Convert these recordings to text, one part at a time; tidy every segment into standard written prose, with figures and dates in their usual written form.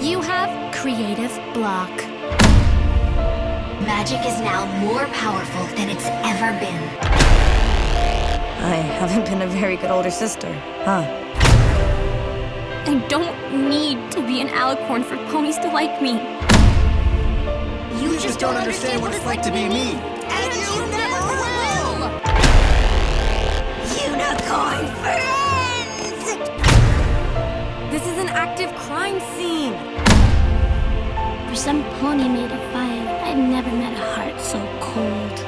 You have creative block. Magic is now more powerful than it's ever been. I haven't been a very good older sister, huh? I don't need to be an alicorn for ponies to like me. You just don't understand what it's like to be me. And you never will! Unicorn friends! This is an active crime scene. For some pony made of fire, I've never met a heart so cold.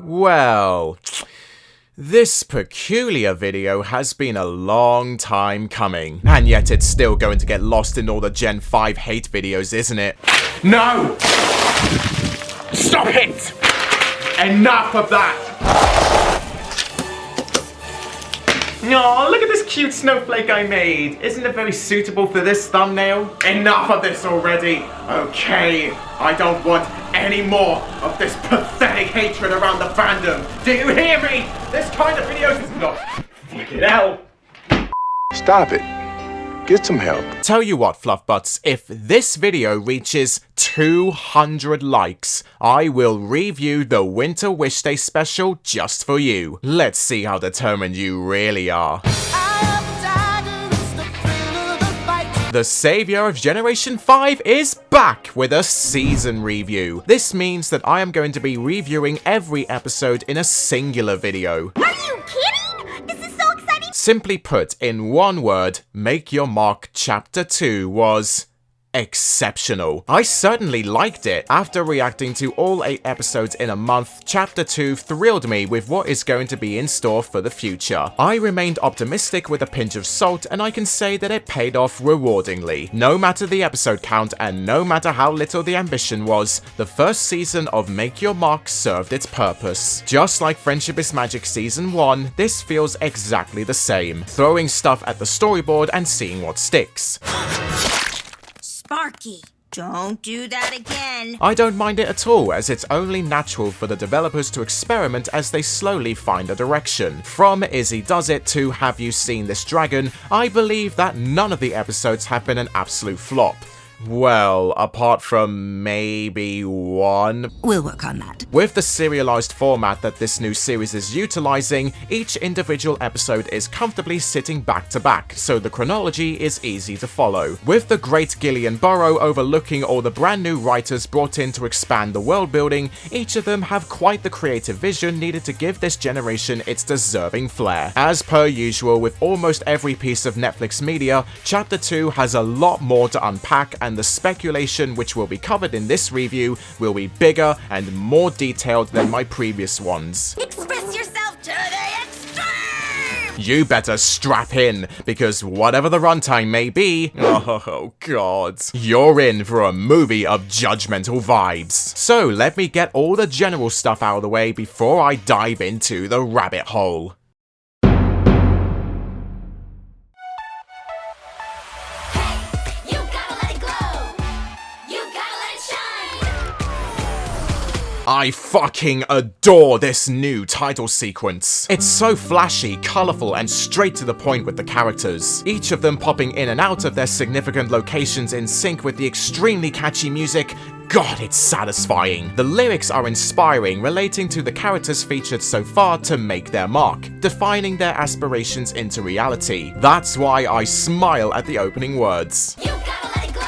Well, this peculiar video has been a long time coming, and yet it's still going to get lost in all the Gen 5 hate videos, isn't it? No! Stop it! Enough of that! Aw, look at this cute snowflake I made. Isn't it very suitable for this thumbnail? Enough of this already. Okay, I don't want any more of this pathetic hatred around the fandom. Do you hear me? This kind of videos is not fucking hell. Stop it. Get some help. Tell you what, Fluffbutts, if this video reaches 200 likes, I will review the Winter Wish Day special just for you. Let's see how determined you really are. The savior of Generation 5 is back with a season review. This means that I am going to be reviewing every episode in a singular video. Are you kidding? This is so exciting! Simply put, in one word, Make Your Mark Chapter 2 was exceptional. I certainly liked it. After reacting to all 8 episodes in a month, Chapter 2 thrilled me with what is going to be in store for the future. I remained optimistic with a pinch of salt, and I can say that it paid off rewardingly. No matter the episode count and no matter how little the ambition was, the first season of Make Your Mark served its purpose. Just like Friendship is Magic Season 1, this feels exactly the same. Throwing stuff at the storyboard and seeing what sticks. Sparky, don't do that again. I don't mind it at all, as it's only natural for the developers to experiment as they slowly find a direction. From Izzy Does It to Have You Seen This Dragon, I believe that none of the episodes have been an absolute flop. Well, apart from maybe one. We'll work on that. With the serialized format that this new series is utilizing, each individual episode is comfortably sitting back to back, so the chronology is easy to follow. With the great Gillian Burrow overlooking all the brand new writers brought in to expand the world building, each of them have quite the creative vision needed to give this generation its deserving flair. As per usual with almost every piece of Netflix media, Chapter 2 has a lot more to unpack, and the speculation which will be covered in this review will be bigger and more detailed than my previous ones. Express yourself to the extreme! You better strap in, because whatever the runtime may be, oh god, you're in for a movie of judgmental vibes. So let me get all the general stuff out of the way before I dive into the rabbit hole. I fucking adore this new title sequence. It's so flashy, colourful, and straight to the point with the characters. Each of them popping in and out of their significant locations in sync with the extremely catchy music. God, it's satisfying. The lyrics are inspiring, relating to the characters featured so far to make their mark, defining their aspirations into reality. That's why I smile at the opening words. You gotta let it glow.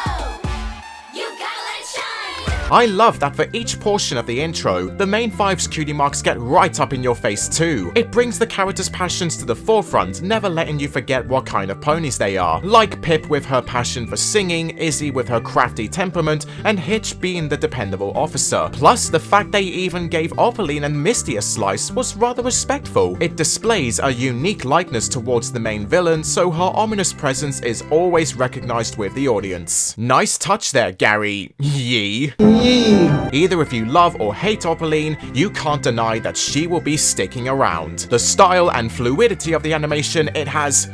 I love that for each portion of the intro, the main 5's cutie marks get right up in your face too. It brings the characters' passions to the forefront, never letting you forget what kind of ponies they are. Like Pip with her passion for singing, Izzy with her crafty temperament, and Hitch being the dependable officer. Plus, the fact they even gave Opaline and Misty a slice was rather respectful. It displays a unique likeness towards the main villain, so her ominous presence is always recognized with the audience. Nice touch there, Gary Yee. Either if you love or hate Opaline, you can't deny that she will be sticking around. The style and fluidity of the animation, it has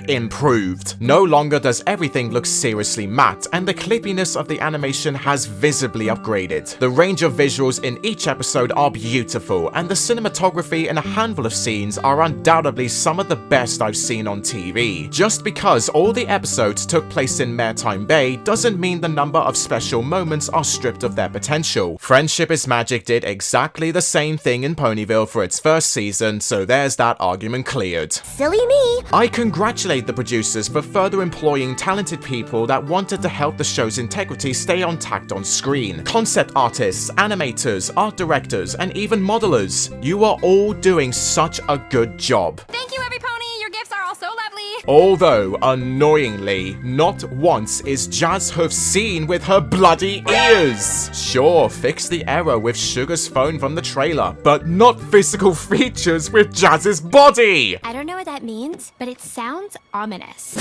improved. No longer does everything look seriously matte, and the clippiness of the animation has visibly upgraded. The range of visuals in each episode are beautiful, and the cinematography in a handful of scenes are undoubtedly some of the best I've seen on TV. Just because all the episodes took place in Maritime Bay doesn't mean the number of special moments are stripped of their potential. Friendship is Magic did exactly the same thing in Ponyville for its first season, so there's that argument cleared. Silly me. I congratulate the producers for further employing talented people that wanted to help the show's integrity stay intact on screen. Concept artists, animators, art directors, and even modelers. You are all doing such a good job. Thank you, every pony. Your gifts are all so lovely. Although, annoyingly, not once is Jazz Hoof seen with her bloody ears. Sure, fix the error with Sugar's phone from the trailer, but not physical features with Jazz's body! I don't know what that means, but it sounds ominous.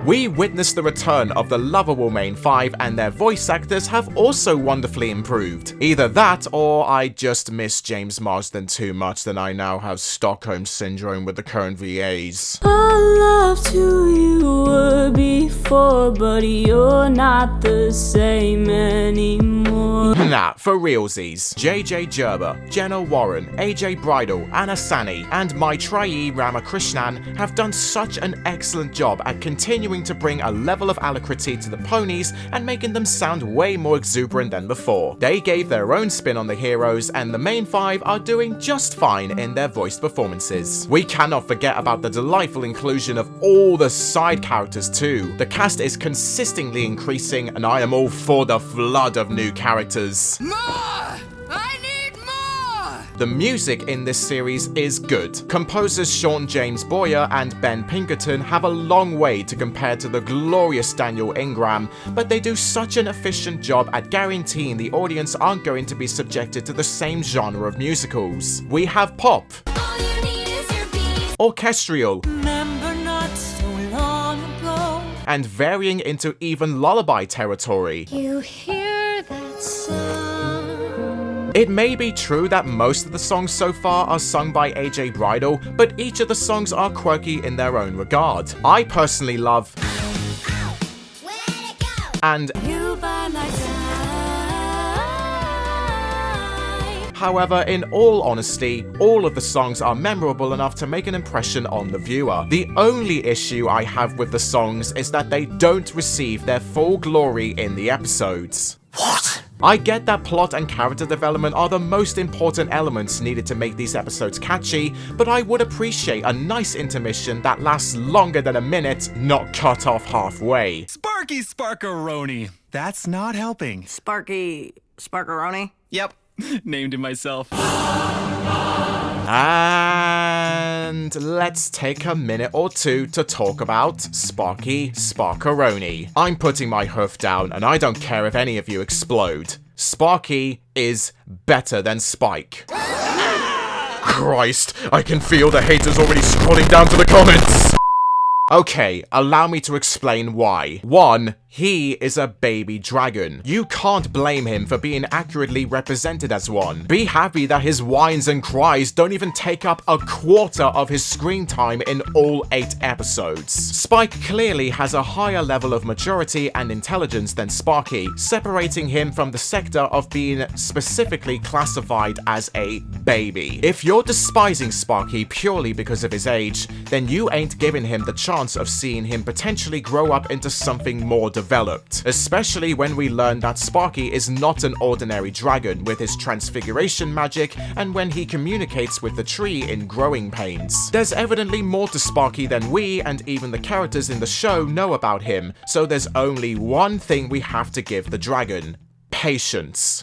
We witnessed the return of the lovable main five, and their voice actors have also wonderfully improved. Either that, or I just miss James Marsden too much that I now have Stockholm Syndrome with the current VAs. I loved who you were before, but you're not the same anymore. Nah, for realsies. JJ Gerber, Jenna Warren, AJ Bridal, Anna Sani, and Maitreyi Ramakrishnan have done such an excellent job at continuing to bring a level of alacrity to the ponies and making them sound way more exuberant than before. They gave their own spin on the heroes, and the main five are doing just fine in their voiced performances. We cannot forget about the delightful inclusion of all the side characters too. The cast is consistently increasing, and I am all for the flood of new characters. More! I need more! The music in this series is good. Composers Sean James Boyer and Ben Pinkerton have a long way to compare to the glorious Daniel Ingram, but they do such an efficient job at guaranteeing the audience aren't going to be subjected to the same genre of musicals. We have pop, All you need is your beat. orchestral, Remember not so long ago. and varying into even lullaby territory. You hear that sound? It may be true that most of the songs so far are sung by AJ Bridal, but each of the songs are quirky in their own regard. I personally love and You by my side. however, in all honesty, all of the songs are memorable enough to make an impression on the viewer. The only issue I have with the songs is that they don't receive their full glory in the episodes. What? I get that plot and character development are the most important elements needed to make these episodes catchy, but I would appreciate a nice intermission that lasts longer than a minute, not cut off halfway. Sparky Sparkaroni. That's not helping. Sparky Sparkaroni? Yep. Named him myself. And let's take a minute or two to talk about Sparky Sparkaroni. I'm putting my hoof down, and I don't care if any of you explode. Sparky is better than Spike. Christ, I can feel the haters already scrolling down to the comments. Okay, allow me to explain why. 1. He is a baby dragon. You can't blame him for being accurately represented as one. Be happy that his whines and cries don't even take up a quarter of his screen time in all 8 episodes. Spike clearly has a higher level of maturity and intelligence than Sparky, separating him from the sector of being specifically classified as a baby. If you're despising Sparky purely because of his age, then you ain't giving him the chance of seeing him potentially grow up into something more developed, especially when we learn that Sparky is not an ordinary dragon with his transfiguration magic and when he communicates with the tree in growing pains. There's evidently more to Sparky than we and even the characters in the show know about him, so there's only one thing we have to give the dragon: patience.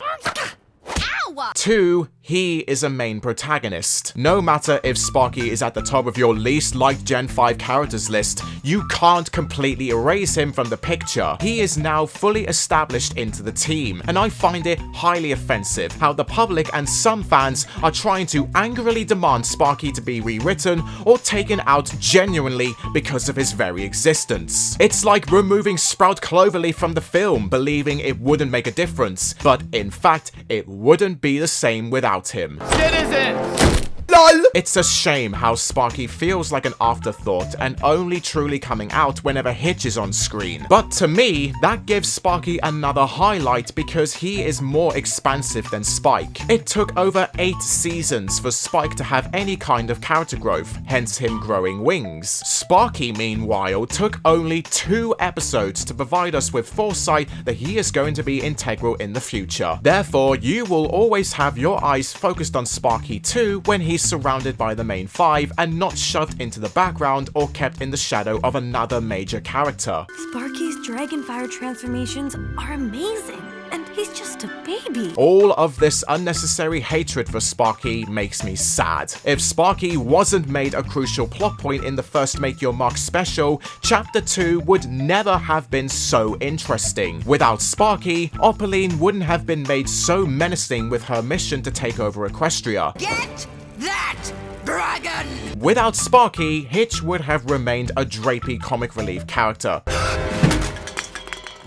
2. He is a main protagonist. No matter if Sparky is at the top of your least liked Gen 5 characters list, you can't completely erase him from the picture. He is now fully established into the team, and I find it highly offensive how the public and some fans are trying to angrily demand Sparky to be rewritten or taken out genuinely because of his very existence. It's like removing Sprout Cloverleaf from the film, believing it wouldn't make a difference, but in fact, it wouldn't be the same without him. Citizens! No! LOL! It's a shame how Sparky feels like an afterthought and only truly coming out whenever Hitch is on screen. But to me, that gives Sparky another highlight because he is more expansive than Spike. It took over 8 seasons for Spike to have any kind of character growth, hence him growing wings. Sparky, meanwhile, took only 2 episodes to provide us with foresight that he is going to be integral in the future. Therefore, you will always have your eyes focused on Sparky too when he's surrounded by the main 5 and not shoved into the background or kept in the shadow of another major character. Sparky's Dragonfire transformations are amazing, and he's just a baby. All of this unnecessary hatred for Sparky makes me sad. If Sparky wasn't made a crucial plot point in the first Make Your Mark special, Chapter 2 would never have been so interesting. Without Sparky, Opaline wouldn't have been made so menacing with her mission to take over Equestria. Get that dragon! Without Sparky, Hitch would have remained a drapey comic relief character.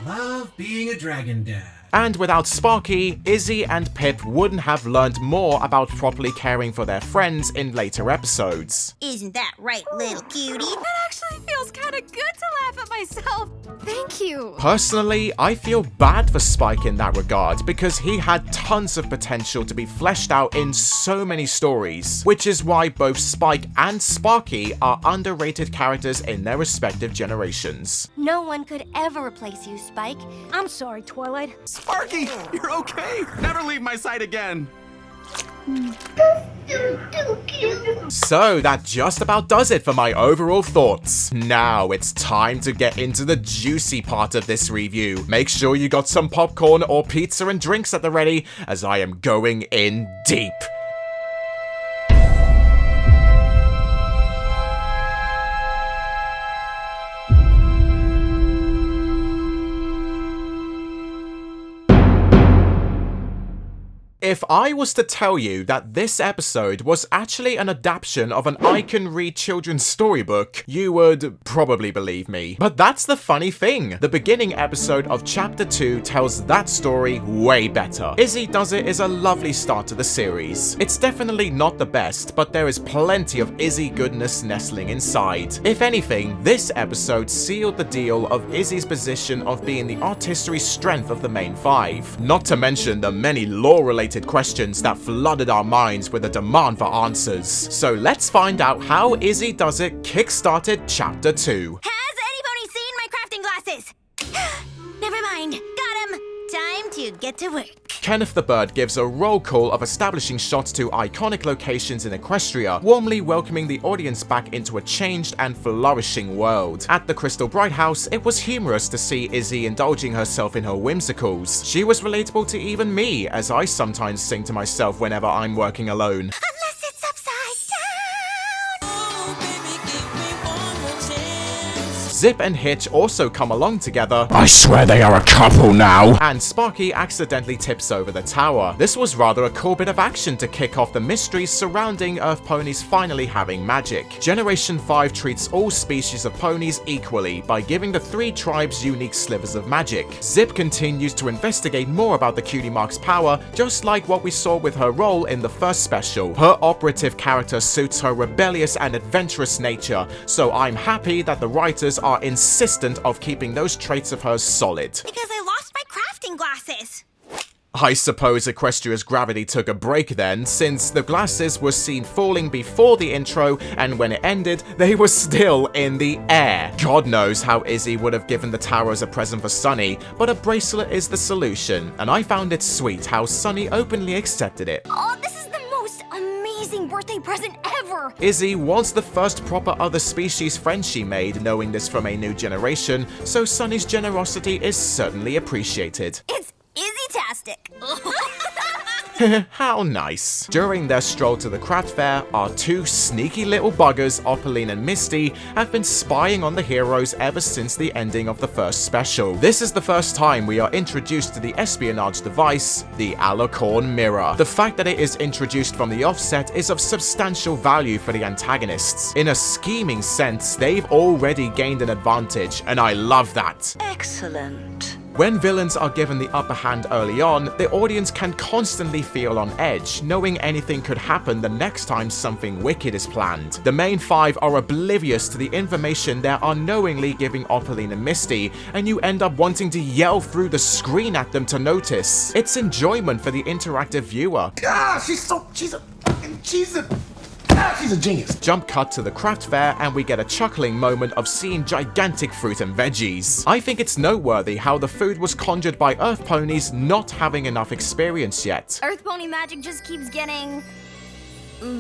Love being a dragon dad. And without Sparky, Izzy and Pip wouldn't have learned more about properly caring for their friends in later episodes. Isn't that right, little cutie? That actually feels kind of good to laugh at myself. Thank you. Personally, I feel bad for Spike in that regard because he had tons of potential to be fleshed out in so many stories, which is why both Spike and Sparky are underrated characters in their respective generations. No one could ever replace you, Spike. I'm sorry, Twilight. Sparky, you're okay. Never leave my side again. So that just about does it for my overall thoughts. Now it's time to get into the juicy part of this review. Make sure you got some popcorn or pizza and drinks at the ready, as I am going in deep. If I was to tell you that this episode was actually an adaptation of an I Can Read children's storybook, you would probably believe me. But that's the funny thing. The beginning episode of Chapter 2 tells that story way better. Izzy Does It is a lovely start to the series. It's definitely not the best, but there is plenty of Izzy goodness nestling inside. If anything, this episode sealed the deal of Izzy's position of being the artistry strength of the main 5. Not to mention the many lore-related questions that flooded our minds with a demand for answers. So let's find out how Izzy Does It kickstarted Chapter 2. Has anybody seen my crafting glasses? Never mind. Got 'em. Time to get to work. Kenneth the Bird gives a roll call of establishing shots to iconic locations in Equestria, warmly welcoming the audience back into a changed and flourishing world. At the Crystal Bright House, it was humorous to see Izzy indulging herself in her whimsicals. She was relatable to even me, as I sometimes sing to myself whenever I'm working alone. Unless it's upside down. Zip and Hitch also come along together. I swear they are a couple now. And Sparky accidentally tips over the tower. This was rather a cool bit of action to kick off the mysteries surrounding Earth ponies finally having magic. Generation 5 treats all species of ponies equally by giving the 3 tribes unique slivers of magic. Zip continues to investigate more about the Cutie Mark's power, just like what we saw with her role in the first special. Her operative character suits her rebellious and adventurous nature, so I'm happy that the writers are insistent of keeping those traits of hers solid. Because I lost my crafting glasses. I suppose Equestria's gravity took a break then, since the glasses were seen falling before the intro, and when it ended, they were still in the air. God knows how Izzy would have given the tower as a present for Sunny, but a bracelet is the solution, and I found it sweet how Sunny openly accepted it. Oh, this is the most amazing birthday present ever! Izzy was the first proper other species friend she made, knowing this from a new generation, so Sunny's generosity is certainly appreciated. It's Izzy-tastic! How nice. During their stroll to the craft fair, our 2 sneaky little buggers, Opaline and Misty, have been spying on the heroes ever since the ending of the first special. This is the first time we are introduced to the espionage device, the Alicorn Mirror. The fact that it is introduced from the offset is of substantial value for the antagonists. In a scheming sense, they've already gained an advantage, and I love that. Excellent. When villains are given the upper hand early on, the audience can constantly feel on edge, knowing anything could happen the next time something wicked is planned. The main five are oblivious to the information they're unknowingly giving Opaline and Misty, and you end up wanting to yell through the screen at them to notice. It's enjoyment for the interactive viewer. She's a genius. Jump cut to the craft fair and we get a chuckling moment of seeing gigantic fruit and veggies. I think it's noteworthy how the food was conjured by Earth ponies not having enough experience yet. Earth pony magic just keeps getting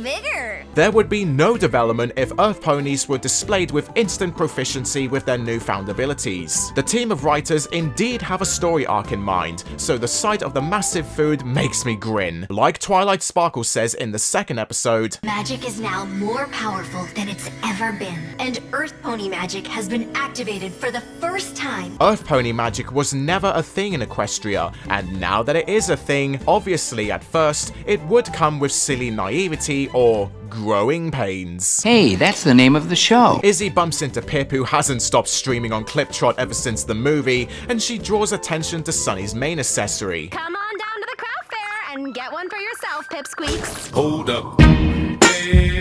bigger. There would be no development if Earth ponies were displayed with instant proficiency with their newfound abilities. The team of writers indeed have a story arc in mind, so the sight of the massive food makes me grin. Like Twilight Sparkle says in the second episode, magic is now more powerful than it's ever been, and Earth pony magic has been activated for the first time. Earth pony magic was never a thing in Equestria, and now that it is a thing, obviously at first, it would come with silly naivety or growing pains. Hey, that's the name of the show. Izzy bumps into Pip, who hasn't stopped streaming on Cliptrot ever since the movie, and she draws attention to Sunny's main accessory. Come on down to the craft fair and get one for yourself, Pipsqueaks. Hold up.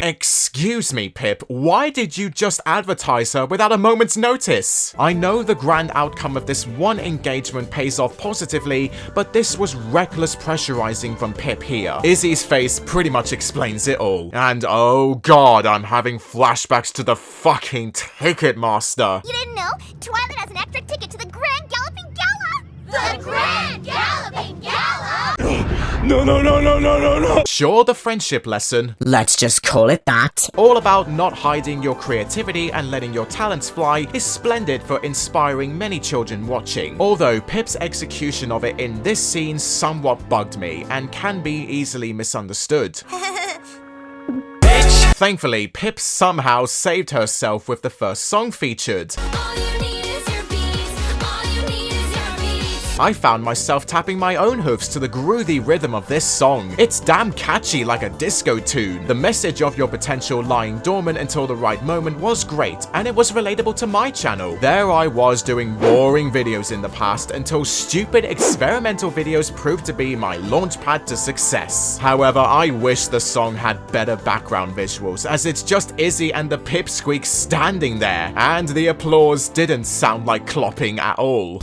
Excuse me, Pip, why did you just advertise her without a moment's notice? I know the grand outcome of this one engagement pays off positively, but this was reckless pressurizing from Pip here. Izzy's face pretty much explains it all. And oh god, I'm having flashbacks to the fucking Ticketmaster. You didn't know? Twilight has an extra ticket to the Grand Galloping Gala! The Grand Galloping Gala! No. Sure, the friendship lesson. Let's just call it that. All about not hiding your creativity and letting your talents fly is splendid for inspiring many children watching. Although Pip's execution of it in this scene somewhat bugged me and can be easily misunderstood. Thankfully, Pip somehow saved herself with the first song featured. I found myself tapping my own hoofs to the groovy rhythm of this song. It's damn catchy like a disco tune. The message of your potential lying dormant until the right moment was great, and it was relatable to my channel. There I was doing boring videos in the past until stupid experimental videos proved to be my launchpad to success. However, I wish the song had better background visuals, as it's just Izzy and the Pipsqueak standing there, and the applause didn't sound like clopping at all.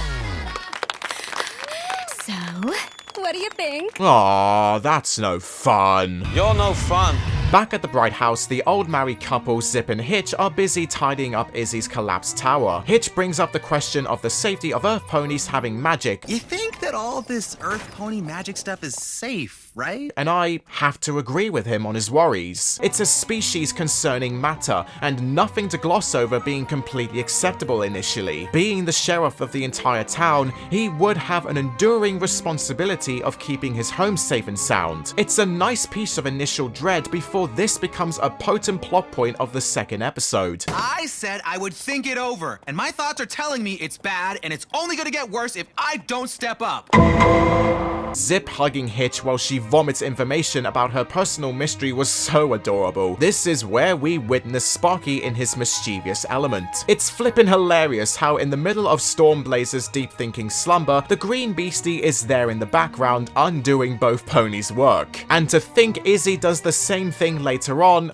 What do you think? Aw, that's no fun. You're no fun. Back at the Bright House, the old married couple Zip and Hitch are busy tidying up Izzy's collapsed tower. Hitch brings up the question of the safety of Earth ponies having magic. You think that all this Earth pony magic stuff is safe, right? And I have to agree with him on his worries. It's a species concerning matter, and nothing to gloss over being completely acceptable initially. Being the sheriff of the entire town, he would have an enduring responsibility of keeping his home safe and sound. It's a nice piece of initial dread before this becomes a potent plot point of the second episode. I said I would think it over, and my thoughts are telling me it's bad, and it's only gonna get worse if I don't step up. Zip hugging Hitch while she vomits information about her personal mystery was so adorable. This is where we witness Sparky in his mischievous element. It's flippin' hilarious how in the middle of Stormblazer's deep-thinking slumber, the green beastie is there in the background undoing both ponies' work. And to think Izzy does the same thing later on...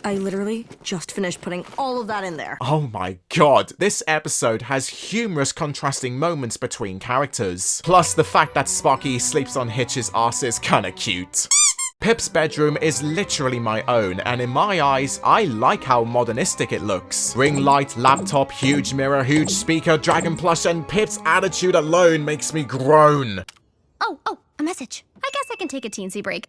I literally just finished putting all of that in there. Oh my god, this episode has humorous contrasting moments between characters. Plus the fact that Sparky sleeps on Hitch's ass is kinda cute. Pip's bedroom is literally my own, and in my eyes, I like how modernistic it looks. Ring light, laptop, huge mirror, huge speaker, dragon plush, and Pip's attitude alone makes me groan. Oh, a message. I guess I can take a teensy break.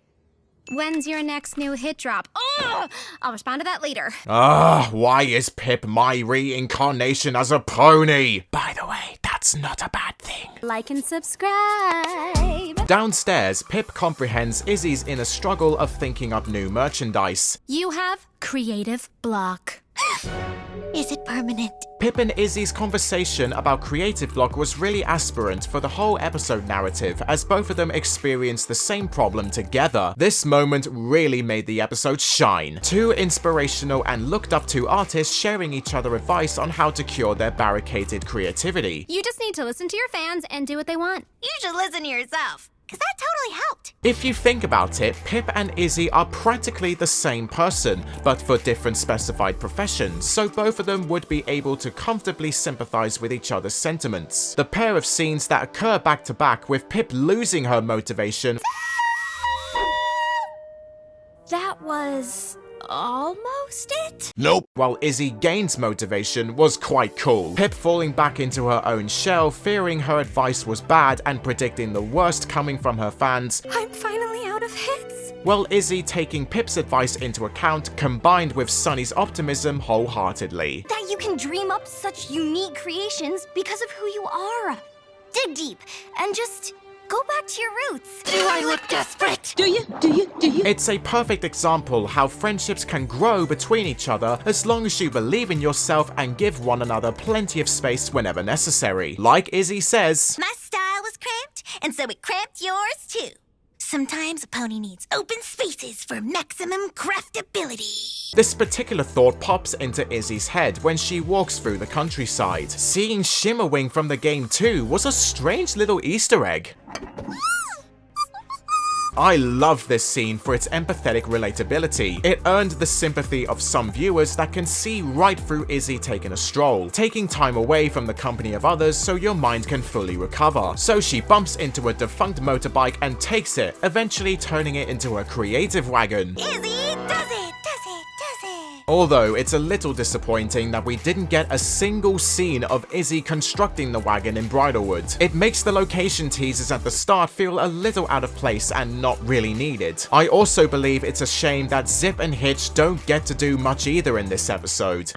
When's your next new hit drop? Oh, I'll respond to that later. Why is Pip my reincarnation as a pony? By the way, that's not a bad thing. Like and subscribe. Downstairs, Pip comprehends Izzy's inner struggle of thinking up new merchandise. You have creative block. Is it permanent? Pip and Izzy's conversation about creative block was really aspirant for the whole episode narrative, as both of them experienced the same problem together. This moment really made the episode shine. Two inspirational and looked up to artists sharing each other advice on how to cure their barricaded creativity. You just need to listen to your fans and do what they want. You should listen to yourself, because that totally helped. If you think about it, Pip and Izzy are practically the same person, but for different specified professions, so both of them would be able to comfortably sympathize with each other's sentiments. The pair of scenes that occur back to back with Pip losing her motivation. That was almost it? Nope. While Izzy gains motivation was quite cool. Pip falling back into her own shell, fearing her advice was bad and predicting the worst coming from her fans. I'm finally out of hits. While Izzy taking Pip's advice into account, combined with Sunny's optimism wholeheartedly. That you can dream up such unique creations because of who you are. Dig deep and just go back to your roots. Do I look desperate? Do you? It's a perfect example how friendships can grow between each other as long as you believe in yourself and give one another plenty of space whenever necessary. Like Izzy says, My style was cramped, and so it cramped yours too. Sometimes a pony needs open spaces for maximum craftability. this particular thought pops into Izzy's head when she walks through the countryside. Seeing Shimmerwing from the game too was a strange little Easter egg. I love this scene for its empathetic relatability. It earned the sympathy of some viewers that can see right through Izzy taking a stroll, taking time away from the company of others so your mind can fully recover. So she bumps into a defunct motorbike and takes it, eventually turning it into a creative wagon. Izzy does it! Although it's a little disappointing that we didn't get a single scene of Izzy constructing the wagon in Bridlewood. It makes the location teasers at the start feel a little out of place and not really needed. I also believe it's a shame that Zip and Hitch don't get to do much either in this episode.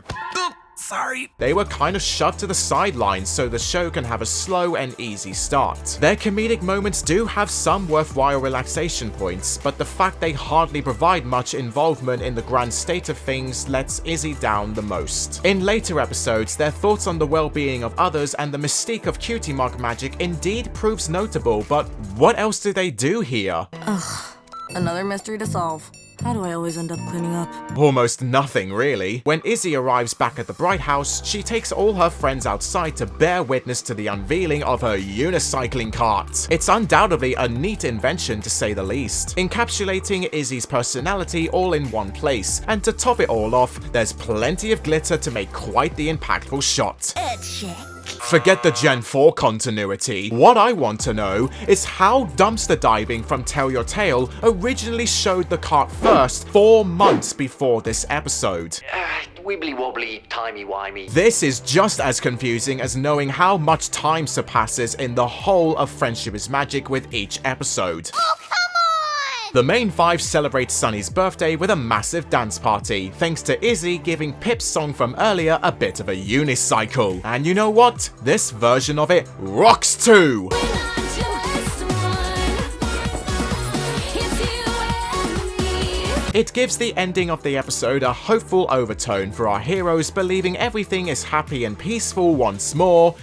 Sorry. They were kind of shoved to the sidelines so the show can have a slow and easy start. Their comedic moments do have some worthwhile relaxation points, but the fact they hardly provide much involvement in the grand state of things lets Izzy down the most. In later episodes, their thoughts on the well-being of others and the mystique of Cutie Mark magic indeed proves notable, but what else do they do here? Ugh, another mystery to solve. How do I always end up cleaning up? Almost nothing, really. When Izzy arrives back at the Bright House, she takes all her friends outside to bear witness to the unveiling of her unicycling cart. It's undoubtedly a neat invention to say the least, encapsulating Izzy's personality all in one place, and to top it all off, there's plenty of glitter to make quite the impactful shot. Forget the Gen 4 continuity. What I want to know is how dumpster diving from Tell Your Tale originally showed the cart first 4 months before this episode. Wibbly wobbly, timey wimey. This is just as confusing as knowing how much time surpasses in the whole of Friendship is Magic with each episode. The main five celebrate Sunny's birthday with a massive dance party, thanks to Izzy giving Pip's song from earlier a bit of a unicycle. And you know what? This version of it rocks too! It gives the ending of the episode a hopeful overtone for our heroes believing everything is happy and peaceful once more,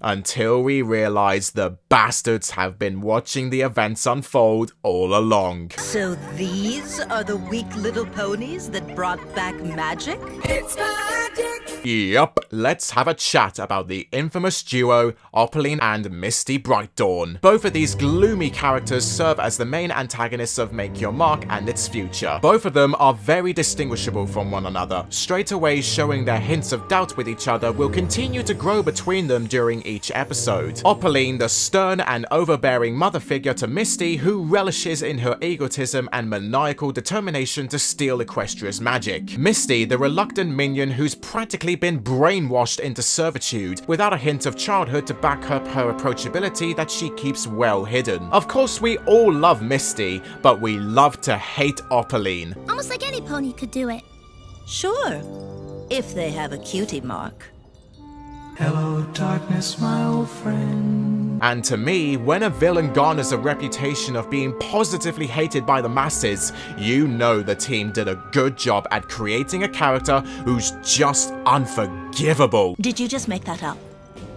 until we realize the bastards have been watching the events unfold all along. So these are the weak little ponies that brought back magic? It's magic! Yup, let's have a chat about the infamous duo Opaline and Misty Brightdawn. Both of these gloomy characters serve as the main antagonists of Make Your Mark and its future. Both of them are very distinguishable from one another, straight away showing their hints of doubt with each other will continue to grow between them during each episode. Opaline, the stern and overbearing mother figure to Misty, who relishes in her egotism and maniacal determination to steal Equestria's magic. Misty, the reluctant minion who's practically been brainwashed into servitude, without a hint of childhood to back up her approachability that she keeps well hidden. Of course, we all love Misty, but we love to hate Opaline. Almost like any pony could do it. Sure, if they have a cutie mark. Hello, darkness, my old friend. And to me, when a villain garners a reputation of being positively hated by the masses, you know the team did a good job at creating a character who's just unforgivable. Did you just make that up?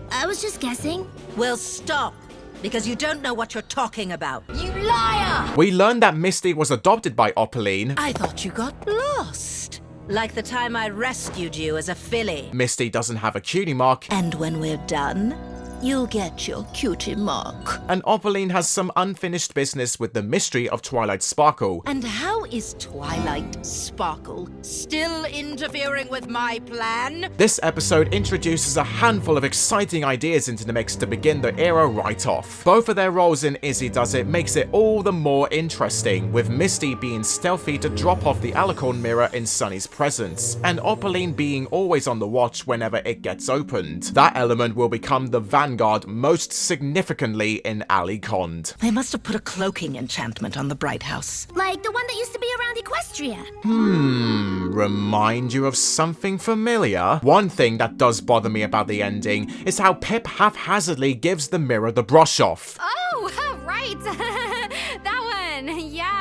I was just guessing. Well, stop, because you don't know what you're talking about. You liar! We learned that Misty was adopted by Opaline. I thought you got lost. Like the time I rescued you as a filly. Misty doesn't have a cutie mark. And when we're done, you'll get your cutie mark. And Opaline has some unfinished business with the mystery of Twilight Sparkle. And how is Twilight Sparkle still interfering with my plan? This episode introduces a handful of exciting ideas into the mix to begin the era right off. Both of their roles in Izzy Does It makes it all the more interesting, with Misty being stealthy to drop off the alicorn mirror in Sunny's presence, and Opaline being always on the watch whenever it gets opened. That element will become the vanguard most significantly in Alicond. They must have put a cloaking enchantment on the Bright House. Like the one that used to be around Equestria. Remind you of something familiar? One thing that does bother me about the ending is how Pip haphazardly gives the mirror the brush off. Oh, right. That one. Yeah.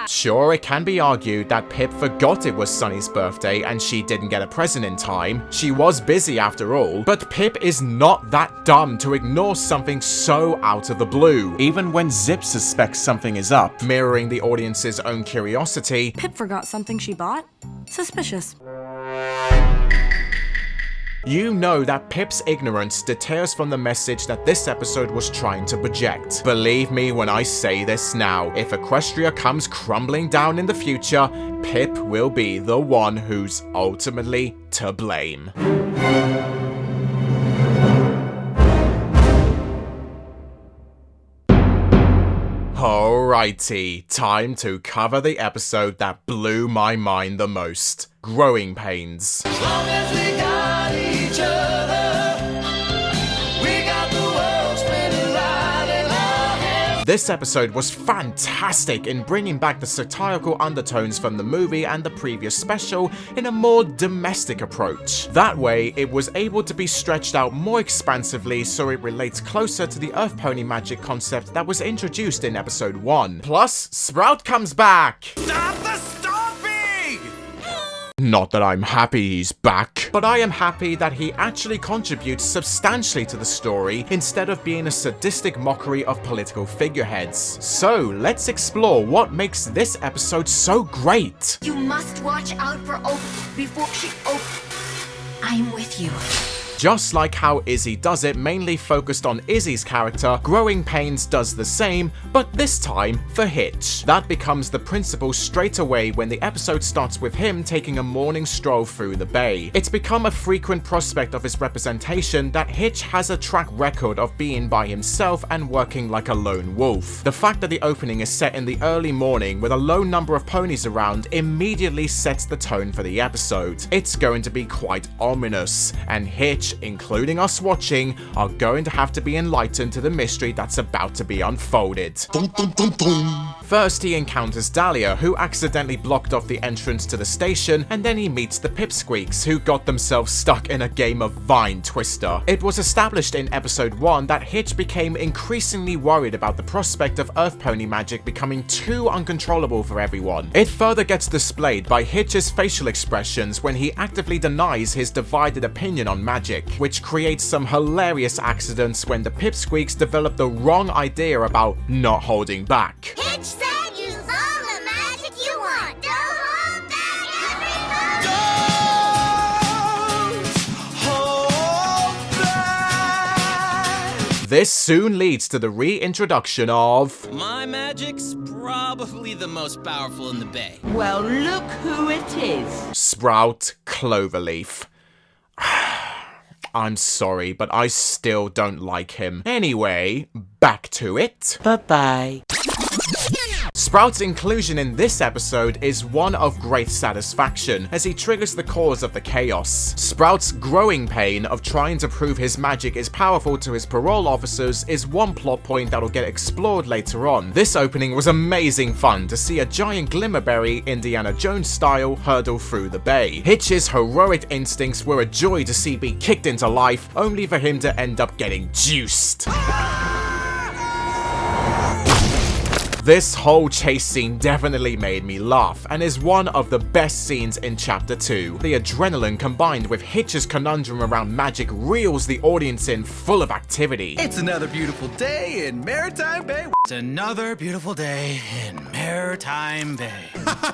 Sure, it can be argued that Pip forgot it was Sunny's birthday and she didn't get a present in time. She was busy after all, but Pip is not that dumb to ignore something so out of the blue, even when Zip suspects something is up. Mirroring the audience's own curiosity, Pip forgot something she bought? Suspicious. you know that Pip's ignorance deters from the message that this episode was trying to project. Believe me when I say this now, if Equestria comes crumbling down in the future, Pip will be the one who's ultimately to blame. Alrighty, time to cover the episode that blew my mind the most. Growing Pains. As long as we got each other, we got the world spinning right in our hands. This episode was fantastic in bringing back the satirical undertones from the movie and the previous special in a more domestic approach. That way, it was able to be stretched out more expansively so it relates closer to the Earth Pony magic concept that was introduced in episode 1. Plus, Sprout comes back! Stop the stomping! Not that I'm happy he's back, but I am happy that he actually contributes substantially to the story instead of being a sadistic mockery of political figureheads. So, let's explore what makes this episode so great. You must watch out for Oak before she I'm with you. Just like how Izzy Does It mainly focused on Izzy's character, Growing Pains does the same, but this time for Hitch. That becomes the principle straight away when the episode starts with him taking a morning stroll through the bay. It's become a frequent prospect of his representation that Hitch has a track record of being by himself and working like a lone wolf. The fact that the opening is set in the early morning with a low number of ponies around immediately sets the tone for the episode. It's going to be quite ominous, and Hitch, including us watching, are going to have to be enlightened to the mystery that's about to be unfolded. First, he encounters Dahlia, who accidentally blocked off the entrance to the station, and then he meets the Pipsqueaks, who got themselves stuck in a game of Vine Twister. It was established in episode 1 that Hitch became increasingly worried about the prospect of Earth Pony magic becoming too uncontrollable for everyone. It further gets displayed by Hitch's facial expressions when he actively denies his divided opinion on magic, which creates some hilarious accidents when the Pipsqueaks develop the wrong idea about not holding back. Hitch said use all the magic you want. Don't hold back, everyone. This soon leads to the reintroduction of... My magic's probably the most powerful in the bay. Well, look who it is. Sprout Cloverleaf. I'm sorry, but I still don't like him. Anyway, back to it. Bye-bye. Sprout's inclusion in this episode is one of great satisfaction as he triggers the cause of the chaos. Sprout's growing pain of trying to prove his magic is powerful to his parole officers is one plot point that'll get explored later on. This opening was amazing fun to see a giant glimmerberry, Indiana Jones style, hurdle through the bay. Hitch's heroic instincts were a joy to see be kicked into life, only for him to end up getting juiced. This whole chase scene definitely made me laugh and is one of the best scenes in Chapter 2. The adrenaline combined with Hitch's conundrum around magic reels the audience in full of activity. It's another beautiful day in Maritime Bay. It's another beautiful day in Maritime Bay.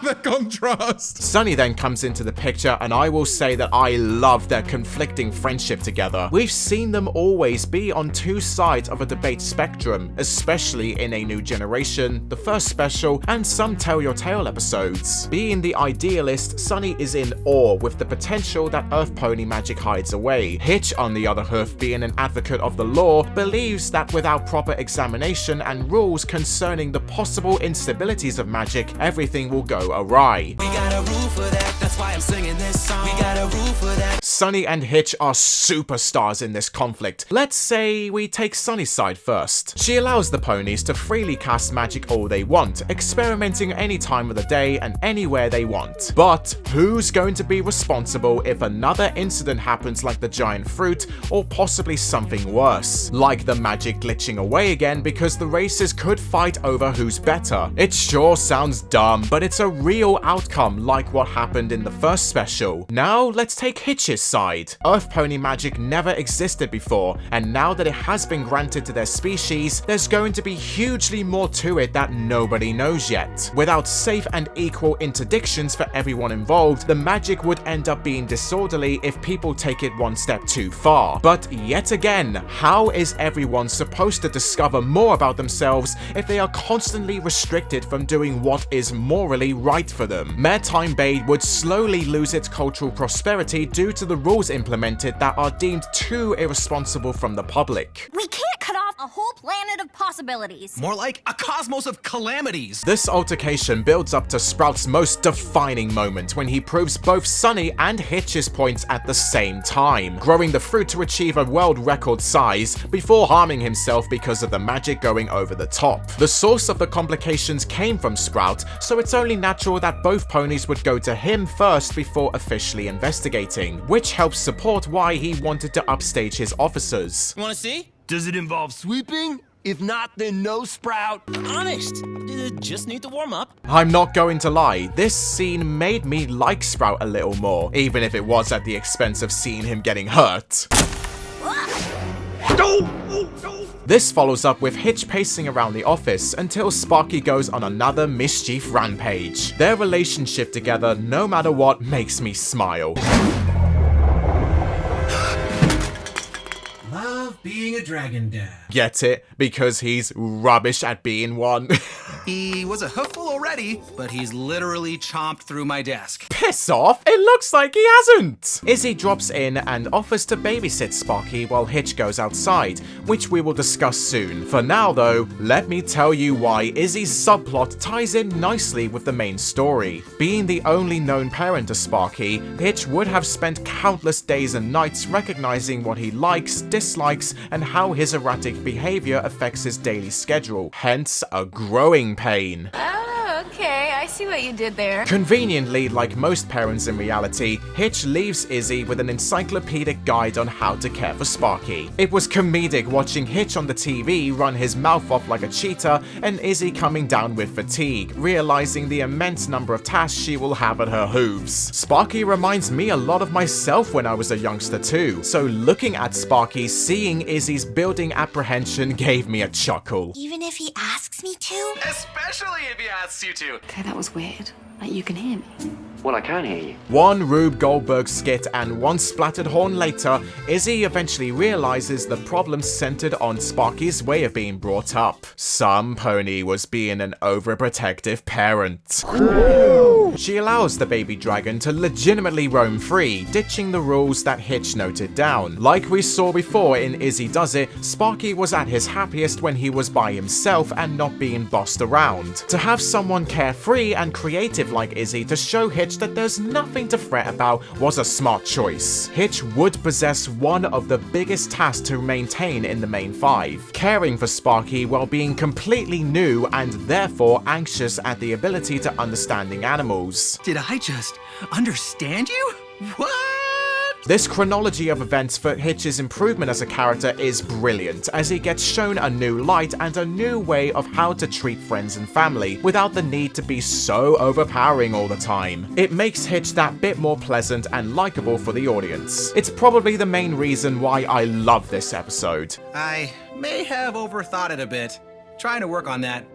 The contrast! Sunny then comes into the picture and I will say that I love their conflicting friendship together. We've seen them always be on two sides of a debate spectrum, especially in A New Generation, the first special, and some Tell Your Tale episodes. Being the idealist, Sunny is in awe with the potential that Earth Pony magic hides away. Hitch, on the other hand, being an advocate of the law, believes that without proper examination and rules concerning the possible instabilities of magic, everything will go awry. We got a rule for that, that's why I'm singing this song. We got a rule for that. Sunny and Hitch are superstars in this conflict. Let's say we take Sunny's side first. She allows the ponies to freely cast magic all they want, experimenting any time of the day and anywhere they want. But who's going to be responsible if another incident happens like the giant fruit, or possibly something worse, like the magic glitching away again because the races could fight over who's better? It sure sounds dumb, but it's a real outcome like what happened in the first special. Now let's take Hitch's side. Earth Pony magic never existed before, and now that it has been granted to their species, there's going to be hugely more to it that nobody knows yet. Without safe and equal interdictions for everyone involved, the magic would end up being disorderly if people take it one step too far. But yet again, how is everyone supposed to discover more about themselves if they are constantly restricted from doing what is morally right for them? Maritime Bay would slowly lose its cultural prosperity due to the rules implemented that are deemed too irresponsible from the public. We can't cut off a whole planet of possibilities. More like a cosmos of calamities. This altercation builds up to Sprout's most defining moment when he proves both Sunny and Hitch's points at the same time, growing the fruit to achieve a world record size before harming himself because of the magic going over the top. The source of the complications came from Sprout, so it's only natural that both ponies would go to him first before officially investigating, which helps support why he wanted to upstage his officers. You wanna see? Does it involve sweeping? If not, then no, Sprout. Honest. Just need to warm up. I'm not going to lie, this scene made me like Sprout a little more, even if it was at the expense of seeing him getting hurt. This follows up with Hitch pacing around the office until Sparky goes on another mischief rampage. Their relationship together, no matter what, makes me smile. Love being a dragon dad. Get it? Because he's rubbish at being one. He was a hooful already, but he's literally chomped through my desk. Piss off! It looks like he hasn't! Izzy drops in and offers to babysit Sparky while Hitch goes outside, which we will discuss soon. For now though, let me tell you why Izzy's subplot ties in nicely with the main story. Being the only known parent to Sparky, Hitch would have spent countless days and nights recognizing what he likes, dislikes, and how his erratic behavior affects his daily schedule, hence a growing pain. Oh, okay, I see what you did there. Conveniently, like most parents in reality, Hitch leaves Izzy with an encyclopedic guide on how to care for Sparky. It was comedic watching Hitch on the TV run his mouth off like a cheetah and Izzy coming down with fatigue, realizing the immense number of tasks she will have at her hooves. Sparky reminds me a lot of myself when I was a youngster too, so looking at Sparky, seeing Izzy's building apprehension gave me a chuckle. Even if he asks me to? Especially if he asks you to. Okay, that was weird. Like, you can hear me. Well, I can hear you. One Rube Goldberg skit and one splattered horn later, Izzy eventually realizes the problem centered on Sparky's way of being brought up. Some pony was being an overprotective parent. She allows the baby dragon to legitimately roam free, ditching the rules that Hitch noted down. Like we saw before in Izzy Does It, Sparky was at his happiest when he was by himself and not being bossed around. To have someone carefree and creative like Izzy to show Hitch that there's nothing to fret about was a smart choice. Hitch would possess one of the biggest tasks to maintain in the main five, caring for Sparky while being completely new and therefore anxious at the ability to understanding animals. Did I just understand you? What? This chronology of events for Hitch's improvement as a character is brilliant, as he gets shown a new light and a new way of how to treat friends and family, without the need to be so overpowering all the time. It makes Hitch that bit more pleasant and likable for the audience. It's probably the main reason why I love this episode. I may have overthought it a bit. Trying to work on that.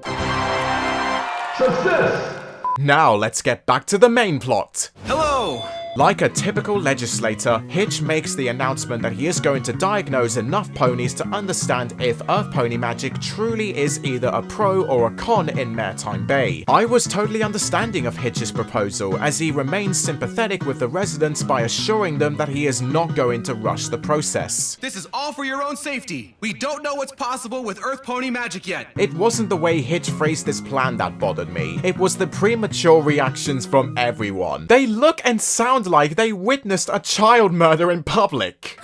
Success! Now let's get back to the main plot. Hello! Like a typical legislator, Hitch makes the announcement that he is going to diagnose enough ponies to understand if Earth Pony Magic truly is either a pro or a con in Maritime Bay. I was totally understanding of Hitch's proposal, as he remains sympathetic with the residents by assuring them that he is not going to rush the process. This is all for your own safety. We don't know what's possible with Earth Pony Magic yet. It wasn't the way Hitch phrased this plan that bothered me. It was the premature reactions from everyone. They look and sound like they witnessed a child murder in public.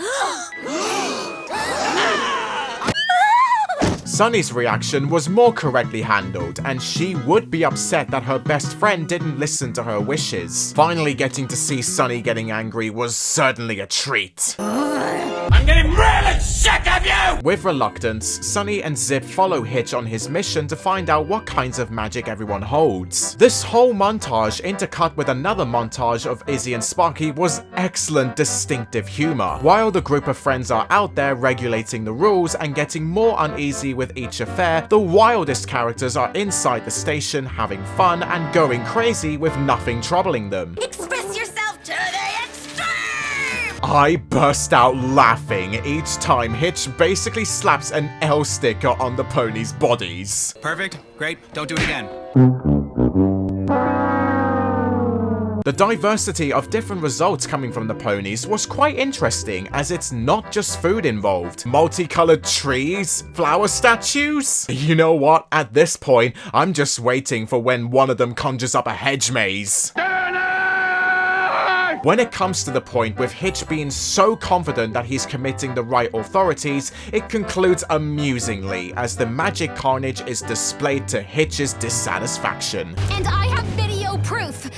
Sunny's reaction was more correctly handled, and she would be upset that her best friend didn't listen to her wishes. Finally getting to see Sunny getting angry was certainly a treat. I'm getting really sick of you! With reluctance, Sunny and Zip follow Hitch on his mission to find out what kinds of magic everyone holds. This whole montage, intercut with another montage of Izzy and Sparky, was excellent distinctive humor. While the group of friends are out there regulating the rules and getting more uneasy with each affair, the wildest characters are inside the station having fun and going crazy with nothing troubling them. Express yourself to the extreme! I burst out laughing each time Hitch basically slaps an L sticker on the ponies' bodies. Perfect. Great. Don't do it again. The diversity of different results coming from the ponies was quite interesting, as it's not just food involved. Multicolored trees, flower statues. You know what? At this point, I'm just waiting for when one of them conjures up a hedge maze. When it comes to the point with Hitch being so confident that he's committing the right authorities, it concludes amusingly as the magic carnage is displayed to Hitch's dissatisfaction. And I have video proof!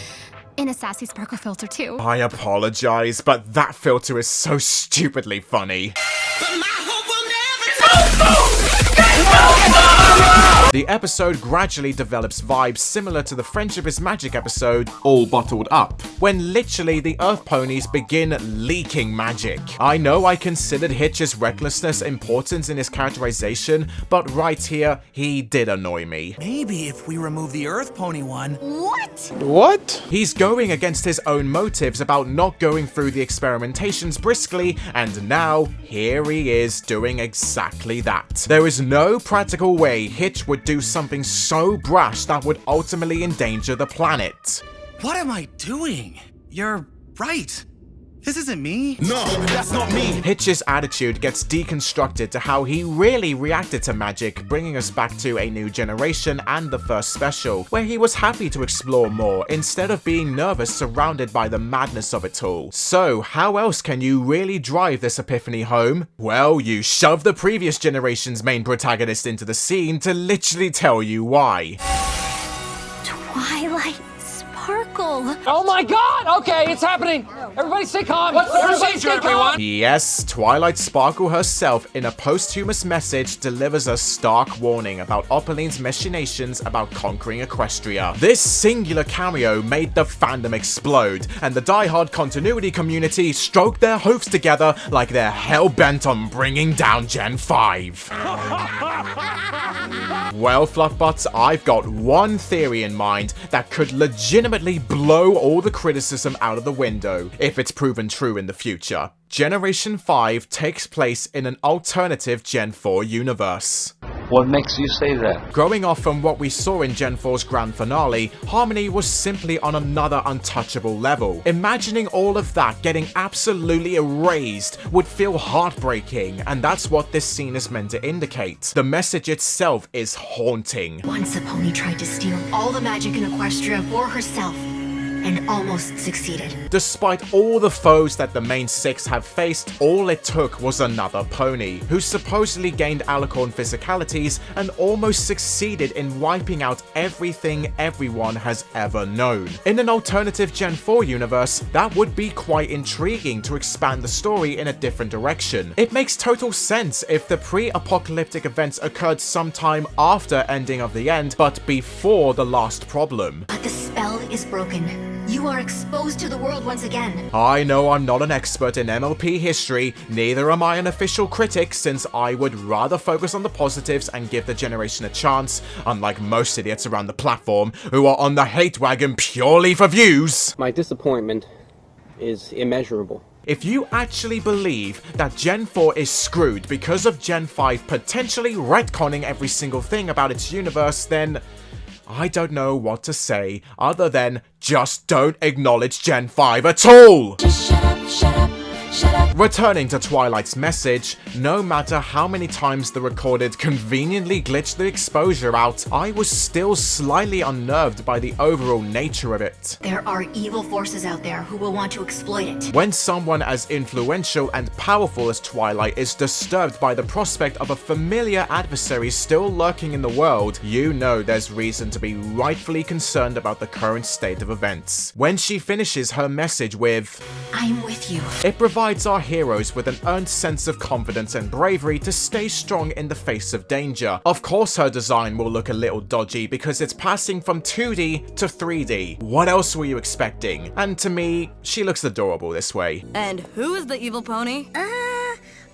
In a sassy sparkle filter too. I apologize, but that filter is so stupidly funny. The episode gradually develops vibes similar to the Friendship is Magic episode, All Bottled Up, when literally the Earth Ponies begin leaking magic. I know I considered Hitch's recklessness important in his characterization, but right here, he did annoy me. Maybe if we remove the Earth Pony one. What? What? He's going against his own motives about not going through the experimentations briskly, and now here he is doing exactly that. There is no practical way Hitch would do something so brash that would ultimately endanger the planet. What am I doing? You're right. This isn't me. No, that's not me. Hitch's attitude gets deconstructed to how he really reacted to magic, bringing us back to A New Generation and the first special, where he was happy to explore more instead of being nervous surrounded by the madness of it all. So, how else can you really drive this epiphany home? Well, you shove the previous generation's main protagonist into the scene to literally tell you why. Twilight Sparkle. Oh my god! Okay, it's happening! Everybody stay calm! What's the procedure, everyone? Yes, Twilight Sparkle herself, in a posthumous message, delivers a stark warning about Opaline's machinations about conquering Equestria. This singular cameo made the fandom explode, and the die-hard continuity community stroked their hoofs together like they're hell-bent on bringing down Gen 5. Well, Fluffbutts, I've got one theory in mind that could legitimately blow all the criticism out of the window, if it's proven true in the future. Generation 5 takes place in an alternative Gen 4 universe. What makes you say that? Growing off from what we saw in Gen 4's grand finale, Harmony was simply on another untouchable level. Imagining all of that getting absolutely erased would feel heartbreaking, and that's what this scene is meant to indicate. The message itself is haunting. Once a pony tried to steal all the magic in Equestria for herself, and almost succeeded. Despite all the foes that the main 6 have faced, all it took was another pony, who supposedly gained alicorn physicalities and almost succeeded in wiping out everything everyone has ever known. In an alternative Gen 4 universe, that would be quite intriguing to expand the story in a different direction. It makes total sense if the pre-apocalyptic events occurred sometime after ending of the end, but before the last problem. But the spell is broken. You are exposed to the world once again. I know I'm not an expert in MLP history, neither am I an official critic, since I would rather focus on the positives and give the generation a chance, unlike most idiots around the platform who are on the hate wagon purely for views. My disappointment is immeasurable. If you actually believe that Gen 4 is screwed because of Gen 5 potentially retconning every single thing about its universe, then I don't know what to say other than just don't acknowledge Gen 5 at all! Just shut up, shut up, shut up. Returning to Twilight's message, no matter how many times the recorded conveniently glitched the exposure out, I was still slightly unnerved by the overall nature of it. There are evil forces out there who will want to exploit it. When someone as influential and powerful as Twilight is disturbed by the prospect of a familiar adversary still lurking in the world, you know there's reason to be rightfully concerned about the current state of events. When she finishes her message with, "I'm with you," it provides our heroes with an earned sense of confidence and bravery to stay strong in the face of danger. Of course her design will look a little dodgy because it's passing from 2D to 3D. What else were you expecting? And to me, she looks adorable this way. And who is the evil pony?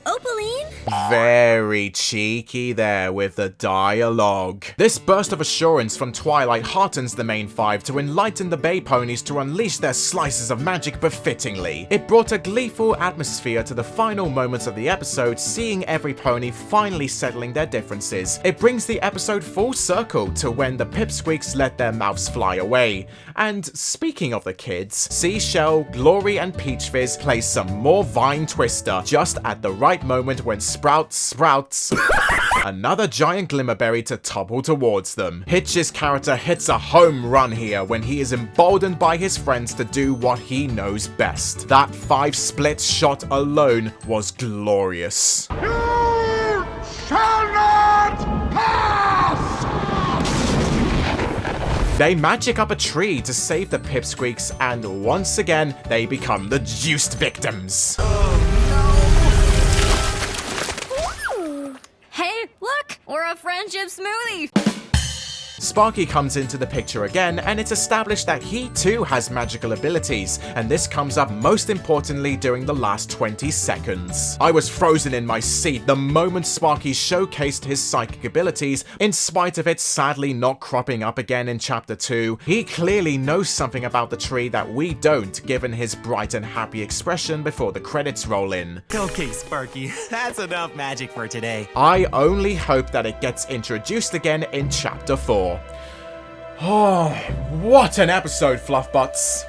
Opaline? Very cheeky there with the dialogue. This burst of assurance from Twilight heartens the main 5 to enlighten the Bay Ponies to unleash their slices of magic befittingly. It brought a gleeful atmosphere to the final moments of the episode, seeing every pony finally settling their differences. It brings the episode full circle to when the Pipsqueaks let their mouths fly away. And speaking of the kids, Seashell, Glory and Peach Fizz play some more Vine Twister just at the right moment when Sprout sprouts another giant Glimmerberry to topple towards them. Hitch's character hits a home run here when he is emboldened by his friends to do what he knows best. That 5 split shot alone was glorious. You shall not pass! They magic up a tree to save the Pipsqueaks, and once again, they become the juiced victims. Hey, look! We're a friendship smoothie! Sparky comes into the picture again, and it's established that he too has magical abilities, and this comes up most importantly during the last 20 seconds. I was frozen in my seat the moment Sparky showcased his psychic abilities, in spite of it sadly not cropping up again in Chapter 2. He clearly knows something about the tree that we don't, given his bright and happy expression before the credits roll in. Okay, Sparky, that's enough magic for today. I only hope that it gets introduced again in Chapter 4. Oh, what an episode, Fluffbutts!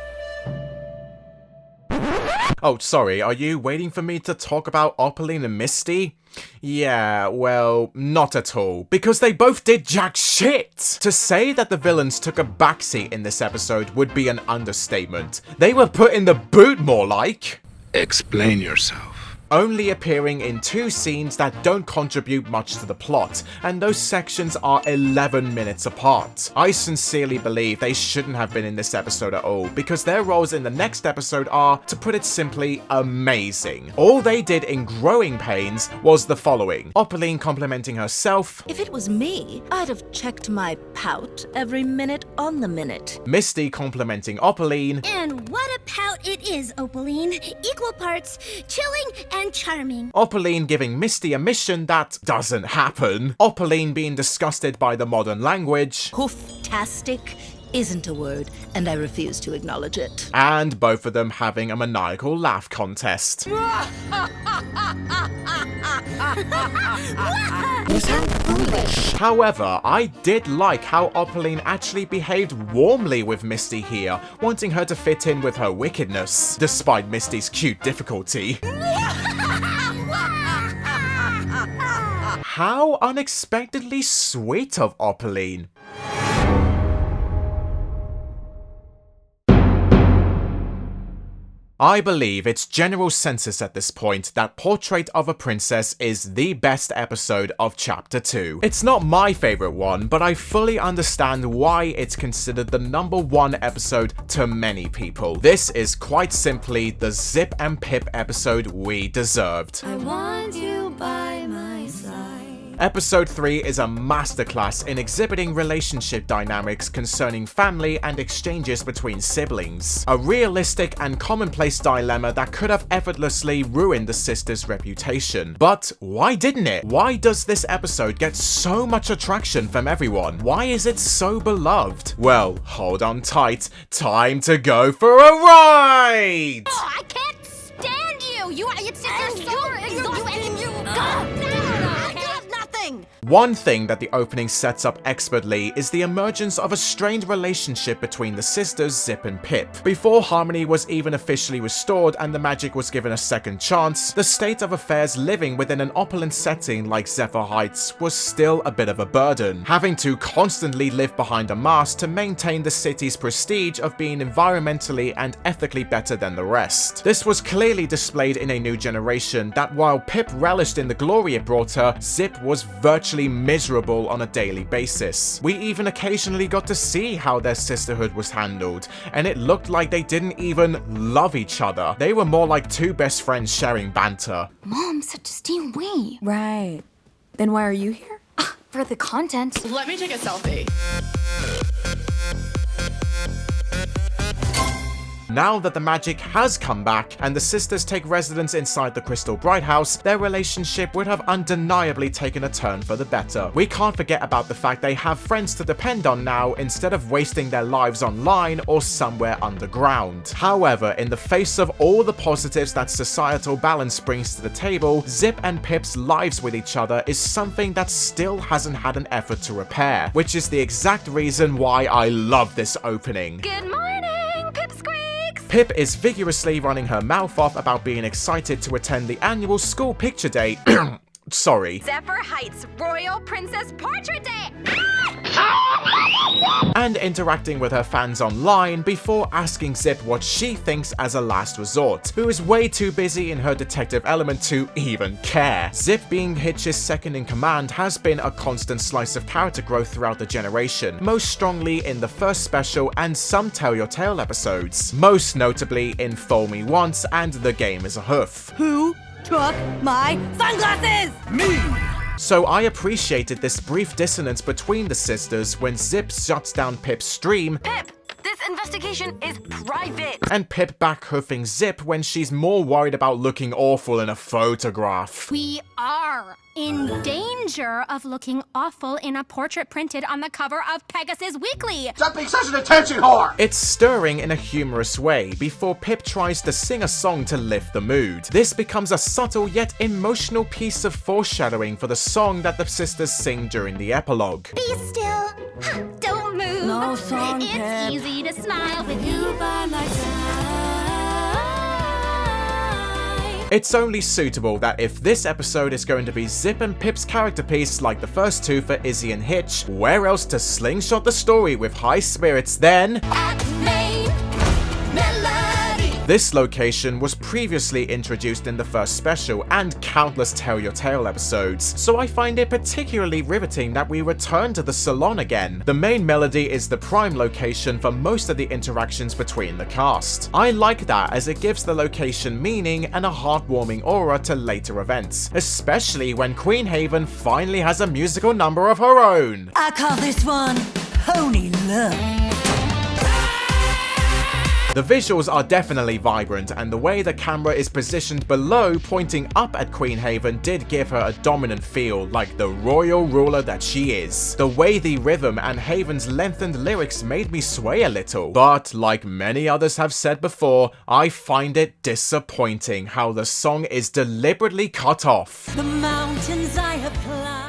Oh, sorry, are you waiting for me to talk about Opaline and Misty? Yeah, well, not at all, because they both did jack shit! To say that the villains took a backseat in this episode would be an understatement. They were put in the boot, more like. Explain yourself. Only appearing in 2 scenes that don't contribute much to the plot, and those sections are 11 minutes apart. I sincerely believe they shouldn't have been in this episode at all, because their roles in the next episode are, to put it simply, amazing. All they did in Growing Pains was the following: Opaline complimenting herself. If it was me, I'd have checked my pout every minute on the minute. Misty complimenting Opaline. And what a pout it is, Opaline. Equal parts chilling and and charming. Opaline giving Misty a mission that doesn't happen. Opaline being disgusted by the modern language. Hooftastic isn't a word, and I refuse to acknowledge it. And both of them having a maniacal laugh contest. However, I did like how Opaline actually behaved warmly with Misty here, wanting her to fit in with her wickedness, despite Misty's cute difficulty. How unexpectedly sweet of Opaline. I believe it's general consensus at this point that Portrait of a Princess is the best episode of Chapter 2. It's not my favorite one, but I fully understand why it's considered the #1 episode to many people. This is quite simply the Zip and Pip episode we deserved. I want you by my side. Episode 3 is a masterclass in exhibiting relationship dynamics concerning family and exchanges between siblings. A realistic and commonplace dilemma that could have effortlessly ruined the sisters' reputation. But why didn't it? Why does this episode get so much attraction from everyone? Why is it so beloved? Well, hold on tight. Time to go for a ride! Oh, I can't stand you! You're so exhausting. One thing that the opening sets up expertly is the emergence of a strained relationship between the sisters Zip and Pip. Before harmony was even officially restored and the magic was given a second chance, the state of affairs living within an opulent setting like Zephyr Heights was still a bit of a burden, having to constantly live behind a mask to maintain the city's prestige of being environmentally and ethically better than the rest. This was clearly displayed in A New Generation that while Pip relished in the glory it brought her, Zip was virtually miserable on a daily basis. We even occasionally got to see how their sisterhood was handled, and it looked like they didn't even love each other. They were more like two best friends sharing banter. Mom said to stay away. Right. Then why are you here? For the content. Let me take a selfie. Now that the magic has come back and the sisters take residence inside the Crystal Bright House, their relationship would have undeniably taken a turn for the better. We can't forget about the fact they have friends to depend on now instead of wasting their lives online or somewhere underground. However, in the face of all the positives that societal balance brings to the table, Zip and Pip's lives with each other is something that still hasn't had an effort to repair, which is the exact reason why I love this opening. Good morning, Pip Squeaks! Pip is vigorously running her mouth off about being excited to attend the annual school picture day. Sorry. Zephyr Heights Royal Princess Portrait Day! And interacting with her fans online before asking Zip what she thinks as a last resort, who is way too busy in her detective element to even care. Zip being Hitch's second in command has been a constant slice of character growth throughout the generation, most strongly in the first special and some Tell Your Tale episodes, most notably in Fool Me Once and The Game is a Hoof. Who took my sunglasses? Me! So I appreciated this brief dissonance between the sisters when Zip shuts down Pip's stream. Pip, this investigation is private. And Pip back-hoofing Zip when she's more worried about looking awful in a photograph. We are in danger of looking awful in a portrait printed on the cover of Pegasus Weekly. Stop being such an attention whore! It's stirring in a humorous way before Pip tries to sing a song to lift the mood. This becomes a subtle yet emotional piece of foreshadowing for the song that the sisters sing during the epilogue. Be still, don't move. No song, It's Pip. easy to smile with you by my side. It's only suitable that if this episode is going to be Zip and Pip's character piece like the first two for Izzy and Hitch, where else to slingshot the story with high spirits than this location was previously introduced in the first special and countless Tell Your Tale episodes, so I find it particularly riveting that we return to the salon again. The main melody is the prime location for most of the interactions between the cast. I like that as it gives the location meaning and a heartwarming aura to later events, especially when Queen Haven finally has a musical number of her own. I call this one Pony Love. The visuals are definitely vibrant, and the way the camera is positioned below pointing up at Queen Haven did give her a dominant feel, like the royal ruler that she is. The way the rhythm and Haven's lengthened lyrics made me sway a little, but like many others have said before, I find it disappointing how the song is deliberately cut off. The mountains I have climbed.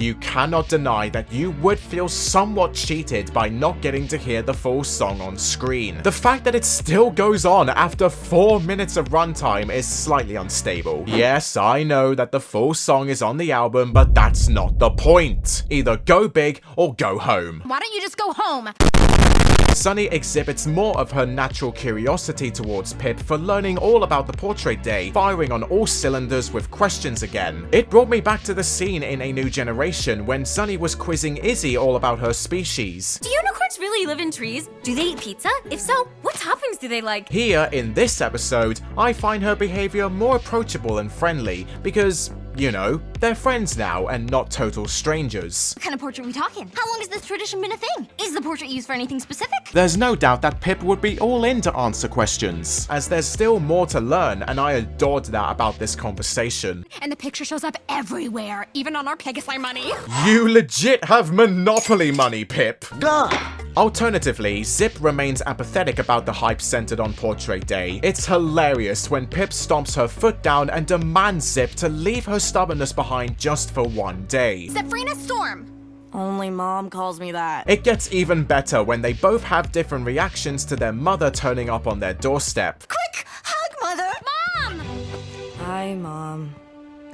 You cannot deny that you would feel somewhat cheated by not getting to hear the full song on screen. The fact that it still goes on after 4 minutes of runtime is slightly unstable. Yes, I know that the full song is on the album, but that's not the point. Either go big or go home. Why don't you just go home? Sunny exhibits more of her natural curiosity towards Pip for learning all about the portrait day, firing on all cylinders with questions again. It brought me back to the scene in A New Generation when Sunny was quizzing Izzy all about her species. Do unicorns really live in trees? Do they eat pizza? If so, what toppings do they like? Here, in this episode, I find her behavior more approachable and friendly because, you know, they're friends now and not total strangers. What kind of portrait are we talking? How long has this tradition been a thing? Is the portrait used for anything specific? There's no doubt that Pip would be all in to answer questions, as there's still more to learn, and I adored that about this conversation. And the picture shows up everywhere, even on our Pegasus money. You legit have Monopoly money, Pip. Duh. Alternatively, Zip remains apathetic about the hype centered on Portrait Day. It's hilarious when Pip stomps her foot down and demands Zip to leave her stubbornness behind just for one day. Zephyrina Storm! Only Mom calls me that. It gets even better when they both have different reactions to their mother turning up on their doorstep. Quick! Hug, Mother! Mom! Hi, Mom.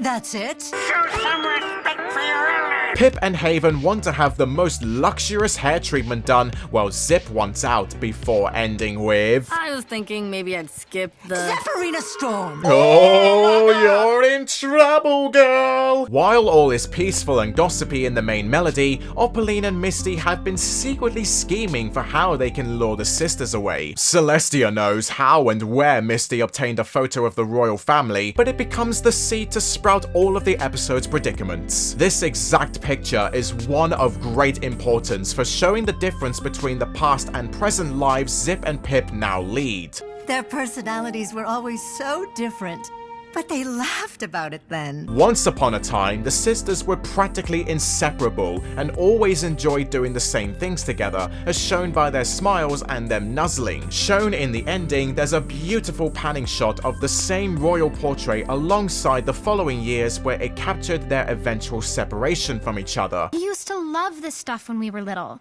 That's it? Show some respect for your elders. Pip and Haven want to have the most luxurious hair treatment done, while Zip wants out before ending with... I was thinking maybe I'd skip the... Zephyrina Storm! Oh, you're in trouble, girl! While all is peaceful and gossipy in the main melody, Opaline and Misty have been secretly scheming for how they can lure the sisters away. Celestia knows how and where Misty obtained a photo of the royal family, but it becomes the seed to sprout all of the episode's predicaments. This exact picture is one of great importance for showing the difference between the past and present lives Zip and Pip now lead. Their personalities were always so different, but they laughed about it then. Once upon a time, the sisters were practically inseparable and always enjoyed doing the same things together, as shown by their smiles and them nuzzling. Shown in the ending, there's a beautiful panning shot of the same royal portrait alongside the following years where it captured their eventual separation from each other. We used to love this stuff when we were little.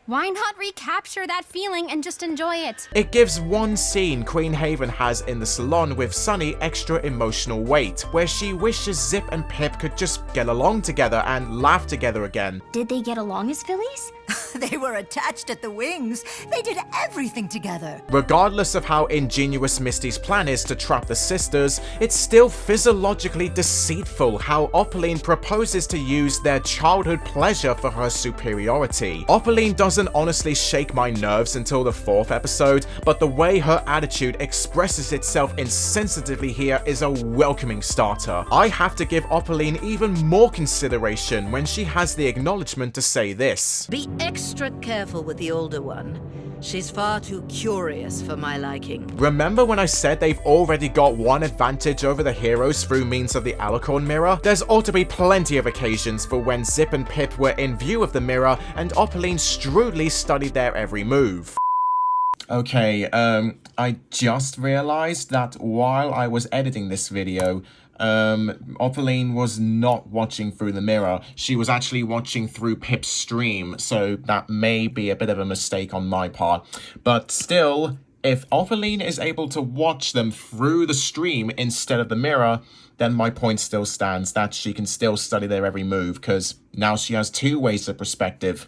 Why not recapture that feeling and just enjoy it? It gives one scene Queen Haven has in the salon with Sunny extra emotional weight, where she wishes Zip and Pip could just get along together and laugh together again. Did they get along as fillies? They were attached at the wings. They did everything together. Regardless of how ingenious Misty's plan is to trap the sisters, it's still physiologically deceitful how Opaline proposes to use their childhood pleasure for her superiority. Opaline doesn't honestly shake my nerves until the 4th episode, but the way her attitude expresses itself insensitively here is a welcoming starter. I have to give Opaline even more consideration when she has the acknowledgement to say this. Be extra careful with the older one. She's far too curious for my liking. Remember when I said they've already got one advantage over the heroes through means of the Alicorn mirror? There's ought to be plenty of occasions for when Zip and Pip were in view of the mirror and Opaline shrewdly studied their every move. Okay, I just realized that while I was editing this video, Opaline was not watching through the mirror. She was actually watching through Pip's stream, so that may be a bit of a mistake on my part. But still, if Opaline is able to watch them through the stream instead of the mirror, then my point still stands that she can still study their every move, because now she has 2 ways of perspective.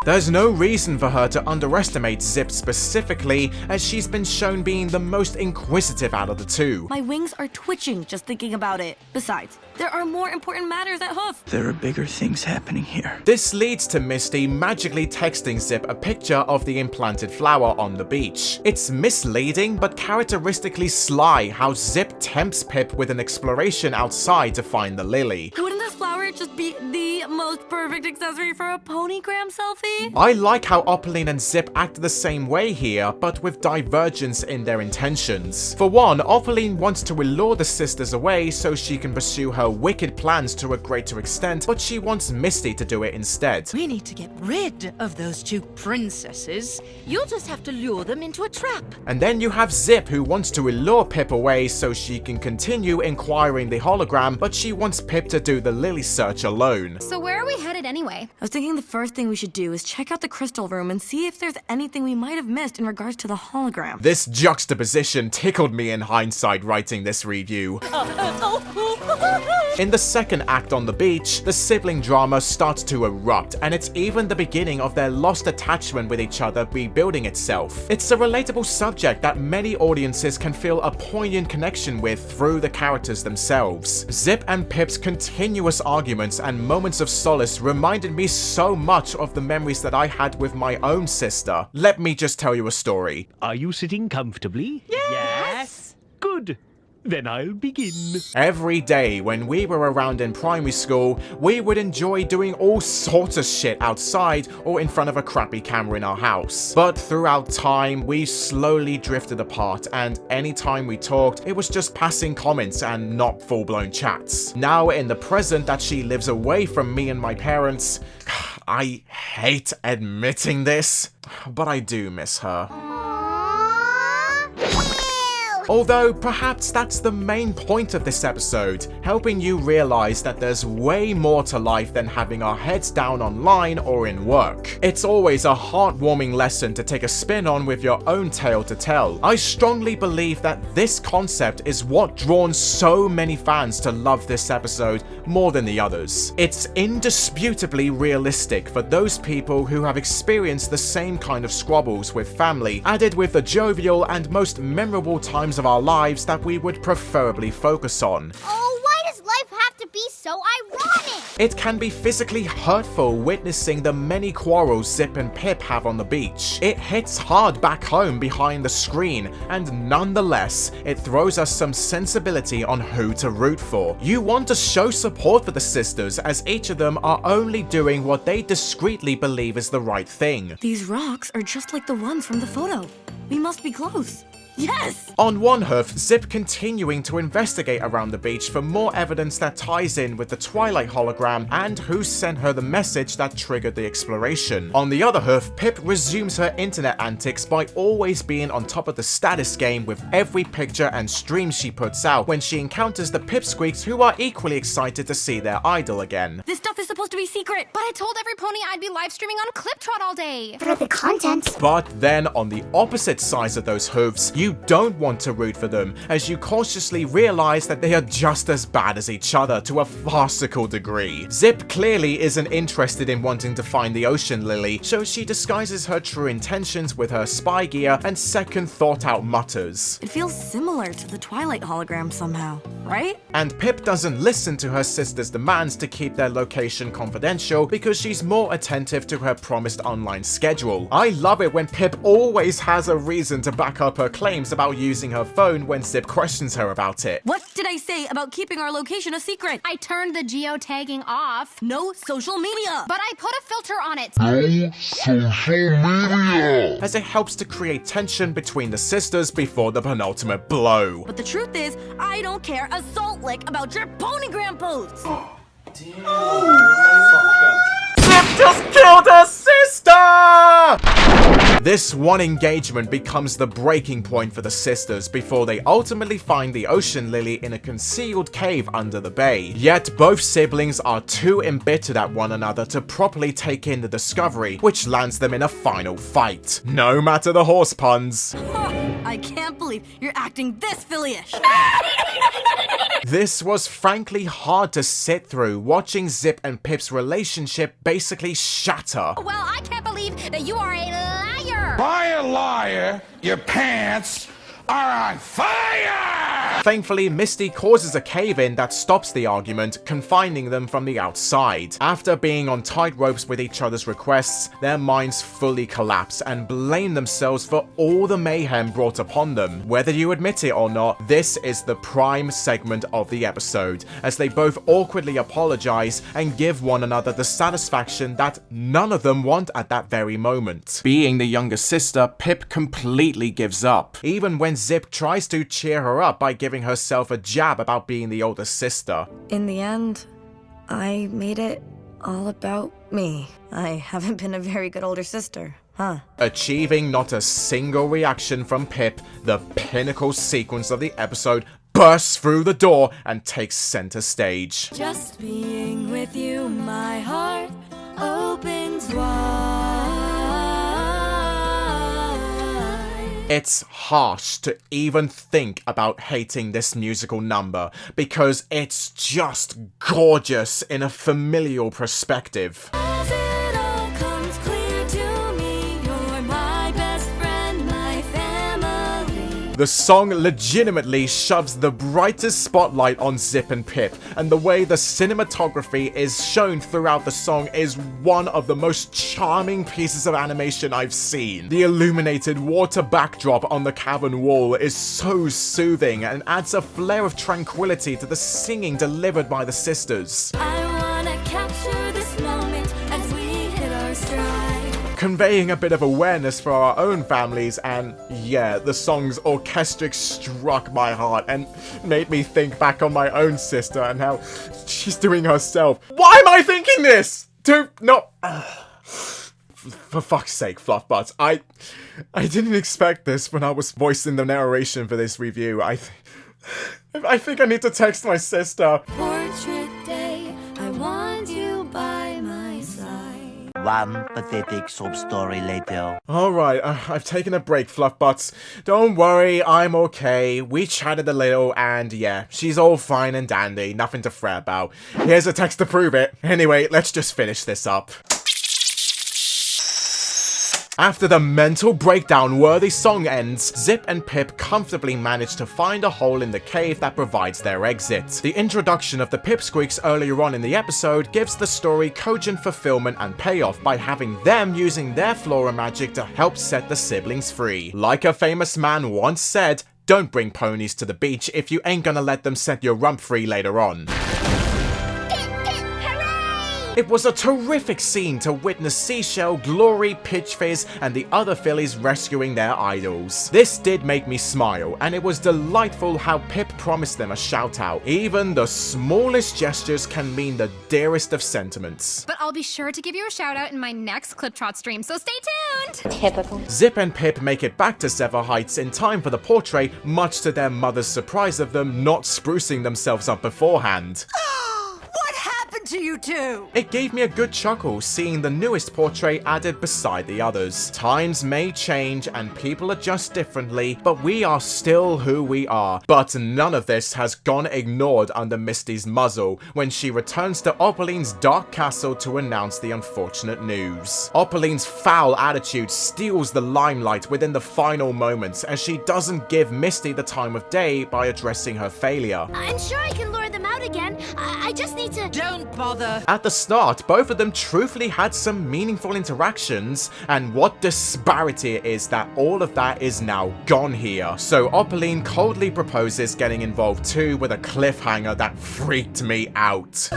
There's no reason for her to underestimate Zip specifically, as she's been shown being the most inquisitive out of the 2. My wings are twitching just thinking about it. Besides, there are more important matters at Hoof. There are bigger things happening here. This leads to Misty magically texting Zip a picture of the implanted flower on the beach. It's misleading but characteristically sly how Zip tempts Pip with an exploration outside to find the lily. Wouldn't this flower for it just be the most perfect accessory for a ponygram selfie? I like how Opaline and Zip act the same way here, but with divergence in their intentions. For one, Opaline wants to lure the sisters away so she can pursue her wicked plans to a greater extent, but she wants Misty to do it instead. We need to get rid of those two princesses. You'll just have to lure them into a trap. And then you have Zip, who wants to lure Pip away so she can continue inquiring the hologram, but she wants Pip to do the Lily search alone. So where are we headed anyway? I was thinking the first thing we should do is check out the crystal room and see if there's anything we might have missed in regards to the hologram. This juxtaposition tickled me in hindsight writing this review. In the second act on the beach, the sibling drama starts to erupt, and it's even the beginning of their lost attachment with each other rebuilding itself. It's a relatable subject that many audiences can feel a poignant connection with through the characters themselves. Zip and Pip's continuous arguments and moments of solace reminded me so much of the memories that I had with my own sister. Let me just tell you a story. Are you sitting comfortably? Yes. Good. Then I'll begin. Every day when we were around in primary school, we would enjoy doing all sorts of shit outside or in front of a crappy camera in our house. But throughout time, we slowly drifted apart, and anytime we talked, it was just passing comments and not full-blown chats. Now in the present that she lives away from me and my parents, I hate admitting this, but I do miss her. Although, perhaps that's the main point of this episode, helping you realize that there's way more to life than having our heads down online or in work. It's always a heartwarming lesson to take a spin on with your own tale to tell. I strongly believe that this concept is what drawn so many fans to love this episode more than the others. It's indisputably realistic for those people who have experienced the same kind of squabbles with family, added with the jovial and most memorable times of our lives that we would preferably focus on. Oh, why does life have to be so ironic? It can be physically hurtful witnessing the many quarrels Zip and Pip have on the beach. It hits hard back home behind the screen, and nonetheless, it throws us some sensibility on who to root for. You want to show support for the sisters, as each of them are only doing what they discreetly believe is the right thing. These rocks are just like the ones from the photo. We must be close. Yes! On one hoof, Zip continuing to investigate around the beach for more evidence that ties in with the Twilight hologram and who sent her the message that triggered the exploration. On the other hoof, Pip resumes her internet antics by always being on top of the status game with every picture and stream she puts out when she encounters the Pipsqueaks, who are equally excited to see their idol again. This stuff is supposed to be secret, but I told every pony I'd be live streaming on Cliptrot all day. For the content. But then on the opposite sides of those hoofs, you don't want to root for them, as you cautiously realize that they are just as bad as each other to a farcical degree. Zip clearly isn't interested in wanting to find the ocean lily, so she disguises her true intentions with her spy gear and second thought out mutters. It feels similar to the Twilight hologram somehow, right? And Pip doesn't listen to her sister's demands to keep their location confidential because she's more attentive to her promised online schedule. I love it when Pip always has a reason to back up her claims about using her phone when Zip questions her about it. What did I say about keeping our location a secret? I turned the geotagging off. No social media. But I put a filter on it. No social media. As it helps to create tension between the sisters before the penultimate blow. But the truth is, I don't care a salt lick about your ponygram posts. Zip just killed her sister! This one engagement becomes the breaking point for the sisters before they ultimately find the ocean lily in a concealed cave under the bay. Yet both siblings are too embittered at one another to properly take in the discovery, which lands them in a final fight. No matter the horse puns. I can't believe you're acting this filly-ish. This was frankly hard to sit through, watching Zip and Pip's relationship basically shatter. Well, I can't believe that you are a liar! By a liar, your pants are on fire! Thankfully, Misty causes a cave-in that stops the argument, confining them from the outside. After being on tight ropes with each other's requests, their minds fully collapse and blame themselves for all the mayhem brought upon them. Whether you admit it or not, this is the prime segment of the episode, as they both awkwardly apologize and give one another the satisfaction that none of them want at that very moment. Being the younger sister, Pip completely gives up, even when Zip tries to cheer her up by giving herself a jab about being the older sister. In the end, I made it all about me. I haven't been a very good older sister, huh? Achieving not a single reaction from Pip, the pinnacle sequence of the episode bursts through the door and takes center stage. Just being with you, my heart opens wide. It's harsh to even think about hating this musical number, because it's just gorgeous in a familial perspective. As it all comes clear to me, you're my best friend, my family. The song legitimately shoves the brightest spotlight on Zip and Pip, and the way the cinematography is shown throughout the song is one of the most charming pieces of animation I've seen. The illuminated water backdrop on the cavern wall is so soothing and adds a flare of tranquility to the singing delivered by the sisters. I wanna capture this moment as we hit our stride. Conveying a bit of awareness for our own families, and yeah, the song's orchestric struck my heart and made me think back on my own sister and how she's doing herself. Why am I thinking this? For fuck's sake, Fluff Butts. I didn't expect this when I was voicing the narration for this review. I think I need to text my sister. Portrait day, I want you by my side. One pathetic sub-story later. Alright, I've taken a break, Fluff Butts. Don't worry, I'm okay. We chatted a little, and yeah, she's all fine and dandy, nothing to fret about. Here's a text to prove it. Anyway, let's just finish this up. After the mental breakdown-worthy song ends, Zip and Pip comfortably manage to find a hole in the cave that provides their exit. The introduction of the Pipsqueaks earlier on in the episode gives the story cogent fulfillment and payoff by having them using their flora magic to help set the siblings free. Like a famous man once said, don't bring ponies to the beach if you ain't gonna let them set your rump free later on. It was a terrific scene to witness Seashell, Glory, Pitchfizz, and the other fillies rescuing their idols. This did make me smile, and it was delightful how Pip promised them a shout out. Even the smallest gestures can mean the dearest of sentiments. But I'll be sure to give you a shout out in my next Clip Trot stream, so stay tuned! Typical. Zip and Pip make it back to Zephyr Heights in time for the portrait, much to their mother's surprise of them not sprucing themselves up beforehand. To you two. It gave me a good chuckle seeing the newest portrait added beside the others. Times may change and people adjust differently, but we are still who we are. But none of this has gone ignored under Misty's muzzle when she returns to Opaline's dark castle to announce the unfortunate news. Opaline's foul attitude steals the limelight within the final moments, as she doesn't give Misty the time of day by addressing her failure. I'm sure I can lure them out again. I just need to... Don't bother. At the start, both of them truthfully had some meaningful interactions, and what disparity it is that all of that is now gone here. So Opaline coldly proposes getting involved too, with a cliffhanger that freaked me out.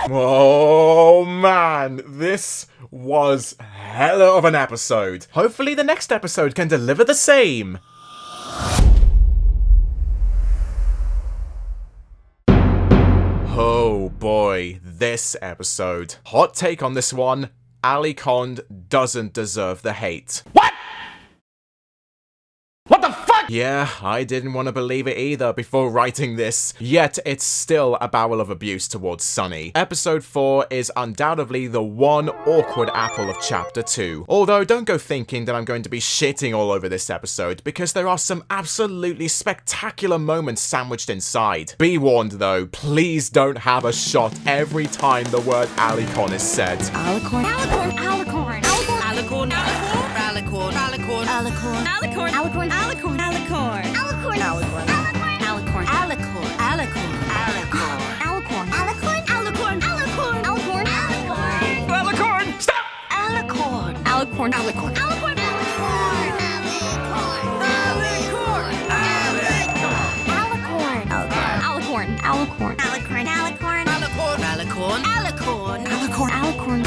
Oh man, this was hella of an episode. Hopefully the next episode can deliver the same. Oh boy, this episode. Hot take on this one, Alicond doesn't deserve the hate. What? What the fuck? Yeah, I didn't want to believe it either before writing this, yet it's still a barrel of abuse towards Sunny. Episode 4 is undoubtedly the one awkward apple of Chapter 2. Although don't go thinking that I'm going to be shitting all over this episode, because there are some absolutely spectacular moments sandwiched inside. Be warned though, please don't have a shot every time the word Alicon is said. Alicorn. Alicorn. Alicorn. Alicorn. Alicorn. Alicorn. Alicorn. Alicorn. Alicorn. Alicorn. Alicorn. Alicorn. Alicorn. Alicorn. Alicorn. Alicorn. Alicorn. Alicorn. Alicorn. Alicorn. Alicorn. Alicorn! Stop! Alicorn. Alicorn. Alicorn. Alicorn. Alicorn. Alicorn. Alicorn. Alicorn. Alicorn. Alicorn. Alicorn. Alicorn.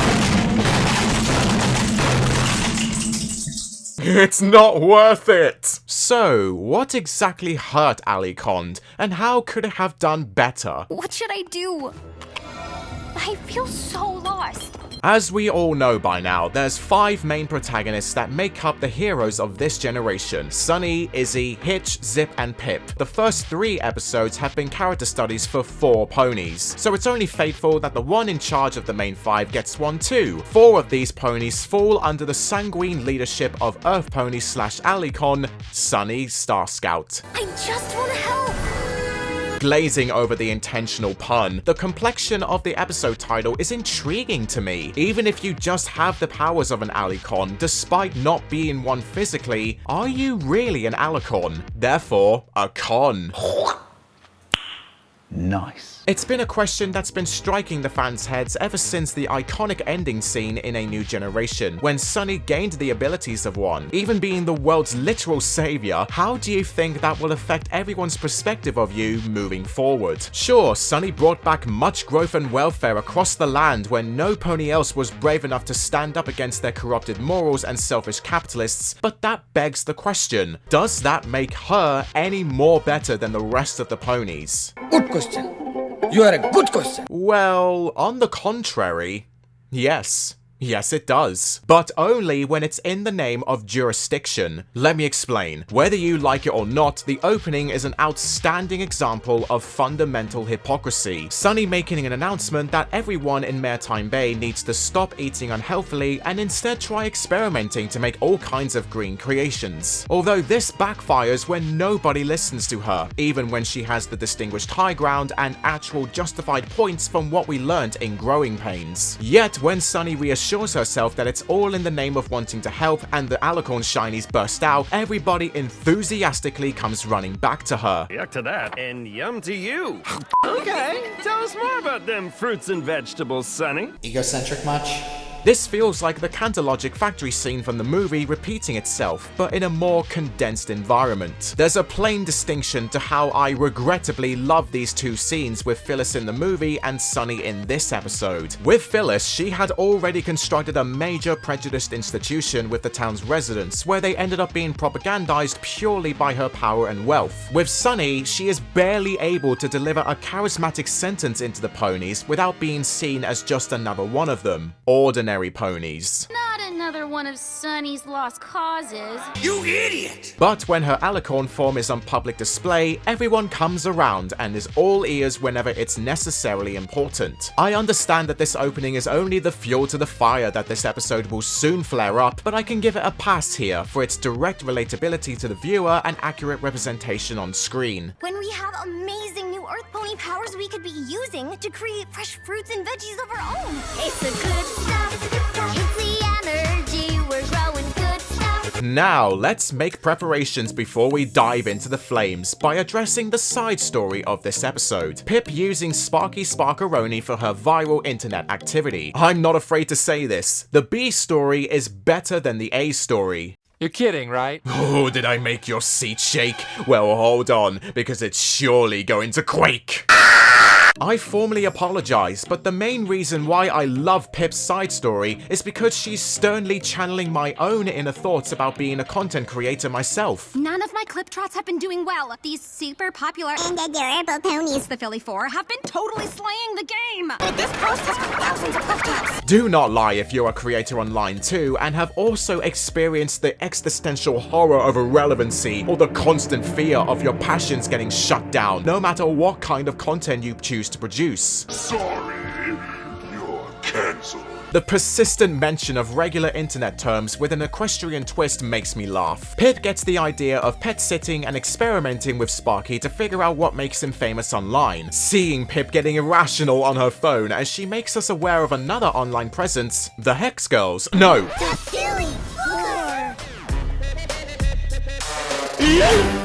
It's not worth it! So, what exactly hurt Alicond, and how could it have done better? What should I do? I feel so lost. As we all know by now, there's 5 main protagonists that make up the heroes of this generation: Sunny, Izzy, Hitch, Zip, and Pip. The first 3 episodes have been character studies for 4 ponies, so it's only fateful that the one in charge of the main 5 gets one too. 4 of these ponies fall under the sanguine leadership of Earth Pony / Alicon, Sunny Star Scout. I just want to help. Glazing over the intentional pun, the complexion of the episode title is intriguing to me. Even if you just have the powers of an Alicon, despite not being one physically, are you really an Alicon? Therefore, a con. Nice. It's been a question that's been striking the fans' heads ever since the iconic ending scene in A New Generation, when Sunny gained the abilities of one. Even being the world's literal savior, how do you think that will affect everyone's perspective of you moving forward? Sure, Sunny brought back much growth and welfare across the land when no pony else was brave enough to stand up against their corrupted morals and selfish capitalists, but that begs the question, does that make her any more better than the rest of the ponies? Good question. You are a good question. Well, on the contrary, yes. Yes, it does. But only when it's in the name of jurisdiction. Let me explain. Whether you like it or not, the opening is an outstanding example of fundamental hypocrisy. Sunny making an announcement that everyone in Maritime Bay needs to stop eating unhealthily and instead try experimenting to make all kinds of green creations. Although this backfires when nobody listens to her, even when she has the distinguished high ground and actual justified points from what we learned in Growing Pains. Yet when Sunny reassures herself that it's all in the name of wanting to help and the Alicorn shinies burst out, everybody enthusiastically comes running back to her. Yuck to that, and yum to you. Okay, tell us more about them fruits and vegetables, Sunny. Egocentric much? This feels like the Cantalogic factory scene from the movie repeating itself, but in a more condensed environment. There's a plain distinction to how I regrettably love these 2 scenes with Phyllis in the movie and Sunny in this episode. With Phyllis, she had already constructed a major prejudiced institution with the town's residents, where they ended up being propagandized purely by her power and wealth. With Sunny, she is barely able to deliver a charismatic sentence into the ponies without being seen as just another one of them. Ordinary ponies. Not another one of Sunny's lost causes. You idiot! But when her Alicorn form is on public display, everyone comes around and is all ears whenever it's necessarily important. I understand that this opening is only the fuel to the fire that this episode will soon flare up, but I can give it a pass here for its direct relatability to the viewer and accurate representation on screen. When we have amazing new Earth Pony powers we could be using to create fresh fruits and veggies of our own. It's the good stuff. It's the energy. We're growing good stuff. Now, let's make preparations before we dive into the flames by addressing the side story of this episode. Pip using Sparky Sparkeroni for her viral internet activity. I'm not afraid to say this. The B story is better than the A story. You're kidding, right? Oh, did I make your seat shake? Well, hold on, because it's surely going to quake. I formally apologize, but the main reason why I love Pip's side story is because she's sternly channeling my own inner thoughts about being a content creator myself. None of my clip trots have been doing well. These super popular and adorable ponies, the Philly 4, have been totally slaying the game. But this post has thousands of clip trots. Do not lie if you're a creator online too and have also experienced the existential horror of irrelevancy or the constant fear of your passions getting shut down, no matter what kind of content you choose to produce. Sorry, you're cancelled. The persistent mention of regular internet terms with an equestrian twist makes me laugh. Pip gets the idea of pet sitting and experimenting with Sparky to figure out what makes him famous online. Seeing Pip getting irrational on her phone as she makes us aware of another online presence, the Hex Girls. No! The Philly 4!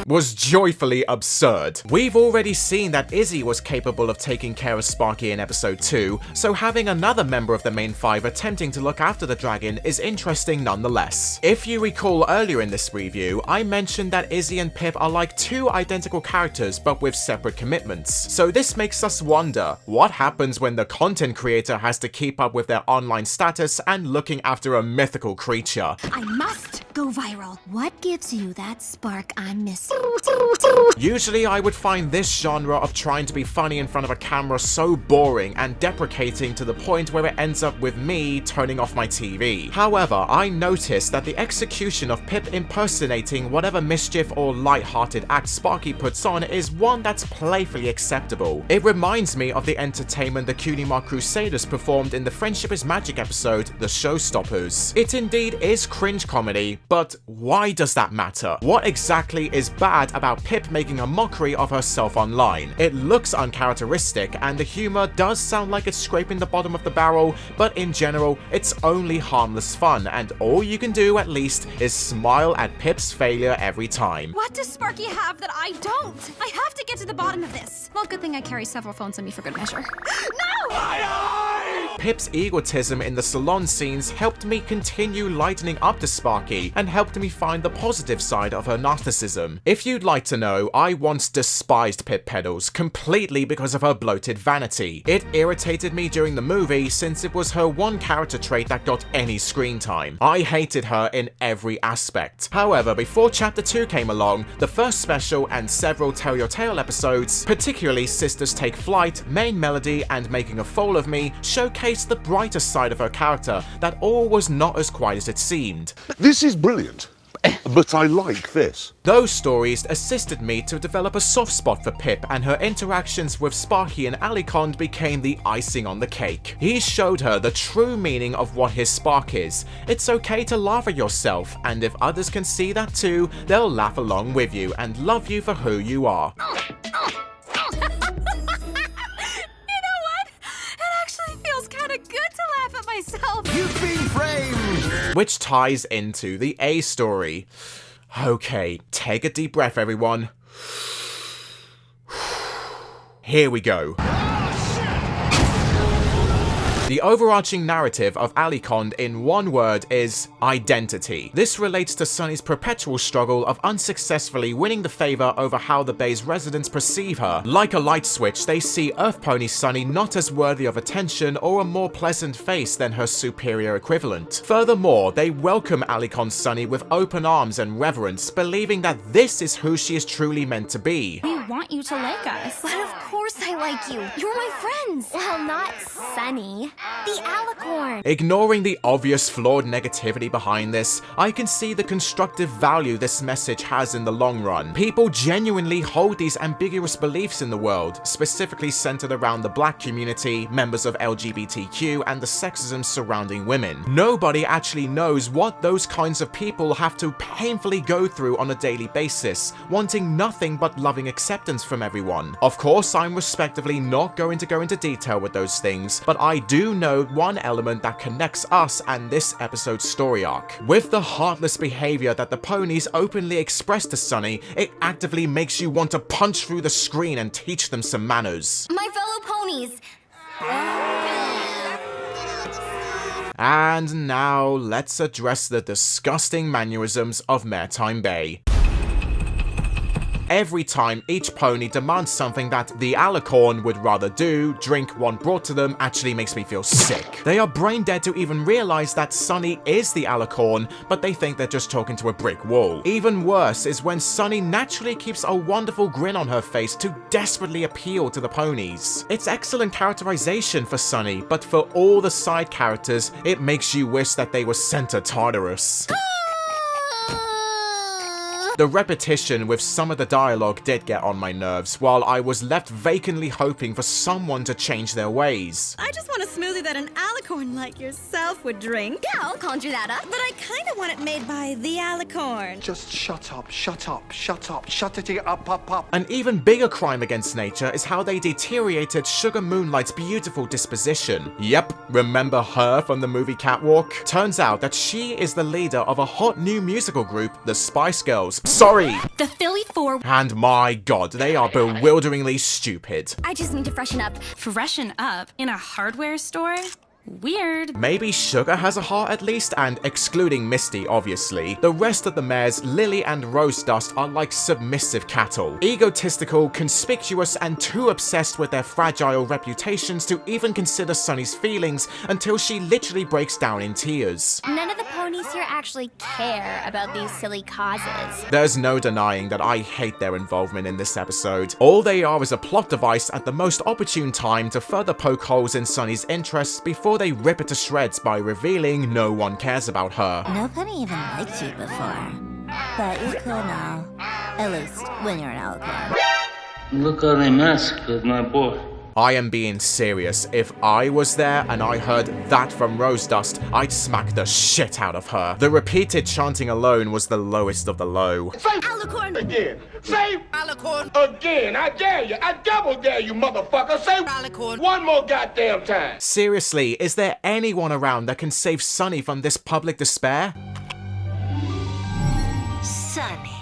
was joyfully absurd. We've already seen that Izzy was capable of taking care of Sparky in episode 2, so having another member of the main 5 attempting to look after the dragon is interesting nonetheless. If you recall earlier in this review, I mentioned that Izzy and Pip are like two identical characters but with separate commitments. So this makes us wonder, what happens when the content creator has to keep up with their online status and looking after a mythical creature? I must go viral. What gives you that spark I'm missing? Usually I would find this genre of trying to be funny in front of a camera so boring and deprecating to the point where it ends up with me turning off my TV. However, I noticed that the execution of Pip impersonating whatever mischief or light-hearted act Sparky puts on is one that's playfully acceptable. It reminds me of the entertainment the Cutie Mark Crusaders performed in the Friendship is Magic episode, The Showstoppers. It indeed is cringe comedy, but why does that matter? What exactly is bad about Pip making a mockery of herself online? It looks uncharacteristic and the humor does sound like it's scraping the bottom of the barrel, but in general, it's only harmless fun and all you can do at least is smile at Pip's failure every time. What does Sparky have that I don't? I have to get to the bottom of this. Well, good thing I carry several phones on me for good measure. No! Pip's egotism in the salon scenes helped me continue lightening up to Sparky and helped me find the positive side of her narcissism. If you'd like to know, I once despised Pip Pedals completely because of her bloated vanity. It irritated me during the movie since it was her one character trait that got any screen time. I hated her in every aspect. However, before Chapter 2 came along, the first special and several Tell Your Tale episodes, particularly Sisters Take Flight, Main Melody, and Making a Fool of Me, showcased the brighter side of her character, that all was not as quiet as it seemed. This is brilliant, but I like this. Those stories assisted me to develop a soft spot for Pip, and her interactions with Sparky and Alicond became the icing on the cake. He showed her the true meaning of what his spark is. It's okay to laugh at yourself, and if others can see that too, they'll laugh along with you and love you for who you are. You've been framed! Which ties into the A story. Okay, take a deep breath, everyone. Here we go. The overarching narrative of Alicond in one word is identity. This relates to Sunny's perpetual struggle of unsuccessfully winning the favor over how the Bay's residents perceive her. Like a light switch, they see Earth Pony Sunny not as worthy of attention or a more pleasant face than her superior equivalent. Furthermore, they welcome Alicond Sunny with open arms and reverence, believing that this is who she is truly meant to be. We want you to like us. But of course I like you. You're my friends. Well, not Sunny. The alicorn. Ignoring the obvious flawed negativity behind this, I can see the constructive value this message has in the long run. People genuinely hold these ambiguous beliefs in the world, specifically centered around the black community, members of LGBTQ, and the sexism surrounding women. Nobody actually knows what those kinds of people have to painfully go through on a daily basis, wanting nothing but loving acceptance from everyone. Of course, I'm respectively not going to go into detail with those things, but I do know one element that connects us and this episode's story arc. With the heartless behavior that the ponies openly express to Sunny, it actively makes you want to punch through the screen and teach them some manners. My fellow ponies. And now, let's address the disgusting mannerisms of Maritime Bay. Every time each pony demands something that the alicorn would rather do, drink one brought to them actually makes me feel sick. They are brain dead to even realize that Sunny is the alicorn, but they think they're just talking to a brick wall. Even worse is when Sunny naturally keeps a wonderful grin on her face to desperately appeal to the ponies. It's excellent characterization for Sunny, but for all the side characters, it makes you wish that they were sent to Tartarus. The repetition with some of the dialogue did get on my nerves, while I was left vacantly hoping for someone to change their ways. I just want a smoothie that an alicorn like yourself would drink. Yeah, I'll conjure that up. But I kind of want it made by the alicorn. Just shut up, shut up, shut up, shut it up. An even bigger crime against nature is how they deteriorated Sugar Moonlight's beautiful disposition. Yep, remember her from the movie Catwalk? Turns out that she is the leader of a hot new musical group, the Spice Girls, Sorry. The Philly 4. And my god, they are bewilderingly stupid. I just need to freshen up. Freshen up? In a hardware store? Weird. Maybe Sugar has a heart at least, and excluding Misty, obviously, the rest of the mares, Lily and Rose Dust, are like submissive cattle. Egotistical, conspicuous, and too obsessed with their fragile reputations to even consider Sunny's feelings until she literally breaks down in tears. None of the ponies here actually care about these silly causes. There's no denying that I hate their involvement in this episode. All they are is a plot device at the most opportune time to further poke holes in Sunny's interests before they rip it to shreds by revealing no one cares about her. No pony even liked you before. But you could now. At least when you're an alicorn. Look how they mess with my boy. I am being serious. If I was there and I heard that from Rose Dust, I'd smack the shit out of her. The repeated chanting alone was the lowest of the low. Say alicorn again. Say alicorn again. I dare you. I double dare you, motherfucker. Say alicorn one more goddamn time. Seriously, is there anyone around that can save Sunny from this public despair? Sunny.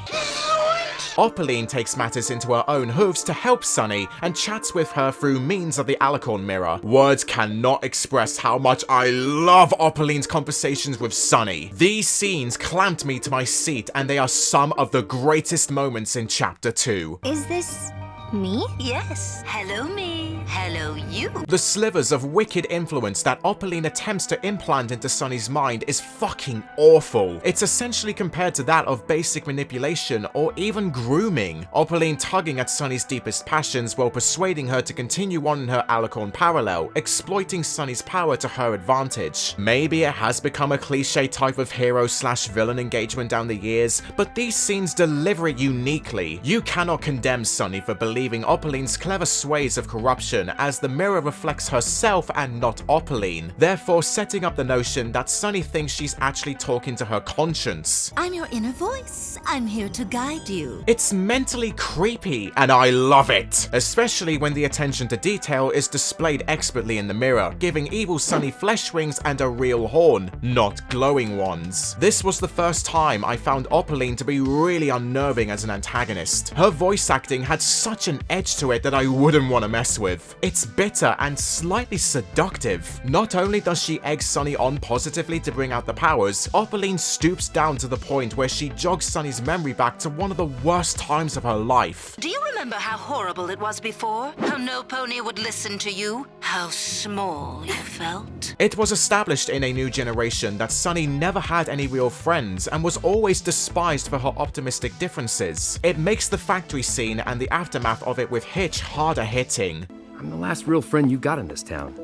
Opaline takes matters into her own hooves to help Sunny and chats with her through means of the alicorn mirror. Words cannot express how much I love Opaline's conversations with Sunny. These scenes clamped me to my seat, and they are some of the greatest moments in Chapter 2. Is this me? Yes. Hello, me. Hello, you. The slivers of wicked influence that Opaline attempts to implant into Sunny's mind is fucking awful. It's essentially compared to that of basic manipulation or even grooming. Opaline tugging at Sunny's deepest passions while persuading her to continue on in her alicorn parallel, exploiting Sunny's power to her advantage. Maybe it has become a cliche type of hero/villain engagement down the years, but these scenes deliver it uniquely. You cannot condemn Sunny for believing Opaline's clever sways of corruption, as the mirror reflects herself and not Opaline, therefore setting up the notion that Sunny thinks she's actually talking to her conscience. I'm your inner voice. I'm here to guide you. It's mentally creepy, and I love it, especially when the attention to detail is displayed expertly in the mirror, giving evil Sunny flesh wings and a real horn, not glowing ones. This was the first time I found Opaline to be really unnerving as an antagonist. Her voice acting had such an edge to it that I wouldn't want to mess with. It's bitter and slightly seductive. Not only does she egg Sunny on positively to bring out the powers, Opaline stoops down to the point where she jogs Sunny's memory back to one of the worst times of her life. Do you remember how horrible it was before? How no pony would listen to you? How small you felt? It was established in A New Generation that Sunny never had any real friends and was always despised for her optimistic differences. It makes the factory scene and the aftermath of it with Hitch harder hitting. I'm the last real friend you got in this town.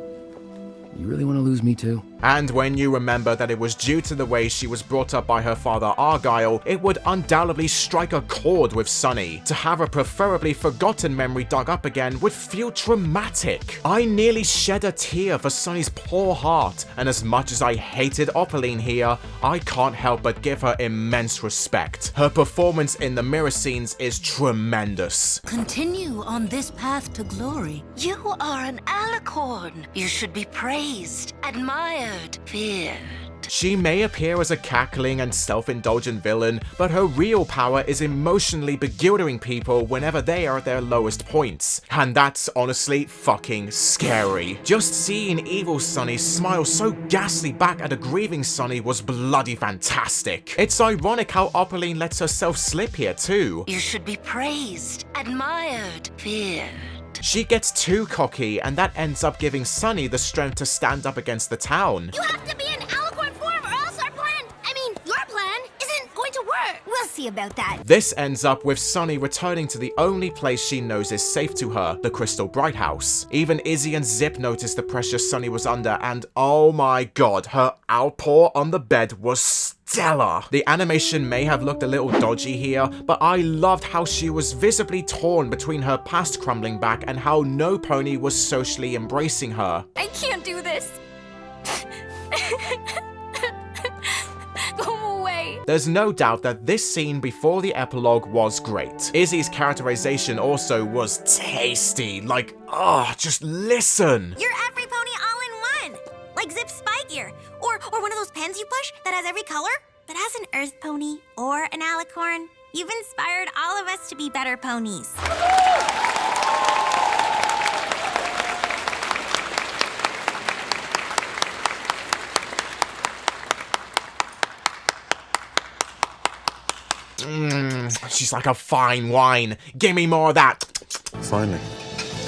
You really want to lose me too? And when you remember that it was due to the way she was brought up by her father Argyle, it would undoubtedly strike a chord with Sunny. To have a preferably forgotten memory dug up again would feel traumatic. I nearly shed a tear for Sunny's poor heart, and as much as I hated Opaline here, I can't help but give her immense respect. Her performance in the mirror scenes is tremendous. Continue on this path to glory. You are an alicorn. You should be praised, admired, feared. She may appear as a cackling and self-indulgent villain, but her real power is emotionally bewildering people whenever they are at their lowest points. And that's honestly fucking scary. Just seeing evil Sunny smile so ghastly back at a grieving Sunny was bloody fantastic. It's ironic how Opaline lets herself slip here too. You should be praised, admired, feared. She gets too cocky, and that ends up giving Sunny the strength to stand up against the town. You have to be in alicorn form or else our plan, your plan, isn't going to work. We'll see about that. This ends up with Sunny returning to the only place she knows is safe to her, the Crystal Bright House. Even Izzy and Zip noticed the pressure Sunny was under, and oh my god, her outpour on the bed was stellar. The animation may have looked a little dodgy here, but I loved how she was visibly torn between her past crumbling back and how no pony was socially embracing her. I can't do this. Go away. There's no doubt that this scene before the epilogue was great. Izzy's characterization also was tasty. Like, just listen. You're every pony all in one. Like Zip's spike ear. Or one of those pens you push that has every color. But as an earth pony or an alicorn, You've inspired all of us to be better ponies. She's like a fine wine. Give me more of that. Finally.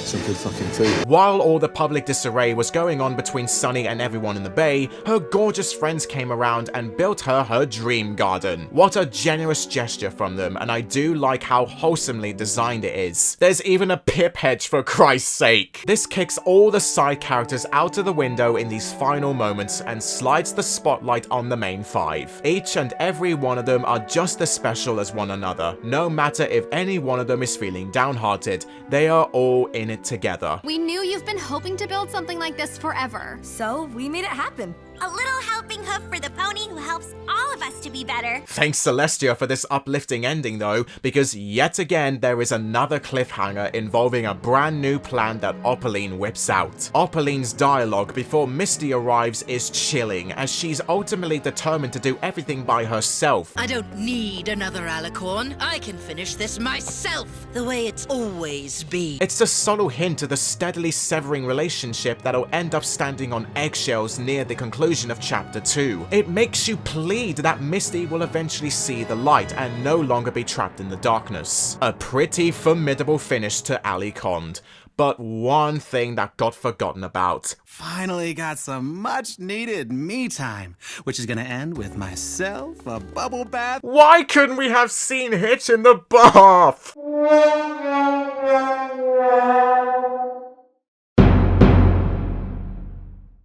Some good fucking food. While all the public disarray was going on between Sunny and everyone in the bay, her gorgeous friends came around and built her dream garden. What a generous gesture from them, and I do like how wholesomely designed it is. There's even a pip hedge, for Christ's sake. This kicks all the side characters out of the window in these final moments and slides the spotlight on the main five. Each and every one of them are just as special as one another. No matter if any one of them is feeling downhearted, they are all in it together. We knew you've been hoping to build something like this forever. So we made it happen. A little helping hoof for the pony who helps all of us to be better. Thanks Celestia for this uplifting ending though, because yet again there is another cliffhanger involving a brand new plan that Opaline whips out. Opaline's dialogue before Misty arrives is chilling, as she's ultimately determined to do everything by herself. I don't need another alicorn. I can finish this myself, the way it's always been. It's a subtle hint to the steadily severing relationship that'll end up standing on eggshells near the conclusion of chapter 2. It makes you plead that Misty will eventually see the light and no longer be trapped in the darkness. A pretty formidable finish to Alicond. But one thing that got forgotten about. Finally got some much needed me time, which is gonna end with myself, a bubble bath. Why couldn't we have seen Hitch in the bath?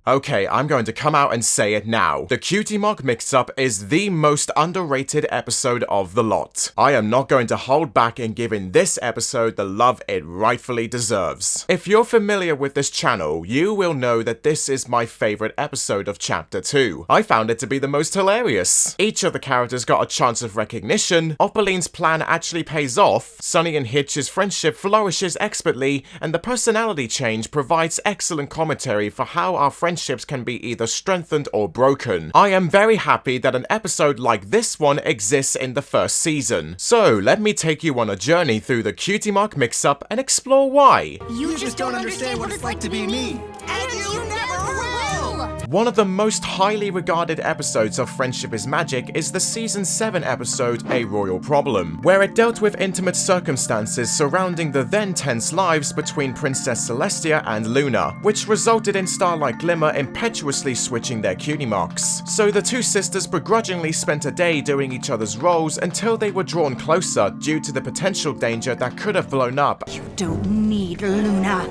Okay, I'm going to come out and say it now. The Cutie Mark Mix-Up is the most underrated episode of the lot. I am not going to hold back in giving this episode the love it rightfully deserves. If you're familiar with this channel, you will know that this is my favorite episode of Chapter 2. I found it to be the most hilarious. Each of the characters got a chance of recognition, Opaline's plan actually pays off, Sunny and Hitch's friendship flourishes expertly, and the personality change provides excellent commentary for how our friendships can be either strengthened or broken. I am very happy that an episode like this one exists in the first season. So let me take you on a journey through the Cutie Mark Mix-Up and explore why. You just don't understand what it's like to be me. And you never will! One of the most highly regarded episodes of Friendship is Magic is the Season 7 episode A Royal Problem, where it dealt with intimate circumstances surrounding the then tense lives between Princess Celestia and Luna, which resulted in Starlight Glimmer impetuously switching their cutie marks. So the two sisters begrudgingly spent a day doing each other's roles until they were drawn closer due to the potential danger that could have blown up. You don't need Luna.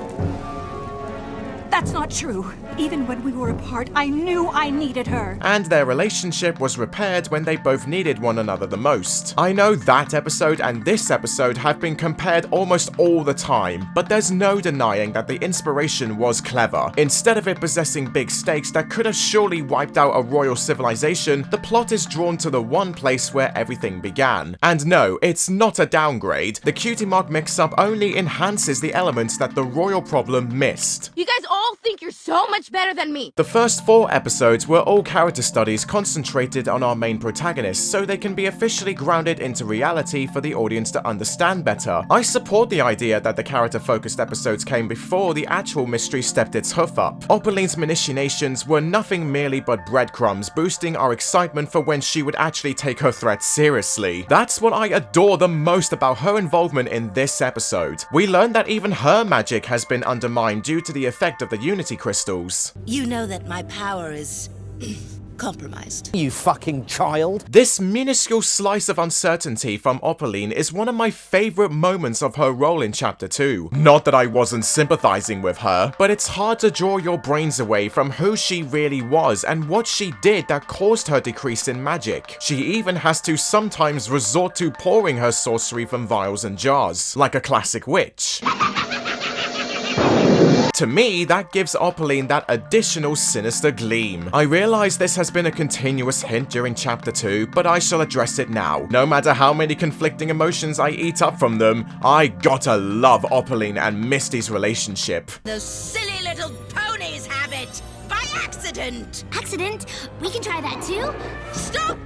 That's not true. Even when we were apart, I knew I needed her. And their relationship was repaired when they both needed one another the most. I know that episode and this episode have been compared almost all the time, but there's no denying that the inspiration was clever. Instead of it possessing big stakes that could have surely wiped out a royal civilization, the plot is drawn to the one place where everything began. And no, it's not a downgrade. The Cutie Mark Mix-Up only enhances the elements that the royal problem missed. You guys all think you're so much better than me. The first 4 episodes were all character studies concentrated on our main protagonists, so they can be officially grounded into reality for the audience to understand better. I support the idea that the character-focused episodes came before the actual mystery stepped its hoof up. Opaline's machinations were nothing merely but breadcrumbs, boosting our excitement for when she would actually take her threat seriously. That's what I adore the most about her involvement in this episode. We learn that even her magic has been undermined due to the effect of the Unity crystals. You know that my power is compromised. You fucking child. This minuscule slice of uncertainty from Opaline is one of my favorite moments of her role in Chapter 2. Not that I wasn't sympathizing with her, but it's hard to draw your brains away from who she really was and what she did that caused her decrease in magic. She even has to sometimes resort to pouring her sorcery from vials and jars, like a classic witch. To me, that gives Opaline that additional sinister gleam. I realize this has been a continuous hint during Chapter 2, but I shall address it now. No matter how many conflicting emotions I eat up from them, I gotta love Opaline and Misty's relationship. Those silly little ponies have it! By accident! Accident? We can try that too? Stop!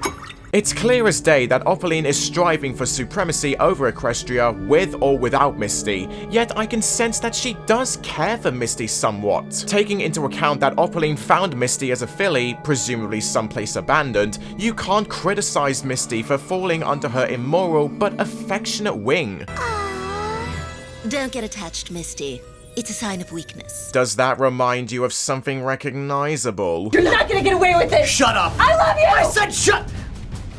It's clear as day that Opaline is striving for supremacy over Equestria with or without Misty, yet I can sense that she does care for Misty somewhat. Taking into account that Opaline found Misty as a filly, presumably someplace abandoned, you can't criticize Misty for falling under her immoral but affectionate wing. Don't get attached, Misty. It's a sign of weakness. Does that remind you of something recognizable? You're not gonna get away with it! Shut up! I love you! I said shut!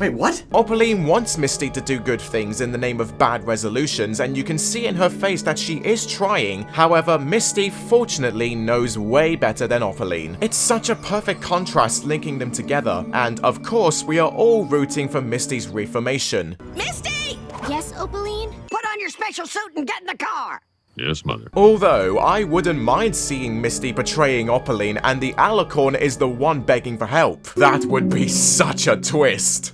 Wait, what? Opaline wants Misty to do good things in the name of bad resolutions, and you can see in her face that she is trying. However, Misty fortunately knows way better than Opaline. It's such a perfect contrast linking them together, and of course we are all rooting for Misty's reformation. Misty! Yes, Opaline? Put on your special suit and get in the car! Yes, Mother. Although, I wouldn't mind seeing Misty betraying Opaline and the Alicorn is the one begging for help. That would be such a twist.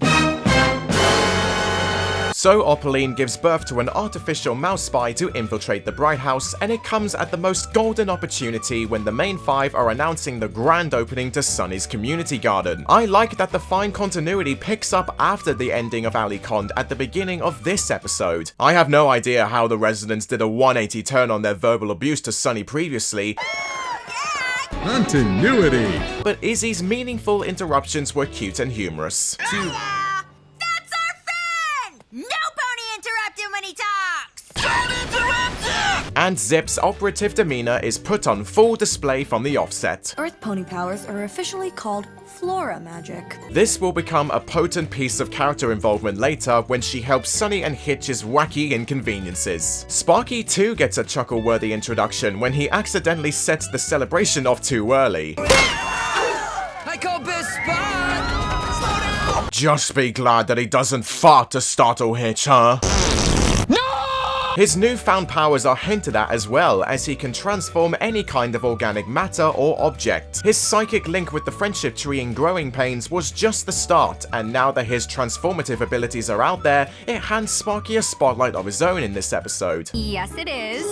So Opaline gives birth to an artificial mouse spy to infiltrate the Bright House, and it comes at the most golden opportunity when the main five are announcing the grand opening to Sunny's community garden. I like that the fine continuity picks up after the ending of Alicon at the beginning of this episode. I have no idea how the residents did a 180 turn on their verbal abuse to Sunny previously, Continuity! but Izzy's meaningful interruptions were cute and humorous. No pony interrupting when he talks! And Zip's operative demeanor is put on full display from the offset. Earth pony powers are officially called Flora magic. This will become a potent piece of character involvement later when she helps Sunny and Hitch's wacky inconveniences. Sparky too gets a chuckle-worthy introduction when he accidentally sets the celebration off too early. I call best spot! Just be glad that he doesn't fart to startle Hitch, huh? His newfound powers are hinted at as well, as he can transform any kind of organic matter or object. His psychic link with the friendship tree in Growing Pains was just the start, and now that his transformative abilities are out there, it hands Sparky a spotlight of his own in this episode. Yes, it is.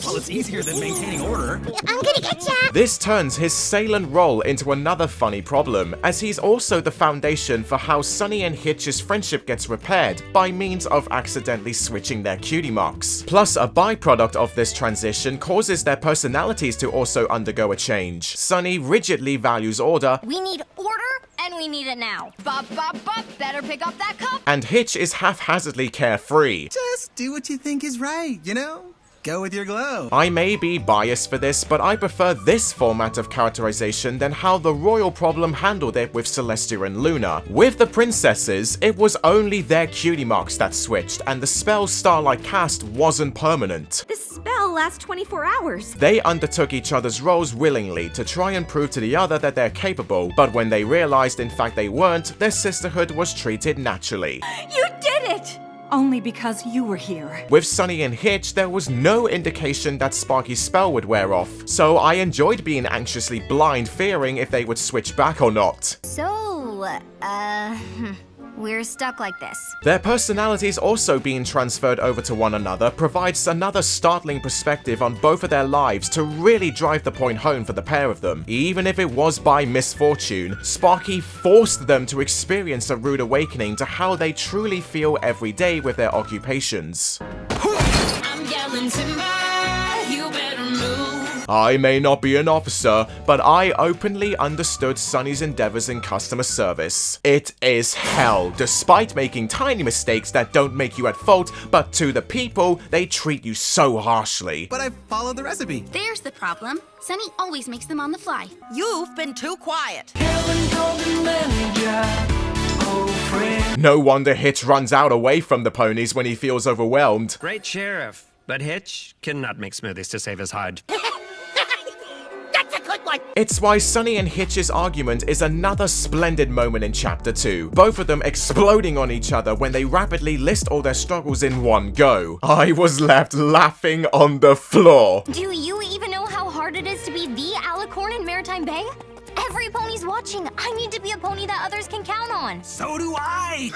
Well, it's easier than maintaining order. I'm gonna get ya! This turns his salient role into another funny problem, as he's also the foundation for how Sunny and Hitch's friendship gets repaired by means of accidentally switching their cutie marks. Plus, a byproduct of this transition causes their personalities to also undergo a change. Sunny rigidly values order. We need order, and we need it now. Bop, bop, bop. Better pick up that cup. And Hitch is haphazardly carefree. Just do what you think is right, you know? Go with your glow. I may be biased for this, but I prefer this format of characterization than how the Royal Problem handled it with Celestia and Luna. With the princesses, it was only their cutie marks that switched, and the spell Starlight cast wasn't permanent. This spell lasts 24 hours. They undertook each other's roles willingly to try and prove to the other that they're capable, but when they realized in fact they weren't, their sisterhood was treated naturally. You did it! Only because you were here. With Sunny and Hitch, there was no indication that Sparky's spell would wear off, so I enjoyed being anxiously blind, fearing if they would switch back or not. So, we're stuck like this. Their personalities also being transferred over to one another provides another startling perspective on both of their lives to really drive the point home for the pair of them. Even if it was by misfortune, Sparky forced them to experience a rude awakening to how they truly feel every day with their occupations. I'm yelling timber, you better move. I may not be an officer, but I openly understood Sunny's endeavors in customer service. It is hell, despite making tiny mistakes that don't make you at fault, but to the people, they treat you so harshly. But I followed the recipe. There's the problem. Sunny always makes them on the fly. You've been too quiet. No wonder Hitch runs out away from the ponies when he feels overwhelmed. Great sheriff, but Hitch cannot make smoothies to save his hide. It's why Sunny and Hitch's argument is another splendid moment in Chapter 2, both of them exploding on each other when they rapidly list all their struggles in one go. I was left laughing on the floor. Do you even know how hard it is to be the Alicorn in Maritime Bay? Every pony's watching. I need to be a pony that others can count on. So do I!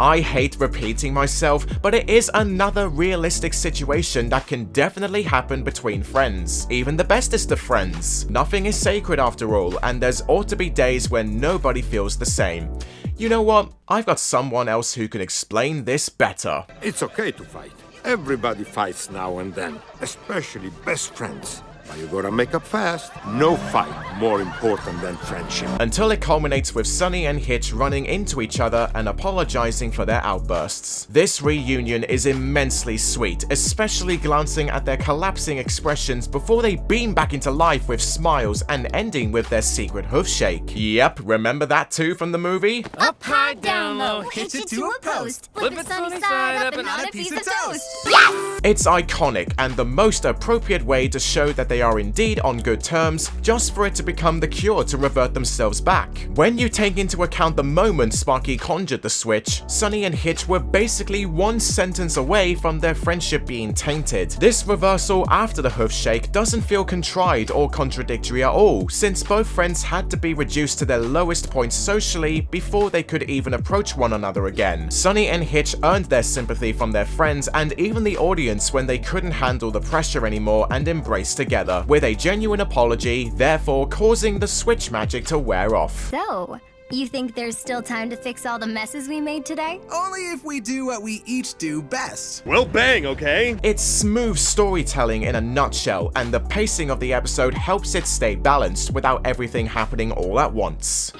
I hate repeating myself, but it is another realistic situation that can definitely happen between friends, even the bestest of friends. Nothing is sacred after all, and there's ought to be days when nobody feels the same. You know what? I've got someone else who can explain this better. It's okay to fight. Everybody fights now and then, especially best friends. But you gotta make up fast. No fight more important than friendship. Until it culminates with Sunny and Hitch running into each other and apologizing for their outbursts. This reunion is immensely sweet, especially glancing at their collapsing expressions before they beam back into life with smiles and ending with their secret hoof shake. Yep, remember that too from the movie? Up high, down low, hitch it to a post. Flip it sunny side up and on a piece of toast. Yes! It's iconic and the most appropriate way to show that they are indeed on good terms, just for it to become the cure to revert themselves back. When you take into account the moment Sparky conjured the switch, Sunny and Hitch were basically one sentence away from their friendship being tainted. This reversal after the hoof shake doesn't feel contrived or contradictory at all, since both friends had to be reduced to their lowest point socially before they could even approach one another again. Sunny and Hitch earned their sympathy from their friends and even the audience when they couldn't handle the pressure anymore and embraced together with a genuine apology, therefore causing the switch magic to wear off. So, you think there's still time to fix all the messes we made today? Only if we do what we each do best. Well, bang, okay? It's smooth storytelling in a nutshell, and the pacing of the episode helps it stay balanced without everything happening all at once.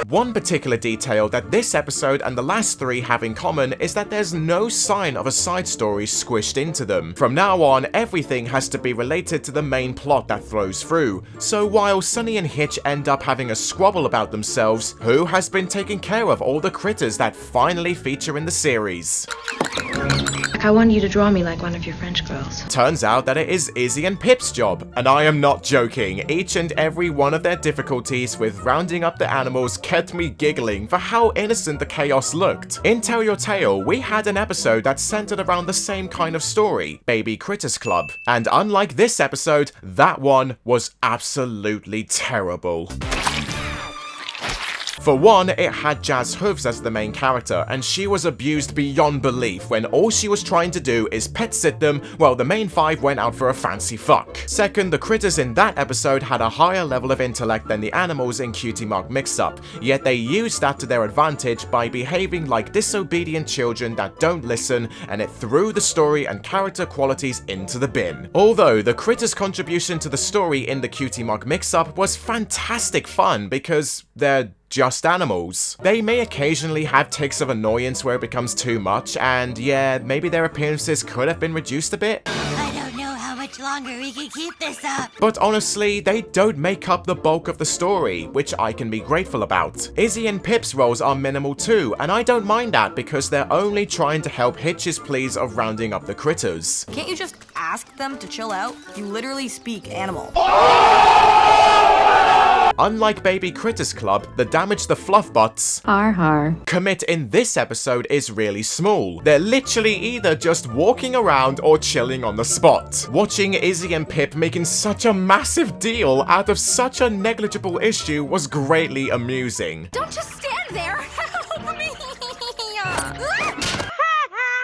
One particular detail that this episode and the last three have in common is that there's no sign of a side story squished into them. From now on, everything has to be related to the main plot that flows through. So while Sunny and Hitch end up having a squabble about themselves, who has been taking care of all the critters that finally feature in the series? I want you to draw me like one of your French girls. Turns out that it is Izzy and Pip's job, and I am not joking. Each and every one of their difficulties with rounding up the animals kept me giggling for how innocent the chaos looked. In Tell Your Tale, we had an episode that centered around the same kind of story, Baby Critters Club, and unlike this episode, that one was absolutely terrible. For one, it had Jazz Hooves as the main character, and she was abused beyond belief when all she was trying to do is pet sit them while the main five went out for a fancy fuck. Second, the critters in that episode had a higher level of intellect than the animals in Cutie Mark Mix-Up, yet they used that to their advantage by behaving like disobedient children that don't listen, and it threw the story and character qualities into the bin. Although the critters' contribution to the story in the Cutie Mark Mix-Up was fantastic fun because they're just animals. They may occasionally have tics of annoyance where it becomes too much, and yeah, maybe their appearances could have been reduced a bit. I don't know how much longer we can keep this up. But honestly, they don't make up the bulk of the story, which I can be grateful about. Izzy and Pip's roles are minimal too, and I don't mind that because they're only trying to help Hitch's pleas of rounding up the critters. Can't you just ask them to chill out? You literally speak animal. Unlike Baby Critters Club, the damage the Fluffbutts commit in this episode is really small. They're literally either just walking around or chilling on the spot. Watching Izzy and Pip making such a massive deal out of such a negligible issue was greatly amusing. Don't just stand there! Help me!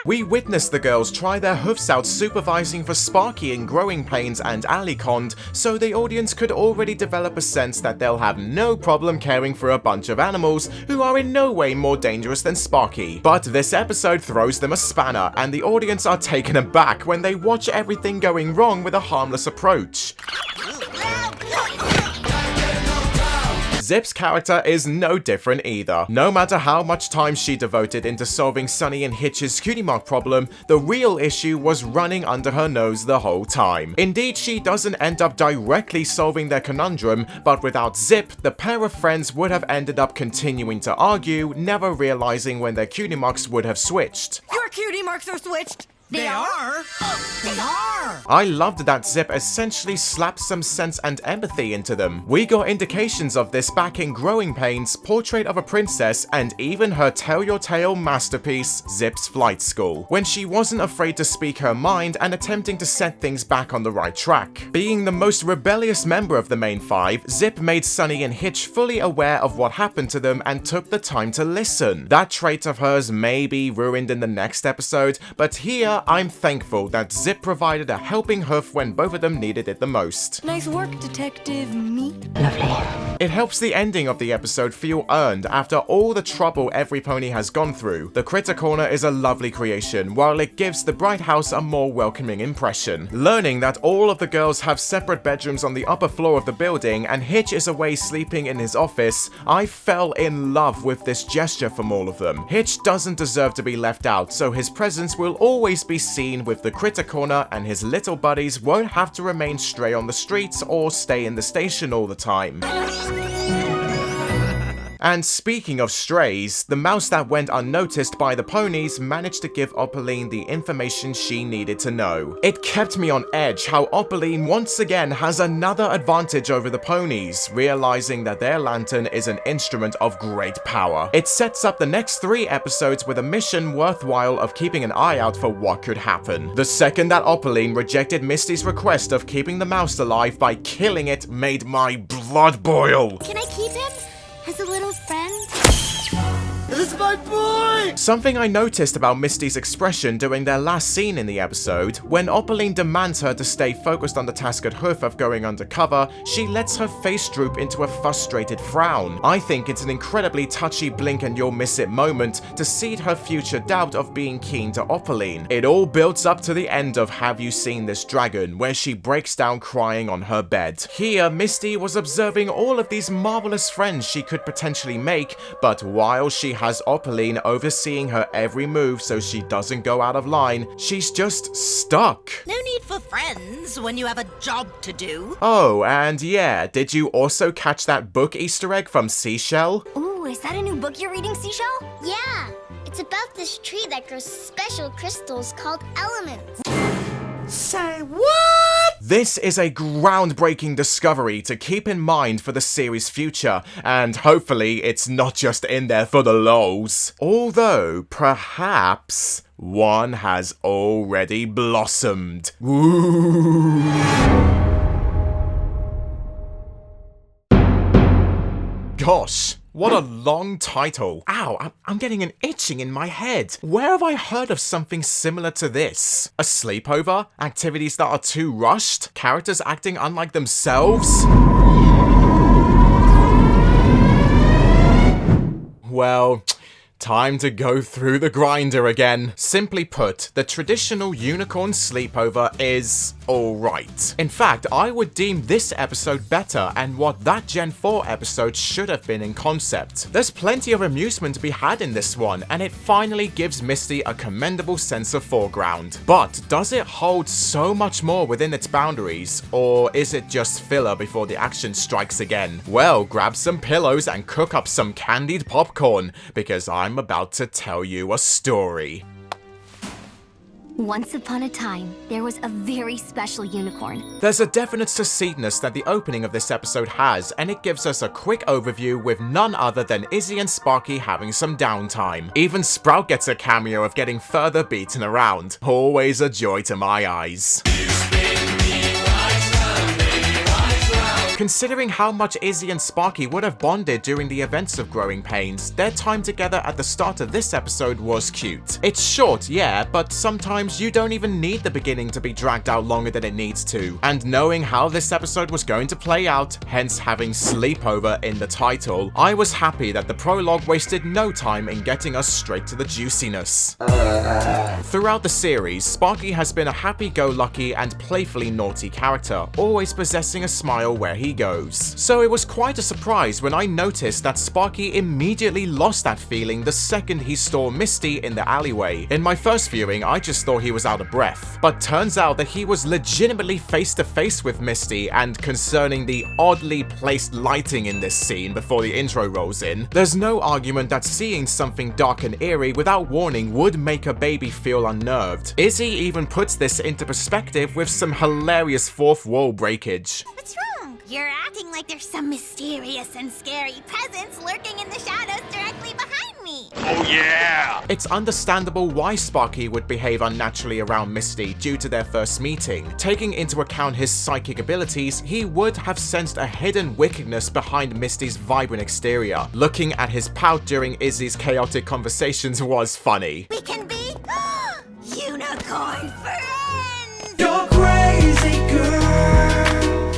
We witnessed the girls try their hoofs out supervising for Sparky in growing pains and Alicond, so the audience could already develop a sense that they'll have no problem caring for a bunch of animals who are in no way more dangerous than Sparky. But this episode throws them a spanner, and the audience are taken aback when they watch everything going wrong with a harmless approach. Zip's character is no different either. No matter how much time she devoted into solving Sunny and Hitch's Cutie Mark problem, the real issue was running under her nose the whole time. Indeed, she doesn't end up directly solving their conundrum, but without Zip, the pair of friends would have ended up continuing to argue, never realizing when their Cutie Marks would have switched. Your Cutie Marks are switched! They are? They are! I loved that Zip essentially slapped some sense and empathy into them. We got indications of this back in Growing Pains, Portrait of a Princess, and even her Tell Your Tale masterpiece, Zip's Flight School, when she wasn't afraid to speak her mind and attempting to set things back on the right track. Being the most rebellious member of the main five, Zip made Sunny and Hitch fully aware of what happened to them and took the time to listen. That trait of hers may be ruined in the next episode, but here I'm thankful that Zip provided a helping hoof when both of them needed it the most. Nice work, Detective Me. Lovely. It helps the ending of the episode feel earned after all the trouble every pony has gone through. The Critter Corner is a lovely creation, while it gives the Bright House a more welcoming impression. Learning that all of the girls have separate bedrooms on the upper floor of the building and Hitch is away sleeping in his office, I fell in love with this gesture from all of them. Hitch doesn't deserve to be left out, so his presence will always be seen with the Critter Corner and his little buddies won't have to remain stray on the streets or stay in the station all the time. And speaking of strays, the mouse that went unnoticed by the ponies managed to give Opaline the information she needed to know. It kept me on edge how Opaline once again has another advantage over the ponies, realizing that their lantern is an instrument of great power. It sets up the next 3 episodes with a mission worthwhile of keeping an eye out for what could happen. The second that Opaline rejected Misty's request of keeping the mouse alive by killing it made my blood boil. Can I keep him? As a little friend? This is my boy! Something I noticed about Misty's expression during their last scene in the episode, when Opaline demands her to stay focused on the task at Hoof of going undercover, she lets her face droop into a frustrated frown. I think it's an incredibly touchy blink and you'll miss it moment to seed her future doubt of being keen to Opaline. It all builds up to the end of Have You Seen This Dragon, where she breaks down crying on her bed. Here, Misty was observing all of these marvelous friends she could potentially make, but while she has Opaline overseeing her every move so she doesn't go out of line, she's just stuck. No need for friends when you have a job to do. Oh, and yeah, did you also catch that book Easter egg from Seashell? Ooh, is that a new book you're reading, Seashell? Yeah, it's about this tree that grows special crystals called elements. Say what? This is a groundbreaking discovery to keep in mind for the series' future, and hopefully it's not just in there for the lols. Although, perhaps, one has already blossomed. Woo! Gosh. What a long title. Ow, I'm getting an itching in my head. Where have I heard of something similar to this? A sleepover? Activities that are too rushed? Characters acting unlike themselves? Well, time to go through the grinder again. Simply put, the traditional unicorn sleepover is alright. In fact, I would deem this episode better and what that Gen 4 episode should have been in concept. There's plenty of amusement to be had in this one, and it finally gives Misty a commendable sense of foreground. But does it hold so much more within its boundaries, or is it just filler before the action strikes again? Well, grab some pillows and cook up some candied popcorn, because I'm about to tell you a story. Once upon a time, there was a very special unicorn. There's a definite succinctness that the opening of this episode has, and it gives us a quick overview with none other than Izzy and Sparky having some downtime. Even Sprout gets a cameo of getting further beaten around. Always a joy to my eyes. Considering how much Izzy and Sparky would have bonded during the events of Growing Pains, their time together at the start of this episode was cute. It's short, yeah, but sometimes you don't even need the beginning to be dragged out longer than it needs to. And knowing how this episode was going to play out, hence having sleepover in the title, I was happy that the prologue wasted no time in getting us straight to the juiciness. Throughout the series, Sparky has been a happy-go-lucky and playfully naughty character, always possessing a smile where he he goes. So it was quite a surprise when I noticed that Sparky immediately lost that feeling the second he saw Misty in the alleyway. In my first viewing, I just thought he was out of breath, but turns out that he was legitimately face to face with Misty, and concerning the oddly placed lighting in this scene before the intro rolls in, there's no argument that seeing something dark and eerie without warning would make a baby feel unnerved. Izzy even puts this into perspective with some hilarious fourth wall breakage. What's wrong? You're acting like there's some mysterious and scary presence lurking in the shadows directly behind me. Oh yeah! It's understandable why Sparky would behave unnaturally around Misty due to their first meeting. Taking into account his psychic abilities, he would have sensed a hidden wickedness behind Misty's vibrant exterior. Looking at his pout during Izzy's chaotic conversations was funny. We can be unicorn friends! You're crazy, girl!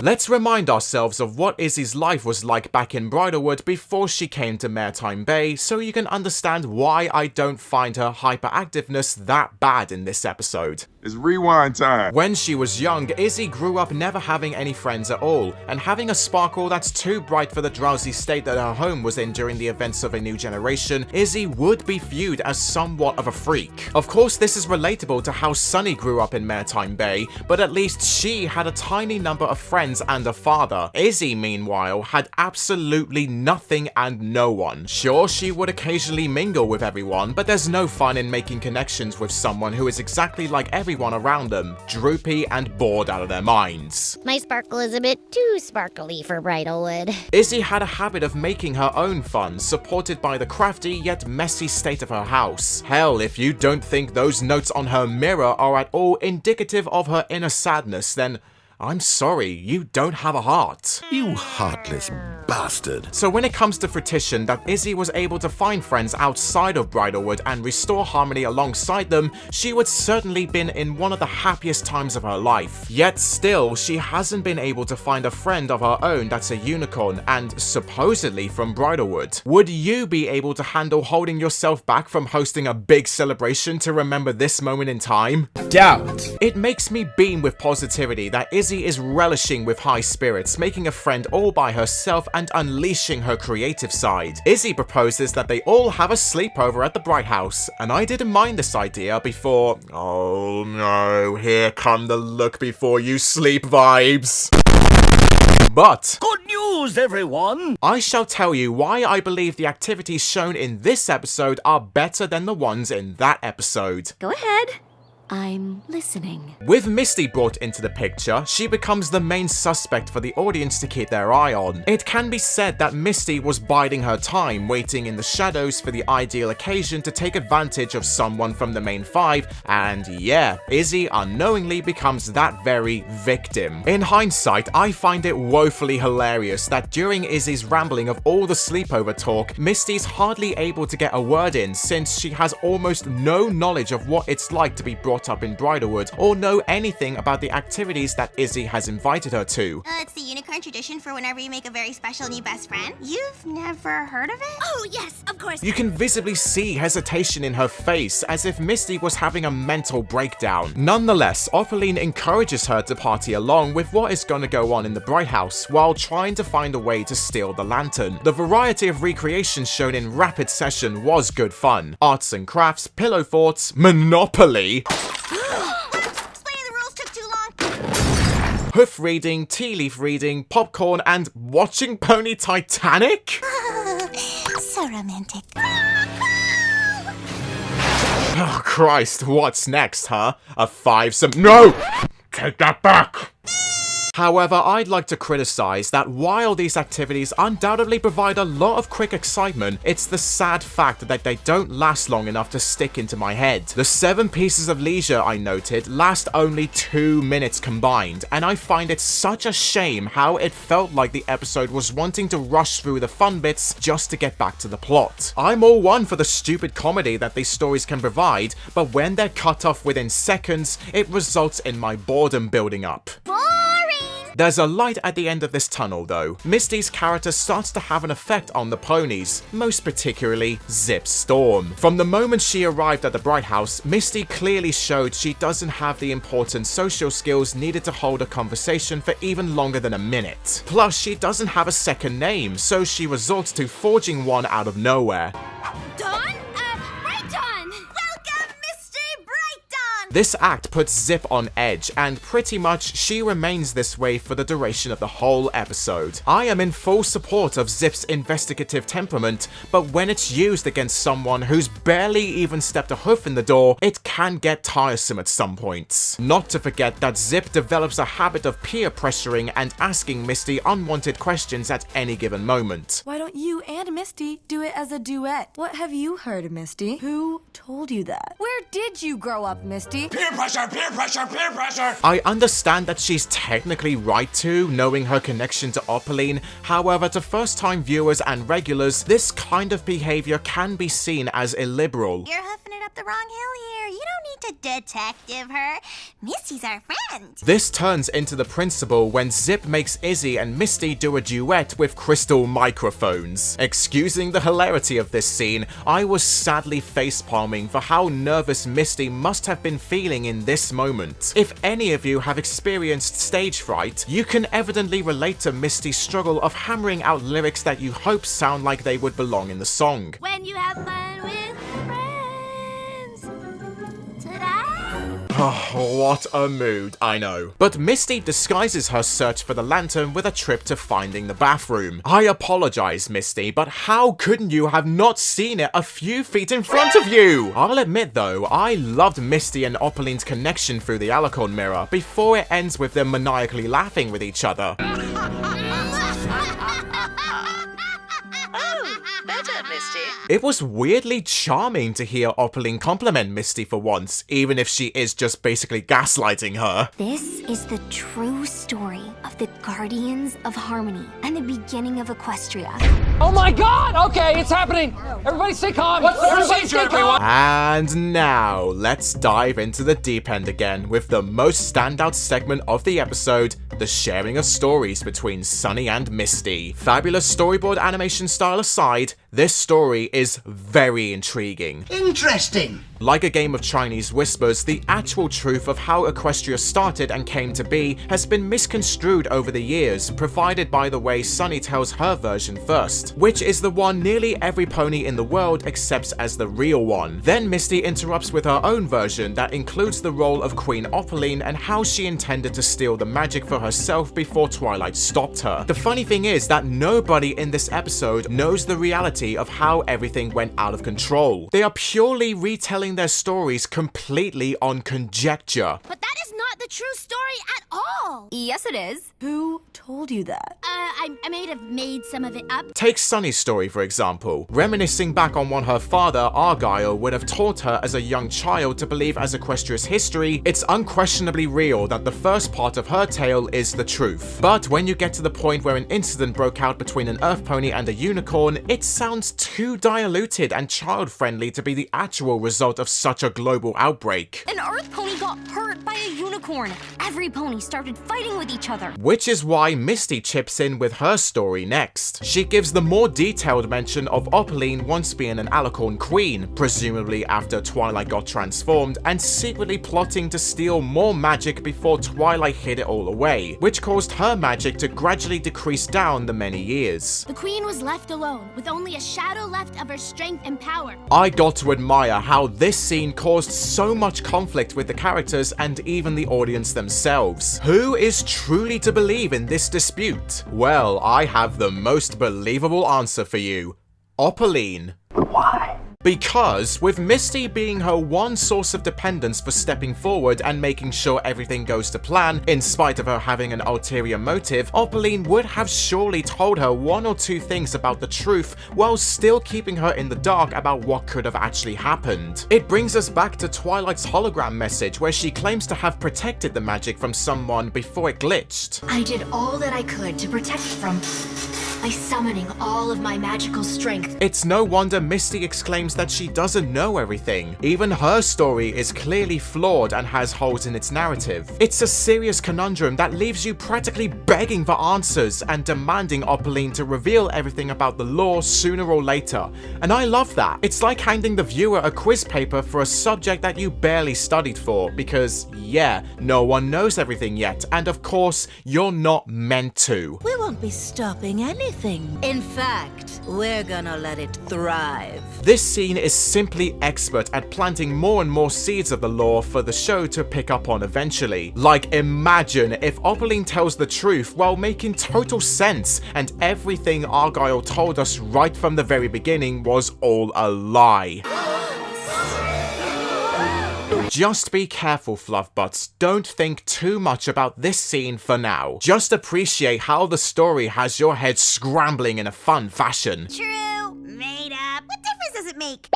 Let's remind ourselves of what Izzy's life was like back in Bridlewood before she came to Maritime Bay, so you can understand why I don't find her hyperactiveness that bad in this episode. It's rewind time. When she was young, Izzy grew up never having any friends at all, and having a sparkle that's too bright for the drowsy state that her home was in during the events of A New Generation, Izzy would be viewed as somewhat of a freak. Of course, this is relatable to how Sunny grew up in Maritime Bay, but at least she had a tiny number of friends and a father. Izzy, meanwhile, had absolutely nothing and no one. Sure, she would occasionally mingle with everyone, but there's no fun in making connections with someone who is exactly like everyone around them, droopy and bored out of their minds. My sparkle is a bit too sparkly for Bridlewood. Izzy had a habit of making her own fun, supported by the crafty yet messy state of her house. Hell, if you don't think those notes on her mirror are at all indicative of her inner sadness, then I'm sorry, you don't have a heart. You heartless bastard. So when it comes to fruition that Izzy was able to find friends outside of Bridlewood and restore harmony alongside them, she would certainly been in one of the happiest times of her life. Yet still, she hasn't been able to find a friend of her own that's a unicorn and supposedly from Bridlewood. Would you be able to handle holding yourself back from hosting a big celebration to remember this moment in time? Doubt. It makes me beam with positivity that Izzy is relishing with high spirits, making a friend all by herself and unleashing her creative side. Izzy proposes that they all have a sleepover at the Bright House, and I didn't mind this idea before... Oh no, here come the look before you sleep vibes. But good news, everyone! I shall tell you why I believe the activities shown in this episode are better than the ones in that episode. Go ahead. I'm listening. With Misty brought into the picture, she becomes the main suspect for the audience to keep their eye on. It can be said that Misty was biding her time, waiting in the shadows for the ideal occasion to take advantage of someone from the main five, and yeah, Izzy unknowingly becomes that very victim. In hindsight, I find it woefully hilarious that during Izzy's rambling of all the sleepover talk, Misty's hardly able to get a word in since she has almost no knowledge of what it's like to be brought up in Bridlewood or know anything about the activities that Izzy has invited her to. It's the unicorn tradition for whenever you make a very special new best friend. You've never heard of it? Oh, yes, of course. You can visibly see hesitation in her face, as if Misty was having a mental breakdown. Nonetheless, Opaline encourages her to party along with what is going to go on in the Bright House, while trying to find a way to steal the lantern. The variety of recreations shown in Rapid Session was good fun. Arts and crafts, pillow forts, Monopoly, Explaining the rules took too long. hoof reading, tea leaf reading, popcorn, and watching Pony Titanic? So romantic. Oh Christ, what's next, huh? A fivesome— No! Take that back! However, I'd like to criticize that while these activities undoubtedly provide a lot of quick excitement, it's the sad fact that they don't last long enough to stick into my head. The 7 pieces of leisure I noted last only 2 minutes combined, and I find it such a shame how it felt like the episode was wanting to rush through the fun bits just to get back to the plot. I'm all one for the stupid comedy that these stories can provide, but when they're cut off within seconds, it results in my boredom building up. There's a light at the end of this tunnel though. Misty's character starts to have an effect on the ponies, most particularly Zip Storm. From the moment she arrived at the Bright House, Misty clearly showed she doesn't have the important social skills needed to hold a conversation for even longer than a minute. Plus, she doesn't have a second name, so she resorts to forging one out of nowhere. Dawn? Right Dawn! Welcome, Mr. Bright Dawn! This act puts Zip on edge, and pretty much she remains this way for the duration of the whole episode. I am in full support of Zip's investigative temperament, but when it's used against someone who's barely even stepped a hoof in the door, it can get tiresome at some points. Not to forget that Zip develops a habit of peer pressuring and asking Misty unwanted questions at any given moment. Why don't you and Misty do it as a duet? What have you heard, Misty? Who told you that? Where did you grow up, Misty? Peer pressure, peer pressure, peer pressure! I understand that she's technically right to, knowing her connection to Opaline. However, to first-time viewers and regulars, this kind of behavior can be seen as illiberal. You're hoofing it up the wrong hill here. You don't need to detective her. Misty's our friend. This turns into the principle when Zip makes Izzy and Misty do a duet with crystal microphones. Excusing the hilarity of this scene, I was sadly facepalming for how nervous Misty must have been feeling in this moment. If any of you have experienced stage fright, you can evidently relate to Misty's struggle of hammering out lyrics that you hope sound like they would belong in the song. When you have fun with friends. Ta-da! Oh, what a mood, I know. But Misty disguises her search for the lantern with a trip to finding the bathroom. I apologize, Misty, but how couldn't you have not seen it a few feet in front of you? I'll admit though, I loved Misty and Opaline's connection through the Alicorn mirror before it ends with them maniacally laughing with each other. Better, Misty. It was weirdly charming to hear Opaline compliment Misty for once, even if she is just basically gaslighting her. This is the true story of the Guardians of Harmony and the beginning of Equestria. Oh my god! Okay, it's happening! Everybody stay calm! What's the procedure, everyone? And now, let's dive into the deep end again with the most standout segment of the episode, the sharing of stories between Sunny and Misty. Fabulous storyboard animation style aside, this story is very intriguing. Interesting. Like a game of Chinese whispers, the actual truth of how Equestria started and came to be has been misconstrued over the years, provided by the way Sunny tells her version first, which is the one nearly every pony in the world accepts as the real one. Then Misty interrupts with her own version that includes the role of Queen Opaline and how she intended to steal the magic for herself before Twilight stopped her. The funny thing is that nobody in this episode knows the reality of how everything went out of control. They are purely retelling their stories completely on conjecture. But that is not the true story at all. Yes, it is. Who told you that? I may have made some of it up. Take Sunny's story, for example. Reminiscing back on what her father, Argyle, would have taught her as a young child to believe as Equestria's history, it's unquestionably real that the first part of her tale is the truth. But when you get to the point where an incident broke out between an Earth pony and a unicorn, it sounds too diluted and child-friendly to be the actual result of such a global outbreak. An Earth pony got hurt by a unicorn. Every pony started fighting with each other. Which is why Misty chips in with her story next. She gives the more detailed mention of Opaline once being an Alicorn queen, presumably after Twilight got transformed, and secretly plotting to steal more magic before Twilight hid it all away, which caused her magic to gradually decrease down the many years. The queen was left alone, with only a shadow left of her strength and power. I got to admire how this scene caused so much conflict with the characters and even the audience themselves. Who is truly to believe in this dispute? Well, I have the most believable answer for you. Opaline. Why? Because, with Misty being her one source of dependence for stepping forward and making sure everything goes to plan, in spite of her having an ulterior motive, Opaline would have surely told her one or two things about the truth while still keeping her in the dark about what could have actually happened. It brings us back to Twilight's hologram message where she claims to have protected the magic from someone before it glitched. I did all that I could to protect it from by summoning all of my magical strength. It's no wonder Misty exclaims that she doesn't know everything. Even her story is clearly flawed and has holes in its narrative. It's a serious conundrum that leaves you practically begging for answers and demanding Opaline to reveal everything about the lore sooner or later. And I love that. It's like handing the viewer a quiz paper for a subject that you barely studied for, because yeah, no one knows everything yet, and of course, you're not meant to. We won't be stopping anything. In fact, we're gonna let it thrive. This scene is simply expert at planting more and more seeds of the lore for the show to pick up on eventually. Like, imagine if Opaline tells the truth while making total sense, and everything Argyle told us right from the very beginning was all a lie. Just be careful, Fluffbutts. Don't think too much about this scene for now. Just appreciate how the story has your head scrambling in a fun fashion. True. Made up. What difference does it make?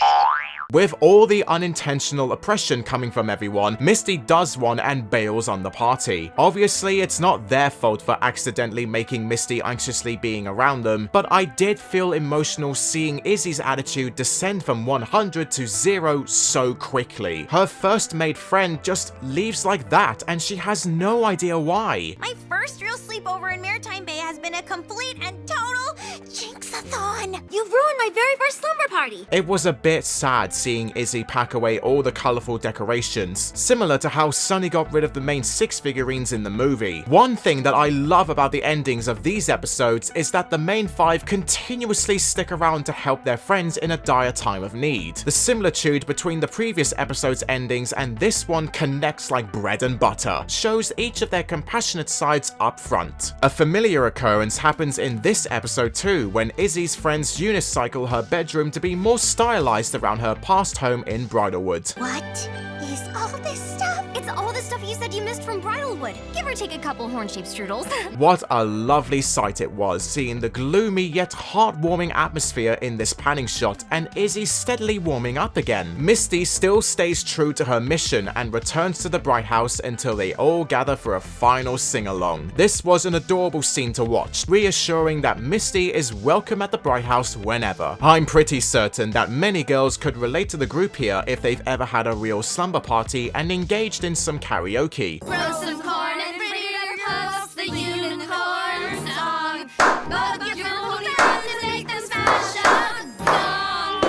With all the unintentional oppression coming from everyone, Misty does one and bails on the party. Obviously, it's not their fault for accidentally making Misty anxiously being around them, but I did feel emotional seeing Izzy's attitude descend from 100 to 0 so quickly. Her first made friend just leaves like that, and she has no idea why. My first real sleepover in Maritime Bay has been a complete and total jinx-a-thon. You ruined my very first slumber party. It was a bit sad seeing Izzy pack away all the colourful decorations, similar to how Sunny got rid of the main 6 figurines in the movie. One thing that I love about the endings of these episodes is that the main 5 continuously stick around to help their friends in a dire time of need. The similitude between the previous episode's endings and this one connects like bread and butter, shows each of their compassionate sides up front. A familiar occurrence happens in this episode too, when Izzy's friends unicycle her bedroom to be more stylized around her past home in Bridalwood. What is all this stuff? It's all the stuff you said you missed from Bridalwood. Give or take a couple horn-shaped strudels. What a lovely sight it was, seeing the gloomy yet heartwarming atmosphere in this panning shot, and Izzy steadily warming up again. Misty still stays true to her mission and returns to the Bright House until they all gather for a final sing-along. This was an adorable scene to watch, reassuring that Misty is welcome at the Bright House whenever. I'm pretty certain that many girls could relate to the group here if they've ever had a real slumber party and engaged in some karaoke. Grow some corn and freedom puffs, the unicorn song. Bug your pony friends and make them smash a gong.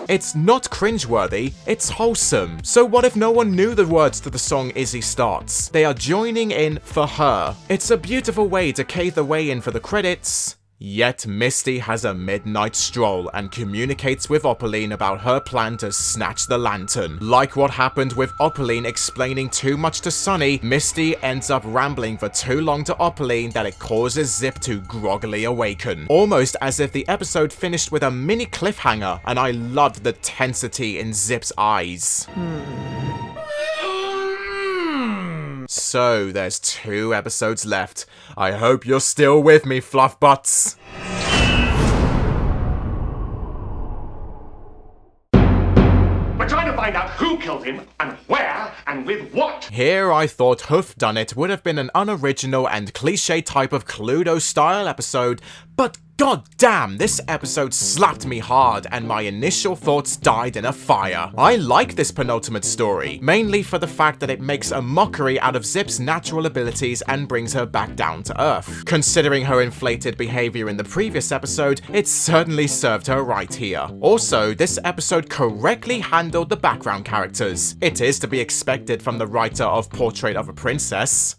It's not cringeworthy, it's wholesome. So what if no one knew the words to the song Izzy starts? They are joining in for her. It's a beautiful way to cave the way in for the credits. Yet Misty has a midnight stroll and communicates with Opaline about her plan to snatch the lantern. Like what happened with Opaline explaining too much to Sunny, Misty ends up rambling for too long to Opaline that it causes Zip to groggily awaken. Almost as if the episode finished with a mini cliffhanger, and I loved the tensity in Zip's eyes. So there's 2 episodes left. I hope you're still with me, Fluffbutts. We're trying to find out who killed him, and where, and with what. Here I thought Hoof Done It would have been an unoriginal and cliche type of Cluedo-style episode, but god damn, this episode slapped me hard and my initial thoughts died in a fire. I like this penultimate story, mainly for the fact that it makes a mockery out of Zip's natural abilities and brings her back down to earth. Considering her inflated behavior in the previous episode, it certainly served her right here. Also, this episode correctly handled the background characters. It is to be expected from the writer of Portrait of a Princess.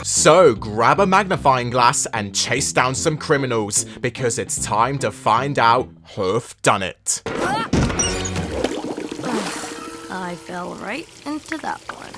So grab a magnifying glass and chase down some criminals, because it's time to find out Hoof Done It. I fell right into that one.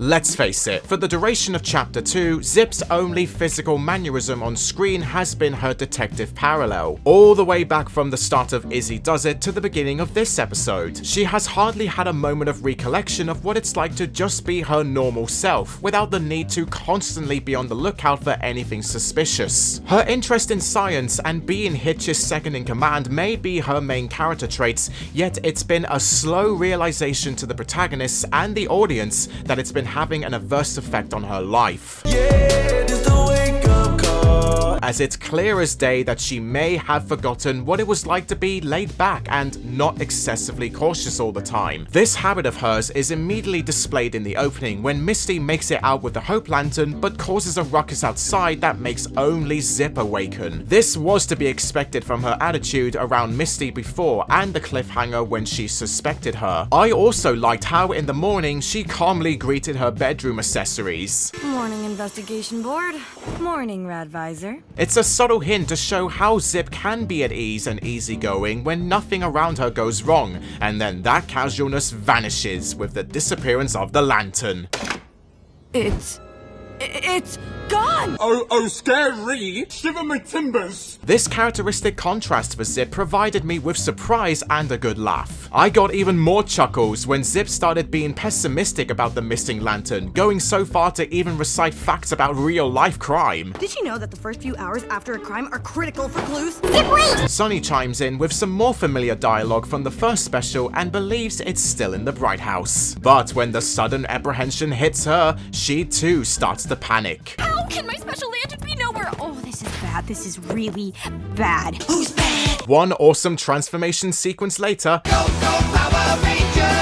Let's face it, for the duration of Chapter 2, Zip's only physical mannerism on screen has been her detective parallel. All the way back from the start of Izzy Does It to the beginning of this episode. She has hardly had a moment of recollection of what it's like to just be her normal self, without the need to constantly be on the lookout for anything suspicious. Her interest in science and being Hitch's second in command may be her main character traits, yet it's been a slow realization to the protagonists and the audience that it's been lantern having an adverse effect on her life. As it's clear as day that she may have forgotten what it was like to be laid back and not excessively cautious all the time. This habit of hers is immediately displayed in the opening when Misty makes it out with the Hope Lantern but causes a ruckus outside that makes only Zip awaken. This was to be expected from her attitude around Misty before and the cliffhanger when she suspected her. I also liked how in the morning she calmly greeted her bedroom accessories. Morning, investigation board. Morning, Radvisor. It's a subtle hint to show how Zip can be at ease and easygoing when nothing around her goes wrong, and then that casualness vanishes with the disappearance of the lantern. It's gone! Oh, scary! Shiver my timbers! This characteristic contrast for Zip provided me with surprise and a good laugh. I got even more chuckles when Zip started being pessimistic about the missing lantern, going so far to even recite facts about real-life crime. Did you know that the first few hours after a crime are critical for clues? Zip, wait! Sunny chimes in with some more familiar dialogue from the first special and believes it's still in the Bright House. But when the sudden apprehension hits her, she too starts to panic. How can my special lantern be nowhere? Oh, this is bad. This is really bad. Who's bad? One awesome transformation sequence later, Power Rangers!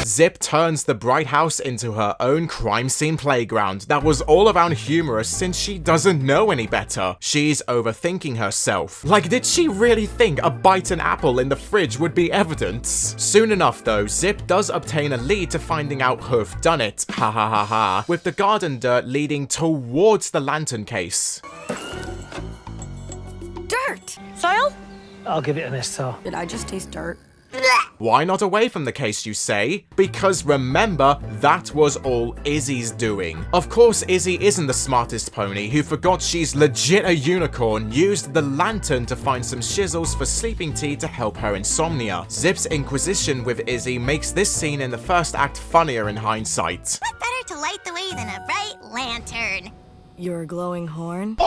Zip turns the Bright House into her own crime scene playground that was all around humorous since she doesn't know any better. She's overthinking herself. Like, did she really think a bitten apple in the fridge would be evidence? Soon enough though, Zip does obtain a lead to finding out Hoof Done It, ha ha ha ha, with the garden dirt leading towards the lantern case. Dirt! Soil? I'll give it a miss, though. Did I just taste dirt? Why not away from the case, you say? Because remember, that was all Izzy's doing. Of course, Izzy isn't the smartest pony who forgot she's legit a unicorn, used the lantern to find some shizzles for sleeping tea to help her insomnia. Zip's inquisition with Izzy makes this scene in the first act funnier in hindsight. What better to light the way than a bright lantern? Your glowing horn?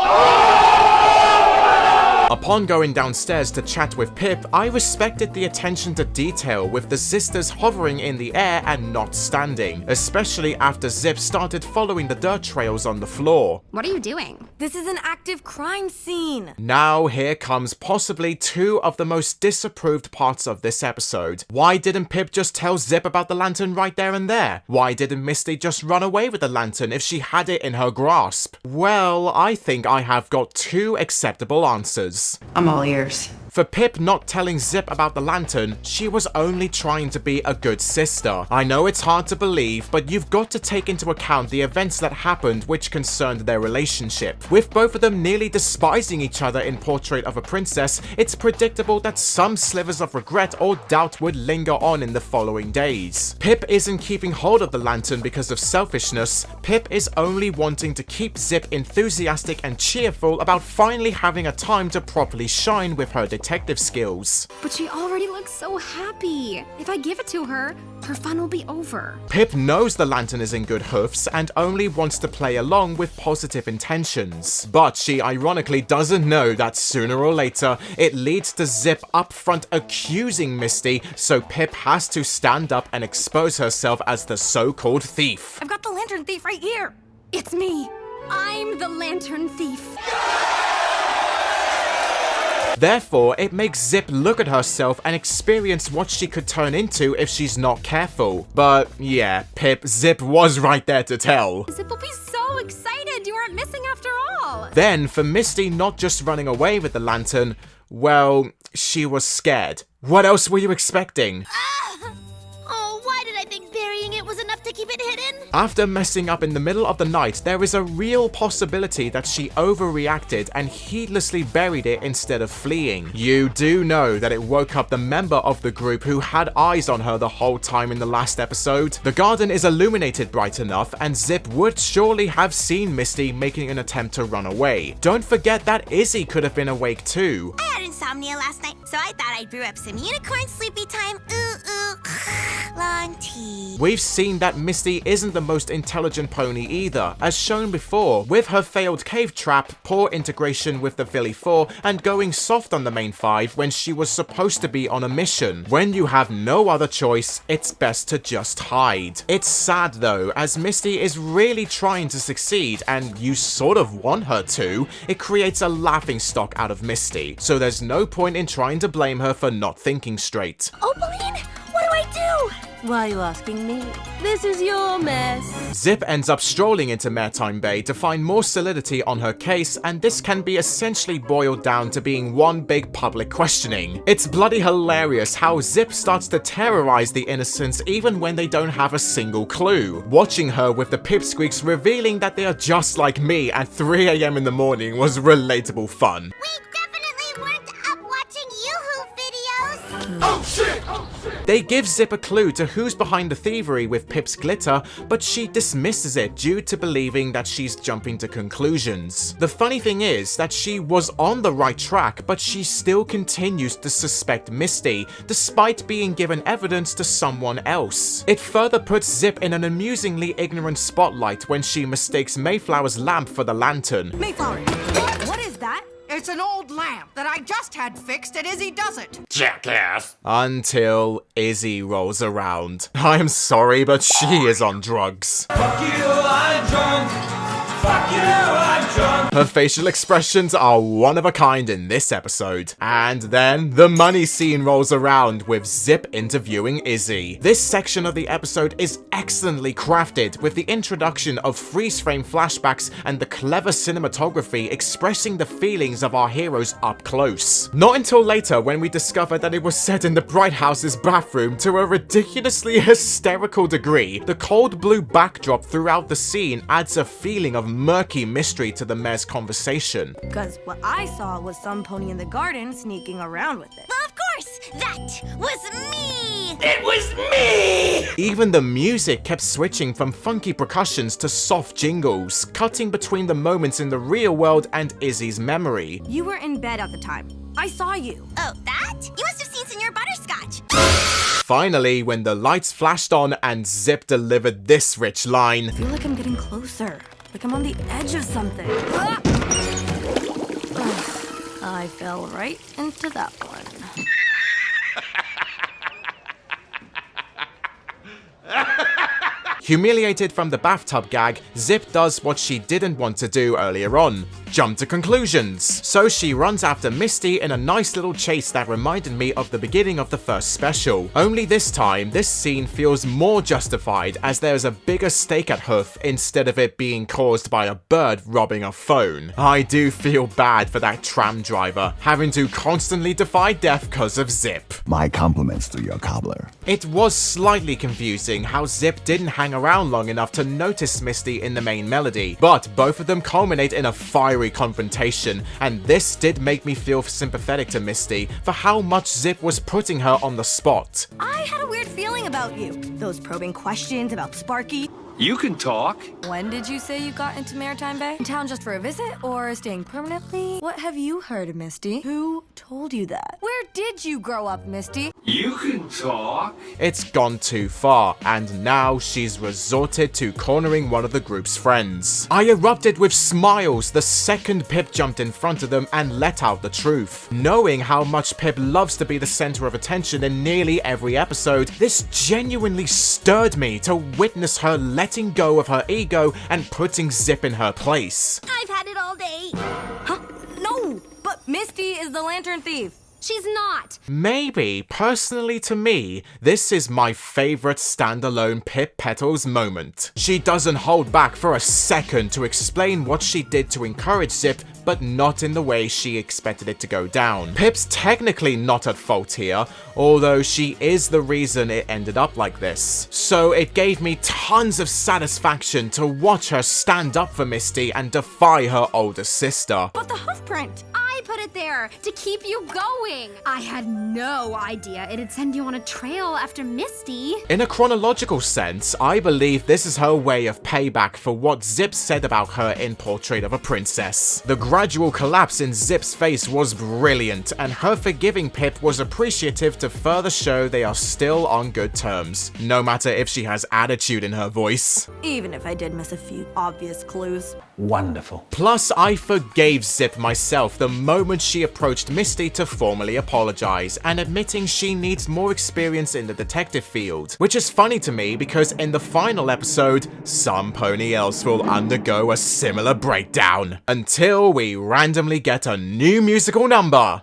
Upon going downstairs to chat with Pip, I respected the attention to detail with the sisters hovering in the air and not standing, especially after Zip started following the dirt trails on the floor. What are you doing? This is an active crime scene. Now here comes possibly two of the most disapproved parts of this episode. Why didn't Pip just tell Zip about the lantern right there and there? Why didn't Misty just run away with the lantern if she had it in her grasp? Well, I think I have got two acceptable answers. I'm all ears. For Pip not telling Zip about the lantern, she was only trying to be a good sister. I know it's hard to believe, but you've got to take into account the events that happened which concerned their relationship. With both of them nearly despising each other in Portrait of a Princess, it's predictable that some slivers of regret or doubt would linger on in the following days. Pip isn't keeping hold of the lantern because of selfishness. Pip is only wanting to keep Zip enthusiastic and cheerful about finally having a time to properly shine with her detective skills. But she already looks so happy. If I give it to her, her fun will be over. Pip knows the lantern is in good hoofs and only wants to play along with positive intentions. But she ironically doesn't know that sooner or later, it leads to Zip up front accusing Misty, so Pip has to stand up and expose herself as the so-called thief. I've got the lantern thief right here. It's me. I'm the lantern thief. Therefore, it makes Zip look at herself and experience what she could turn into if she's not careful. But yeah, Zip was right there to tell. Zip will be so excited you aren't missing after all. Then, for Misty not just running away with the lantern, well, she was scared. What else were you expecting? Oh, why did I think burying it was enough to keep it hidden? After messing up in the middle of the night, there is a real possibility that she overreacted and heedlessly buried it instead of fleeing. You do know that it woke up the member of the group who had eyes on her the whole time in the last episode. The garden is illuminated bright enough, and Zip would surely have seen Misty making an attempt to run away. Don't forget that Izzy could have been awake too. I had insomnia last night, so I thought I'd brew up some unicorn sleepy time. Ooh, ooh. long teeth. We've seen that Misty isn't the most intelligent pony either, as shown before, with her failed cave trap, poor integration with the Philly 4, and going soft on the main 5 when she was supposed to be on a mission. When you have no other choice, it's best to just hide. It's sad though, as Misty is really trying to succeed, and you sort of want her to. It creates a laughingstock out of Misty, so there's no point in trying to blame her for not thinking straight. Opaline, what do I do? Why are you asking me? This is your mess. Zip ends up strolling into Maritime Bay to find more solidity on her case, and this can be essentially boiled down to being one big public questioning. It's bloody hilarious how Zip starts to terrorize the innocents even when they don't have a single clue. Watching her with the pipsqueaks revealing that they are just like me at 3 AM in the morning was relatable fun. Oh shit! They give Zip a clue to who's behind the thievery with Pip's glitter, but she dismisses it due to believing that she's jumping to conclusions. The funny thing is that she was on the right track, but she still continues to suspect Misty, despite being given evidence to someone else. It further puts Zip in an amusingly ignorant spotlight when she mistakes Mayflower's lamp for the lantern. Mayflower, what is that? It's an old lamp that I just had fixed at Izzy Does It. Jackass. Until Izzy rolls around. I am sorry, but she is on drugs. Fuck you, I'm drunk. Fuck you, I'm drunk. Her facial expressions are one of a kind in this episode. And then the money scene rolls around with Zip interviewing Izzy. This section of the episode is excellently crafted, with the introduction of freeze-frame flashbacks and the clever cinematography expressing the feelings of our heroes up close. Not until later when we discover that it was set in the Bright House's bathroom to a ridiculously hysterical degree. The cold blue backdrop throughout the scene adds a feeling of murky mystery to the mayor's conversation. Because what I saw was some pony in the garden sneaking around with it. Well, of course, that was me! It was me! Even the music kept switching from funky percussions to soft jingles, cutting between the moments in the real world and Izzy's memory. You were in bed at the time. I saw you. Oh, that? You must have seen Senor Butterscotch. Finally, when the lights flashed on and Zip delivered this rich line. I feel like I'm getting closer. Like I'm on the edge of something. I fell right into that one. Humiliated from the bathtub gag, Zip does what she didn't want to do earlier on. Jump to conclusions. So she runs after Misty in a nice little chase that reminded me of the beginning of the first special. Only this time, this scene feels more justified as there is a bigger stake at Hoof instead of it being caused by a bird robbing a phone. I do feel bad for that tram driver, having to constantly defy death because of Zip. My compliments to your cobbler. It was slightly confusing how Zip didn't hang around long enough to notice Misty in the main melody, but both of them culminate in a fiery confrontation, and this did make me feel sympathetic to Misty for how much Zip was putting her on the spot. I had a weird feeling about you. Those probing questions about Sparky. You can talk. When did you say you got into Maritime Bay? In town just for a visit or staying permanently? What have you heard, Misty? Who told you that? Where did you grow up, Misty? You can talk. It's gone too far, and now she's resorted to cornering one of the group's friends. I erupted with smiles the second Pip jumped in front of them and let out the truth. Knowing how much Pip loves to be the center of attention in nearly every episode, this genuinely stirred me to witness her letting go of her ego and putting Zip in her place. I've had it all day. Huh? No, but Misty is the lantern thief. She's not. Maybe, personally to me, this is my favorite standalone Pip Petals moment. She doesn't hold back for a second to explain what she did to encourage Zip, but not in the way she expected it to go down. Pip's technically not at fault here, although she is the reason it ended up like this. So it gave me tons of satisfaction to watch her stand up for Misty and defy her older sister. But the hoof print! I put it it there to keep you going. I had no idea it'd send you on a trail after Misty. In a chronological sense, I believe this is her way of payback for what Zip said about her in Portrait of a Princess. The gradual collapse in Zip's face was brilliant, and her forgiving Pip was appreciative to further show they are still on good terms, no matter if she has attitude in her voice. Even if I did miss a few obvious clues. Wonderful. Plus, I forgave Zip myself the moment she approached Misty to formally apologize and admitting she needs more experience in the detective field, which is funny to me because in the final episode, some pony else will undergo a similar breakdown, until we randomly get a new musical number.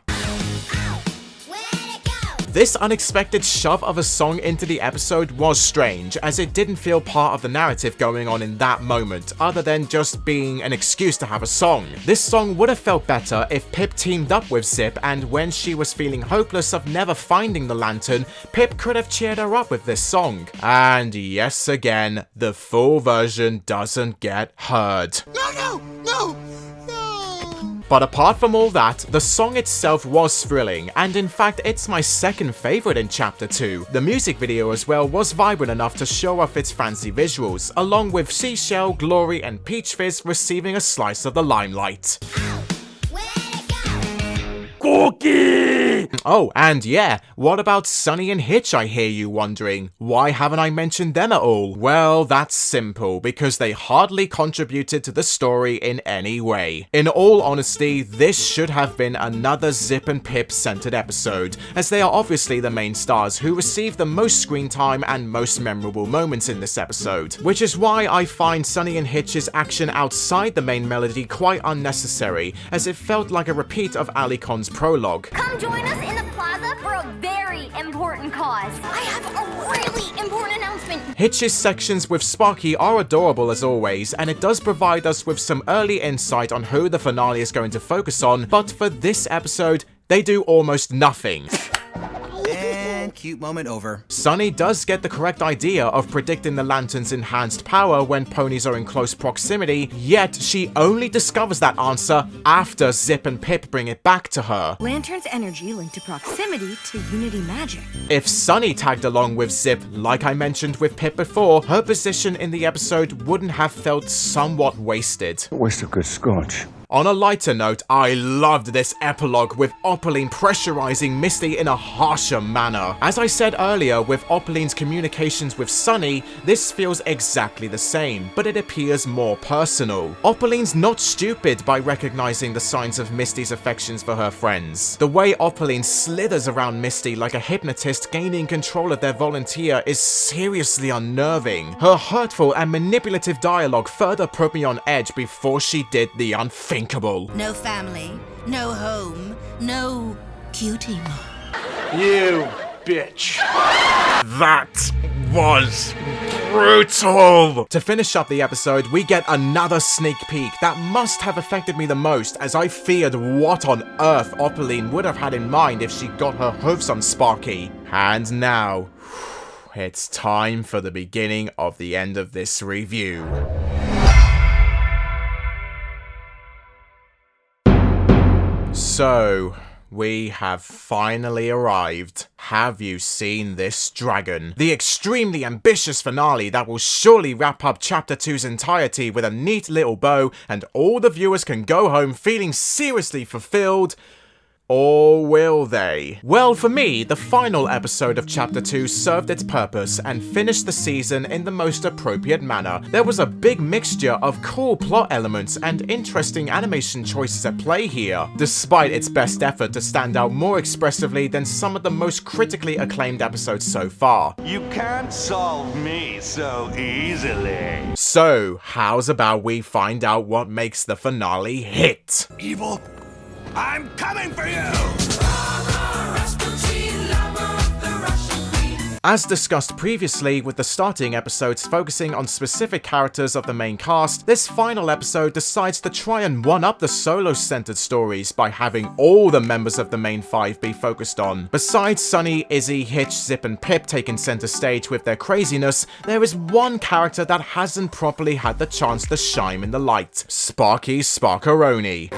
This unexpected shove of a song into the episode was strange, as it didn't feel part of the narrative going on in that moment, other than just being an excuse to have a song. This song would have felt better if Pip teamed up with Zip, and when she was feeling hopeless of never finding the lantern, Pip could have cheered her up with this song. And yes, again, the full version doesn't get heard. No! But apart from all that, the song itself was thrilling, and in fact it's my second favourite in Chapter 2. The music video as well was vibrant enough to show off its fancy visuals, along with Seashell, Glory and Peach Fizz receiving a slice of the limelight. Cookie! Oh, and yeah, what about Sunny and Hitch, I hear you wondering? Why haven't I mentioned them at all? Well, that's simple, because they hardly contributed to the story in any way. In all honesty, this should have been another Zip and Pip centered episode, as they are obviously the main stars who receive the most screen time and most memorable moments in this episode, which is why I find Sunny and Hitch's action outside the main melody quite unnecessary, as it felt like a repeat of Alicon's prologue. Come join us in the plaza for a very important cause. I have a really important announcement. Hitch's sections with Sparky are adorable as always, and it does provide us with some early insight on who the finale is going to focus on, but for this episode, they do almost nothing. And cute moment over. Sunny does get the correct idea of predicting the lantern's enhanced power when ponies are in close proximity, yet she only discovers that answer after Zip and Pip bring it back to her. Lantern's energy linked to proximity to Unity magic. If Sunny tagged along with Zip, like I mentioned with Pip before, her position in the episode wouldn't have felt somewhat wasted. Waste of good scotch. On a lighter note, I loved this epilogue with Opaline pressurizing Misty in a harsher manner. As I said earlier, with Opaline's communications with Sunny, this feels exactly the same, but it appears more personal. Opaline's not stupid by recognizing the signs of Misty's affections for her friends. The way Opaline slithers around Misty like a hypnotist gaining control of their volunteer is seriously unnerving. Her hurtful and manipulative dialogue further put me on edge before she did the unthinkable. No family, no home, no cutie mark. You bitch. That was brutal! To finish up the episode, we get another sneak peek that must have affected me the most, as I feared what on earth Opaline would have had in mind if she got her hooves on Sparky. And now, it's time for the beginning of the end of this review. So, we have finally arrived. Have you seen this dragon? The extremely ambitious finale that will surely wrap up Chapter 2's entirety with a neat little bow, and all the viewers can go home feeling seriously fulfilled. Or will they? Well, for me, the final episode of Chapter 2 served its purpose and finished the season in the most appropriate manner. There was a big mixture of cool plot elements and interesting animation choices at play here, despite its best effort to stand out more expressively than some of the most critically acclaimed episodes so far. You can't solve me so easily. So, how's about we find out what makes the finale hit? Evil, I'm coming for you! As discussed previously, with the starting episodes focusing on specific characters of the main cast, this final episode decides to try and one-up the solo-centered stories by having all the members of the main five be focused on. Besides Sunny, Izzy, Hitch, Zip and Pip taking center stage with their craziness, there is one character that hasn't properly had the chance to shine in the light. Sparky Sparkeroni.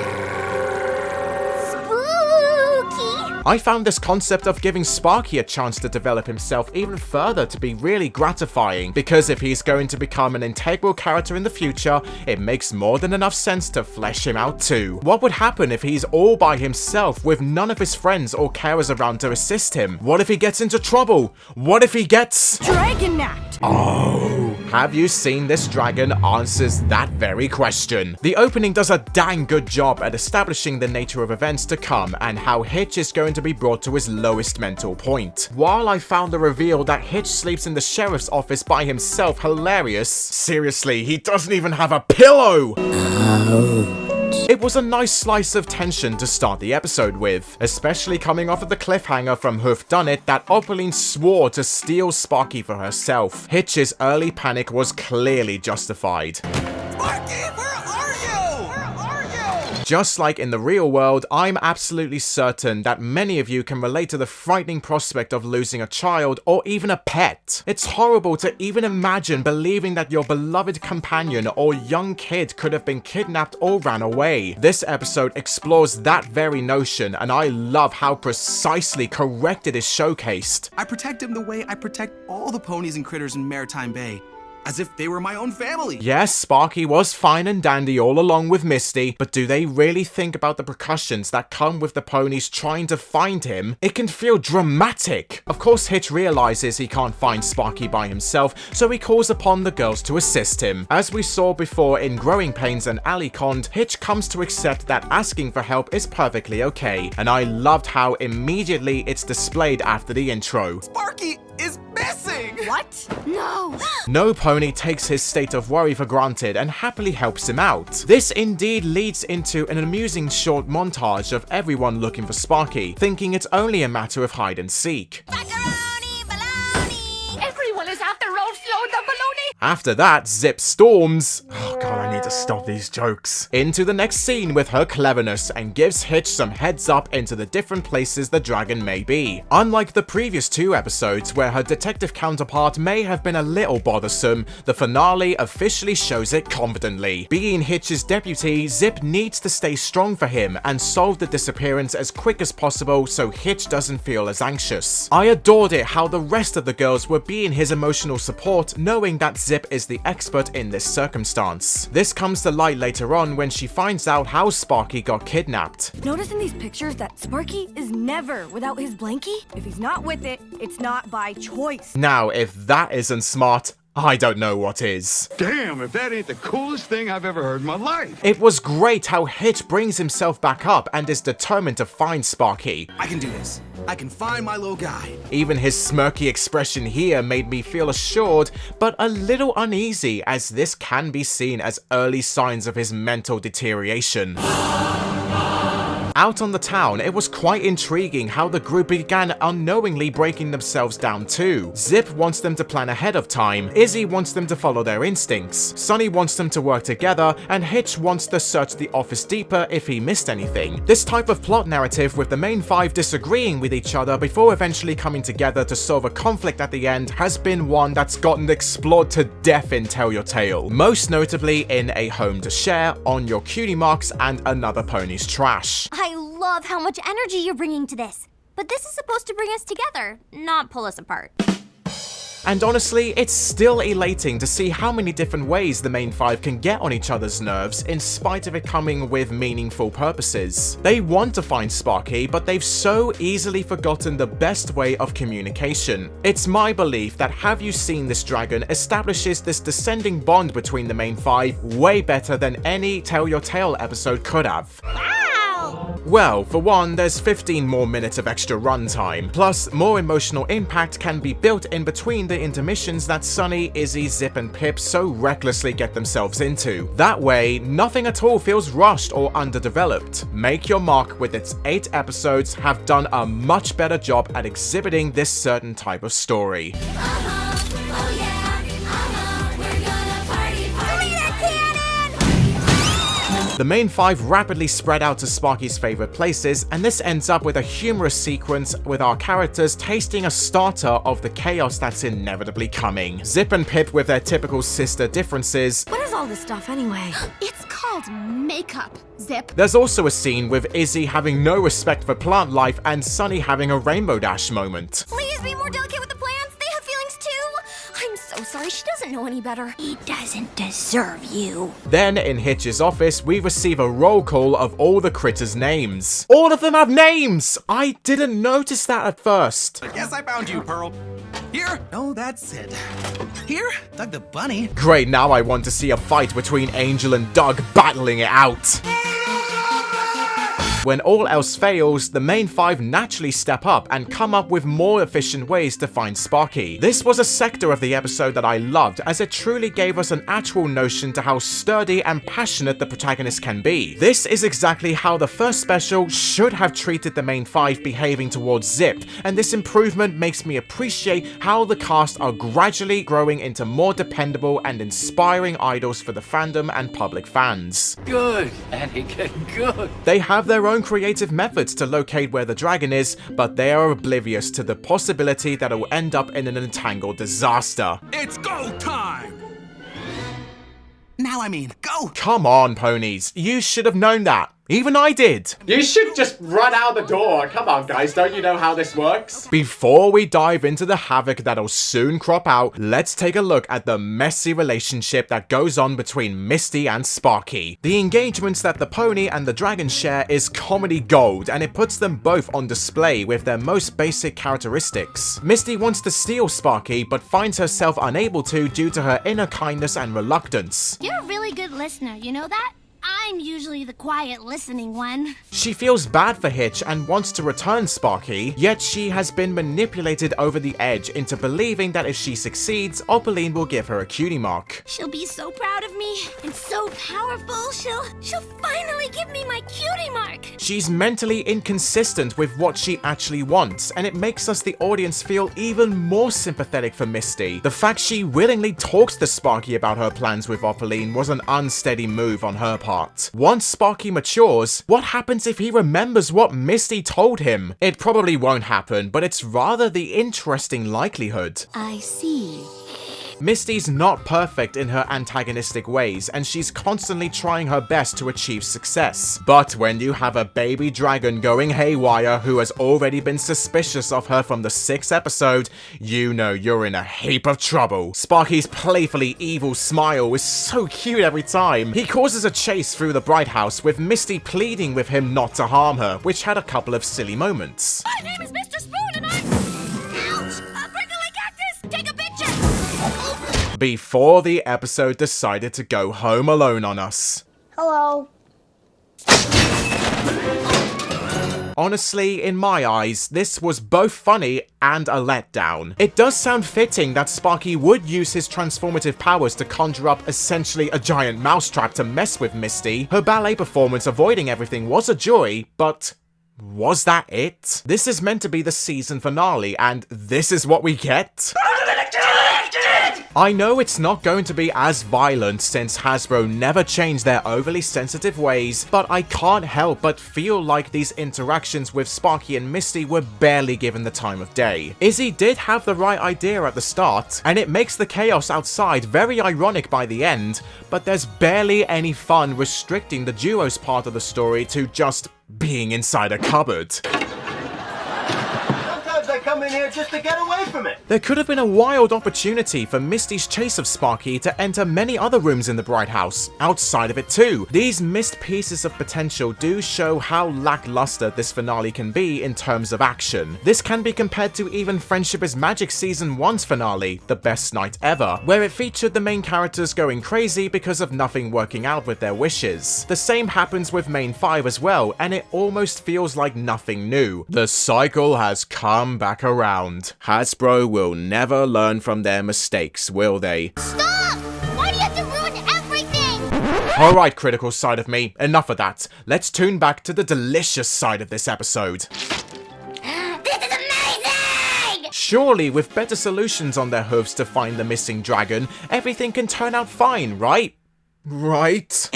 I found this concept of giving Sparky a chance to develop himself even further to be really gratifying, because if he's going to become an integral character in the future, it makes more than enough sense to flesh him out too. What would happen if he's all by himself with none of his friends or carers around to assist him? What if he gets into trouble? What if he gets dragon napped? Oh, have you seen this dragon? Answers that very question. The opening does a dang good job at establishing the nature of events to come and how Hitch is going to be brought to his lowest mental point. While I found the reveal that Hitch sleeps in the sheriff's office by himself hilarious, seriously, he doesn't even have a pillow! It was a nice slice of tension to start the episode with, especially coming off of the cliffhanger from Hoof Done It that Opaline swore to steal Sparky for herself. Hitch's early panic was clearly justified. Sparky, where are you? Where are you? Just like in the real world, I'm absolutely certain that many of you can relate to the frightening prospect of losing a child or even a pet. It's horrible to even imagine believing that your beloved companion or young kid could have been kidnapped or ran away. This episode explores that very notion, and I love how precisely correct it is showcased. I protect him the way I protect all the ponies and critters in Maritime Bay, as if they were my own family. Yes, Sparky was fine and dandy all along with Misty, but do they really think about the repercussions that come with the ponies trying to find him? It can feel dramatic. Of course, Hitch realizes he can't find Sparky by himself, so he calls upon the girls to assist him. As we saw before in Growing Pains and Alicond, Hitch comes to accept that asking for help is perfectly okay, and I loved how immediately it's displayed after the intro. Sparky is missing! What? No! No pony takes his state of worry for granted and happily helps him out. This indeed leads into an amusing short montage of everyone looking for Sparky, thinking it's only a matter of hide and seek. Everyone is after Rolflo the baloney! After that, Zip storms. Oh god, I need to stop these jokes. Into the next scene with her cleverness and gives Hitch some heads up into the different places the dragon may be. Unlike the previous two episodes where her detective counterpart may have been a little bothersome, the finale officially shows it confidently. Being Hitch's deputy, Zip needs to stay strong for him and solve the disappearance as quick as possible so Hitch doesn't feel as anxious. I adored it how the rest of the girls were being his emotional support, knowing that Zip is the expert in this circumstance. This comes to light later on when she finds out how Sparky got kidnapped. Notice in these pictures that Sparky is never without his blankie? If he's not with it, it's not by choice. Now, if that isn't smart, I don't know what is. Damn, if that ain't the coolest thing I've ever heard in my life. It was great how Hitch brings himself back up and is determined to find Sparky. I can do this. I can find my little guy. Even his smirky expression here made me feel assured, but a little uneasy, as this can be seen as early signs of his mental deterioration. Out on the town, it was quite intriguing how the group began unknowingly breaking themselves down too. Zip wants them to plan ahead of time, Izzy wants them to follow their instincts, Sunny wants them to work together, and Hitch wants to search the office deeper if he missed anything. This type of plot narrative with the main five disagreeing with each other before eventually coming together to solve a conflict at the end has been one that's gotten explored to death in Tell Your Tale, most notably in A Home to Share, On Your Cutie Marks, and Another Pony's Trash. I love how much energy you're bringing to this. But this is supposed to bring us together, not pull us apart. And honestly, it's still elating to see how many different ways the main five can get on each other's nerves in spite of it coming with meaningful purposes. They want to find Sparky, but they've so easily forgotten the best way of communication. It's my belief that Have You Seen This Dragon establishes this descending bond between the main five way better than any Tell Your Tale episode could have. Well, for one, there's 15 more minutes of extra runtime, plus more emotional impact can be built in between the intermissions that Sunny, Izzy, Zip, and Pip so recklessly get themselves into. That way, nothing at all feels rushed or underdeveloped. Make Your Mark, with its 8 episodes, have done a much better job at exhibiting this certain type of story. The main 5 rapidly spread out to Sparky's favorite places, and this ends up with a humorous sequence with our characters tasting a starter of the chaos that's inevitably coming. Zip and Pip with their typical sister differences. What is all this stuff anyway? It's called makeup, Zip. There's also a scene with Izzy having no respect for plant life and Sunny having a Rainbow Dash moment. Please be more delicate with the plants. They have feelings too. I'm so sorry. She doesn't know any better. He doesn't deserve you. Then, in Hitch's office, we receive a roll call of all the critters' names. All of them have names! I didn't notice that at first. Yes, I found you, Pearl. Here? No, that's it. Here? Doug the bunny. Great, now I want to see a fight between Angel and Doug battling it out. When all else fails, the main 5 naturally step up and come up with more efficient ways to find Sparky. This was a sector of the episode that I loved, as it truly gave us an actual notion to how sturdy and passionate the protagonist can be. This is exactly how the first special should have treated the main 5 behaving towards Zip, and this improvement makes me appreciate how the cast are gradually growing into more dependable and inspiring idols for the fandom and public fans. Good, Anakin, good. They have their own creative methods to locate where the dragon is, but they are oblivious to the possibility that it will end up in an entangled disaster. It's go time! Now I mean, go! Come on, ponies. You should have known that. Even I did. You should just run out the door. Come on, guys. Don't you know how this works? Before we dive into the havoc that'll soon crop out, let's take a look at the messy relationship that goes on between Misty and Sparky. The engagements that the pony and the dragon share is comedy gold, and it puts them both on display with their most basic characteristics. Misty wants to steal Sparky, but finds herself unable to due to her inner kindness and reluctance. You're a really good listener, you know that? I'm usually the quiet listening one. She feels bad for Hitch and wants to return Sparky, yet she has been manipulated over the edge into believing that if she succeeds, Opaline will give her a cutie mark. She'll be so proud of me and so powerful. She'll finally give me my cutie mark. She's mentally inconsistent with what she actually wants, and it makes us the audience feel even more sympathetic for Misty. The fact she willingly talks to Sparky about her plans with Opaline was an unsteady move on her part. Once Sparky matures, what happens if he remembers what Misty told him? It probably won't happen, but it's rather the interesting likelihood. I see. Misty's not perfect in her antagonistic ways, and she's constantly trying her best to achieve success. But when you have a baby dragon going haywire who has already been suspicious of her from the 6th episode, you know you're in a heap of trouble. Sparky's playfully evil smile is so cute every time. He causes a chase through the Bright House with Misty pleading with him not to harm her, which had a couple of silly moments. My name is Mr. Spoon and I'm... Ouch! A prickly cactus! Take a picture! Before the episode decided to go home alone on us. Hello. Honestly, in my eyes, this was both funny and a letdown. It does sound fitting that Sparky would use his transformative powers to conjure up essentially a giant mousetrap to mess with Misty. Her ballet performance avoiding everything was a joy, but... was that it? This is meant to be the season finale, and this is what we get? I know it's not going to be as violent since Hasbro never changed their overly sensitive ways, but I can't help but feel like these interactions with Sparky and Misty were barely given the time of day. Izzy did have the right idea at the start, and it makes the chaos outside very ironic by the end, but there's barely any fun restricting the duo's part of the story to just being inside a cupboard. I come in here just to get away from it. There could have been a wild opportunity for Misty's chase of Sparky to enter many other rooms in the Bright House, outside of it too. These missed pieces of potential do show how lackluster this finale can be in terms of action. This can be compared to even Friendship is Magic Season 1's finale, The Best Night Ever, where it featured the main characters going crazy because of nothing working out with their wishes. The same happens with Main 5 as well, and it almost feels like nothing new. The cycle has come back around. Hasbro will never learn from their mistakes, will they? Stop! Why do you have to ruin everything? Alright, critical side of me, enough of that. Let's tune back to the delicious side of this episode. This is amazing! Surely, with better solutions on their hooves to find the missing dragon, everything can turn out fine, right? Right?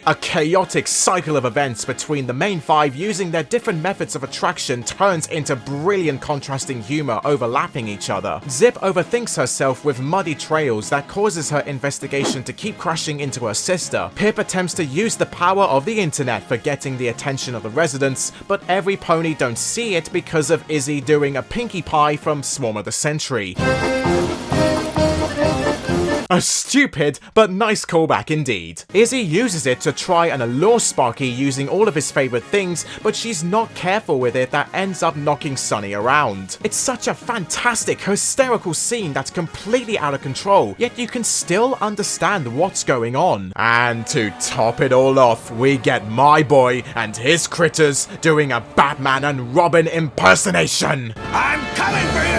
A chaotic cycle of events between the main five using their different methods of attraction turns into brilliant contrasting humor overlapping each other. Zip overthinks herself with muddy trails that causes her investigation to keep crashing into her sister. Pip attempts to use the power of the internet for getting the attention of the residents, but every pony don't see it because of Izzy doing a Pinkie Pie from Swarm of the Century. A stupid but nice callback indeed. Izzy uses it to try and allure Sparky using all of his favorite things, but she's not careful with it that ends up knocking Sunny around. It's such a fantastic, hysterical scene that's completely out of control, yet you can still understand what's going on. And to top it all off, we get my boy and his critters doing a Batman and Robin impersonation. I'm coming for you!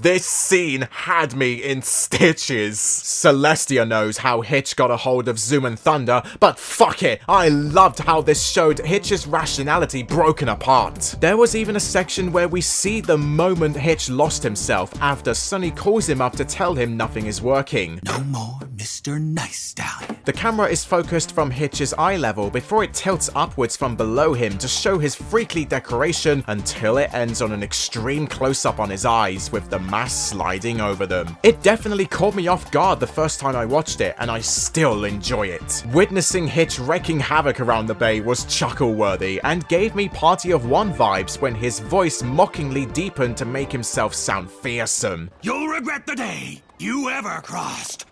This scene had me in stitches. Celestia knows how Hitch got a hold of Zoom and Thunder, but fuck it, I loved how this showed Hitch's rationality broken apart. There was even a section where we see the moment Hitch lost himself after Sunny calls him up to tell him nothing is working. No more Mr. Nice Down. The camera is focused from Hitch's eye level before it tilts upwards from below him to show his freakly decoration until it ends on an extreme close-up on his eyes with the mask sliding over them. It definitely caught me off guard the first time I watched it, and I still enjoy it. Witnessing Hitch wreaking havoc around the bay was chuckle-worthy and gave me Party of One vibes when his voice mockingly deepened to make himself sound fearsome. You'll regret the day you ever crossed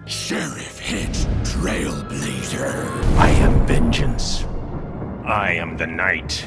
Sheriff Hitch Trailblazer. I am vengeance. I am the night.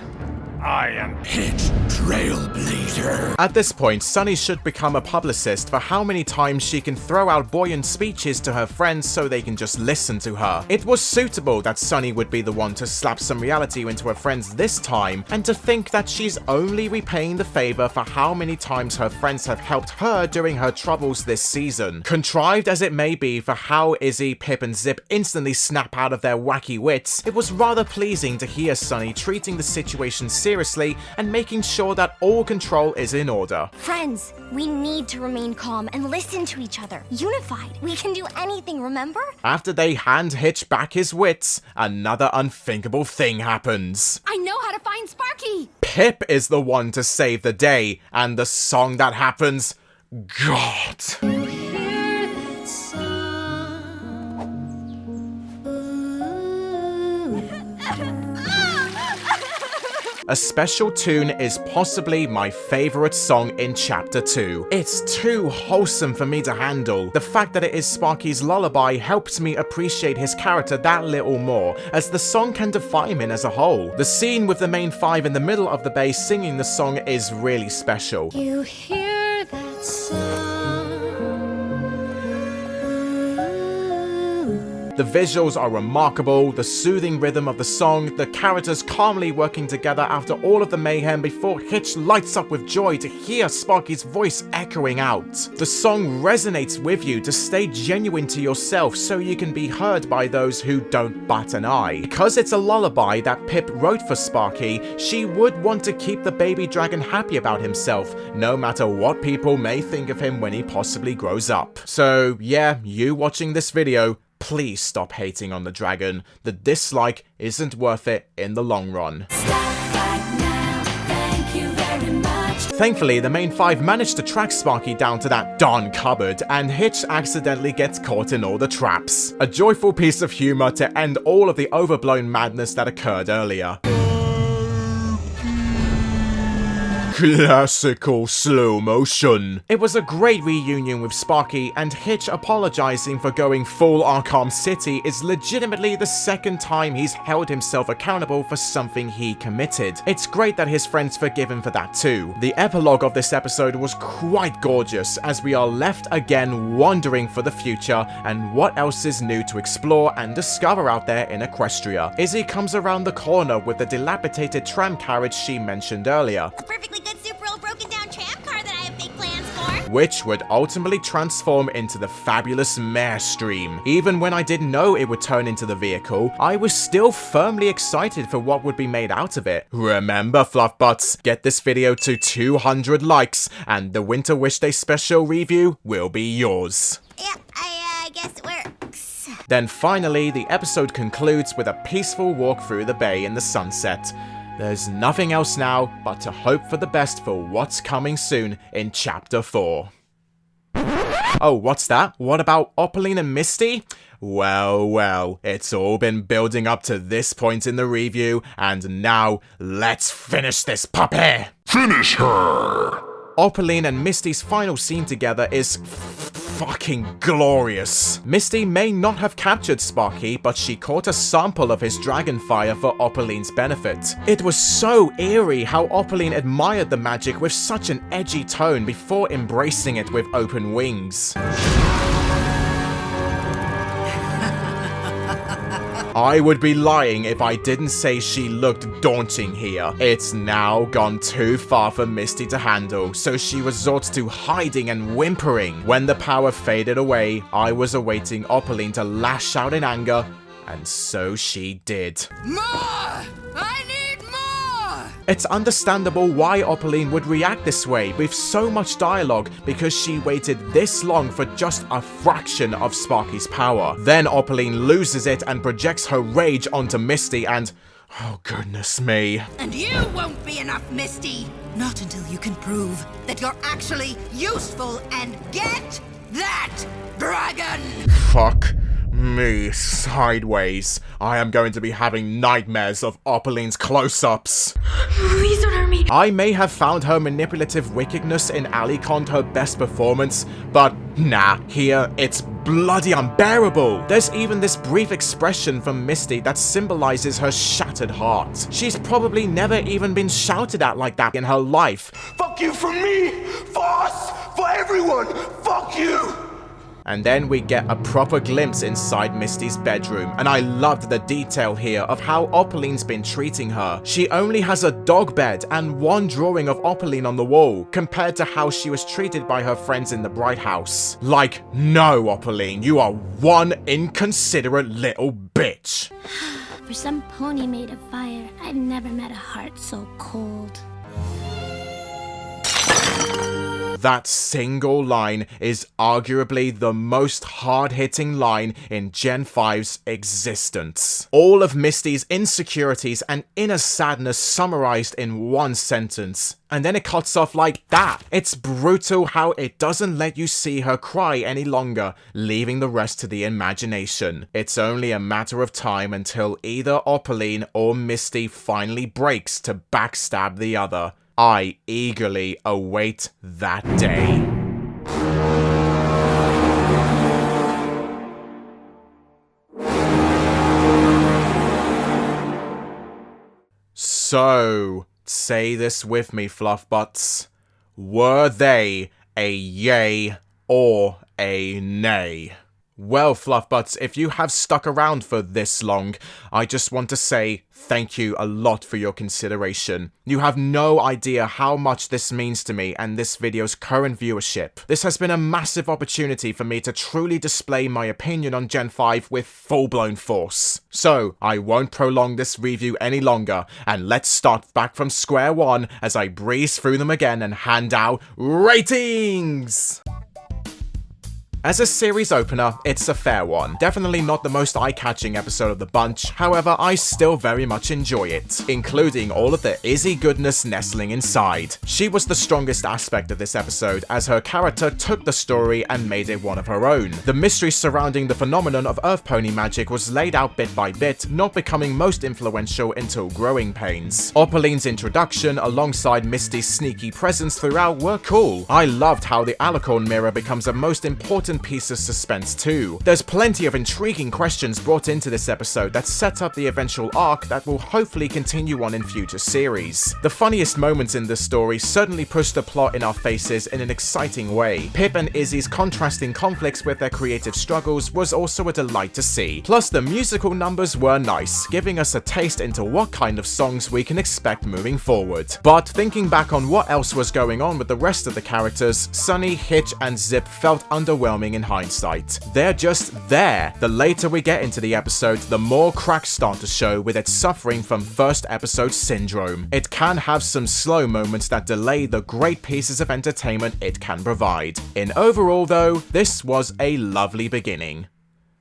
I am Hitch Trailblazer. At this point, Sunny should become a publicist for how many times she can throw out buoyant speeches to her friends so they can just listen to her. It was suitable that Sunny would be the one to slap some reality into her friends this time, and to think that she's only repaying the favor for how many times her friends have helped her during her troubles this season. Contrived as it may be for how Izzy, Pip, and Zip instantly snap out of their wacky wits, it was rather pleasing to hear Sunny treating the situation seriously and making sure that all control is in order. Friends, we need to remain calm and listen to each other. Unified, we can do anything, remember? After they hand Hitch back his wits, another unthinkable thing happens. I know how to find Sparky! Pip is the one to save the day, and the song that happens, God. A special tune is possibly my favorite song in Chapter 2. It's too wholesome for me to handle. The fact that it is Sparky's lullaby helps me appreciate his character that little more, as the song can define him as a whole. The scene with the main five in the middle of the bay singing the song is really special. You hear that song? The visuals are remarkable, the soothing rhythm of the song, the characters calmly working together after all of the mayhem before Hitch lights up with joy to hear Sparky's voice echoing out. The song resonates with you to stay genuine to yourself so you can be heard by those who don't bat an eye. Because it's a lullaby that Pip wrote for Sparky, she would want to keep the baby dragon happy about himself, no matter what people may think of him when he possibly grows up. So yeah, you watching this video, please stop hating on the dragon. The dislike isn't worth it in the long run. Thankfully, the main five managed to track Sparky down to that darn cupboard, and Hitch accidentally gets caught in all the traps. A joyful piece of humor to end all of the overblown madness that occurred earlier. Classical slow motion. It was a great reunion with Sparky, and Hitch apologizing for going full Arkham City is legitimately the second time he's held himself accountable for something he committed. It's great that his friends forgive him for that too. The epilogue of this episode was quite gorgeous, as we are left again wondering for the future and what else is new to explore and discover out there in Equestria. Izzy comes around the corner with the dilapidated tram carriage she mentioned earlier. A perfectly good super old broken down tram car that I have big plans for. which would ultimately transform into the fabulous Mare Stream. Even when I didn't know it would turn into the vehicle, I was still firmly excited for what would be made out of it. Remember, Fluffbutts, get this video to 200 likes, and the Winter Wish Day special review will be yours. Yep, I guess it works. Then finally, the episode concludes with a peaceful walk through the bay in the sunset. There's nothing else now but to hope for the best for what's coming soon in Chapter 4. Oh, what's that? What about Opaline and Misty? Well, it's all been building up to this point in the review, and now, let's finish this puppy! Finish her! Opaline and Misty's final scene together is fucking glorious. Misty may not have captured Sparky, but she caught a sample of his dragon fire for Opaline's benefit. It was so eerie how Opaline admired the magic with such an edgy tone before embracing it with open wings. I would be lying if I didn't say she looked daunting here. It's now gone too far for Misty to handle, so she resorts to hiding and whimpering. When the power faded away, I was awaiting Opaline to lash out in anger, and so she did. More! I need more! It's understandable why Opaline would react this way with so much dialogue, because she waited this long for just a fraction of Sparky's power. Then Opaline loses it and projects her rage onto Misty and... oh goodness me. And you won't be enough, Misty! Not until you can prove that you're actually useful and get that dragon! Fuck me sideways. I am going to be having nightmares of Opaline's close-ups. Please don't hurt me. I may have found her manipulative wickedness in Alicon her best performance, but nah, here it's bloody unbearable. There's even this brief expression from Misty that symbolizes her shattered heart. She's probably never even been shouted at like that in her life. Fuck you for me! For us! For everyone! Fuck you! And then we get a proper glimpse inside Misty's bedroom, and I loved the detail here of how Opaline's been treating her. She only has a dog bed and one drawing of Opaline on the wall, compared to how she was treated by her friends in the Bright House. Like, no, Opaline, you are one inconsiderate little bitch. For some pony made of fire, I've never met a heart so cold. That single line is arguably the most hard-hitting line in Gen 5's existence. All of Misty's insecurities and inner sadness summarized in one sentence. And then it cuts off like that. It's brutal how it doesn't let you see her cry any longer, leaving the rest to the imagination. It's only a matter of time until either Opaline or Misty finally breaks to backstab the other. I eagerly await that day. So, say this with me, Fluffbutts. Were they a yay or a nay? Well, Fluffbutts, if you have stuck around for this long, I just want to say thank you a lot for your consideration. You have no idea how much this means to me and this video's current viewership. This has been a massive opportunity for me to truly display my opinion on Gen 5 with full-blown force. So, I won't prolong this review any longer, and let's start back from square one as I breeze through them again and hand out ratings! As a series opener, it's a fair one. Definitely not the most eye-catching episode of the bunch, however, I still very much enjoy it, including all of the Izzy goodness nestling inside. She was the strongest aspect of this episode, as her character took the story and made it one of her own. The mystery surrounding the phenomenon of Earth Pony magic was laid out bit by bit, not becoming most influential until Growing Pains. Opaline's introduction, alongside Misty's sneaky presence throughout, were cool. I loved how the Alicorn mirror becomes a most important decent piece of suspense too. There's plenty of intriguing questions brought into this episode that set up the eventual arc that will hopefully continue on in future series. The funniest moments in this story certainly push the plot in our faces in an exciting way. Pip and Izzy's contrasting conflicts with their creative struggles was also a delight to see. Plus, the musical numbers were nice, giving us a taste into what kind of songs we can expect moving forward. But thinking back on what else was going on with the rest of the characters, Sunny, Hitch, and Zip felt underwhelming in hindsight. They're just there. The later we get into the episode, the more cracks start to show with it suffering from first episode syndrome. It can have some slow moments that delay the great pieces of entertainment it can provide. In overall though, this was a lovely beginning.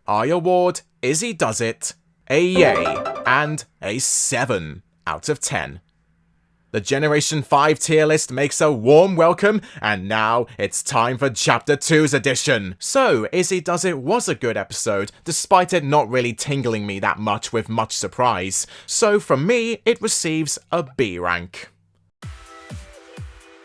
I award Izzy Does It a yay and a 7 out of 10. The Generation 5 tier list makes a warm welcome, and now it's time for Chapter 2's edition. So, Izzy Does It was a good episode, despite it not really tingling me that much with much surprise. So from me, it receives a B rank.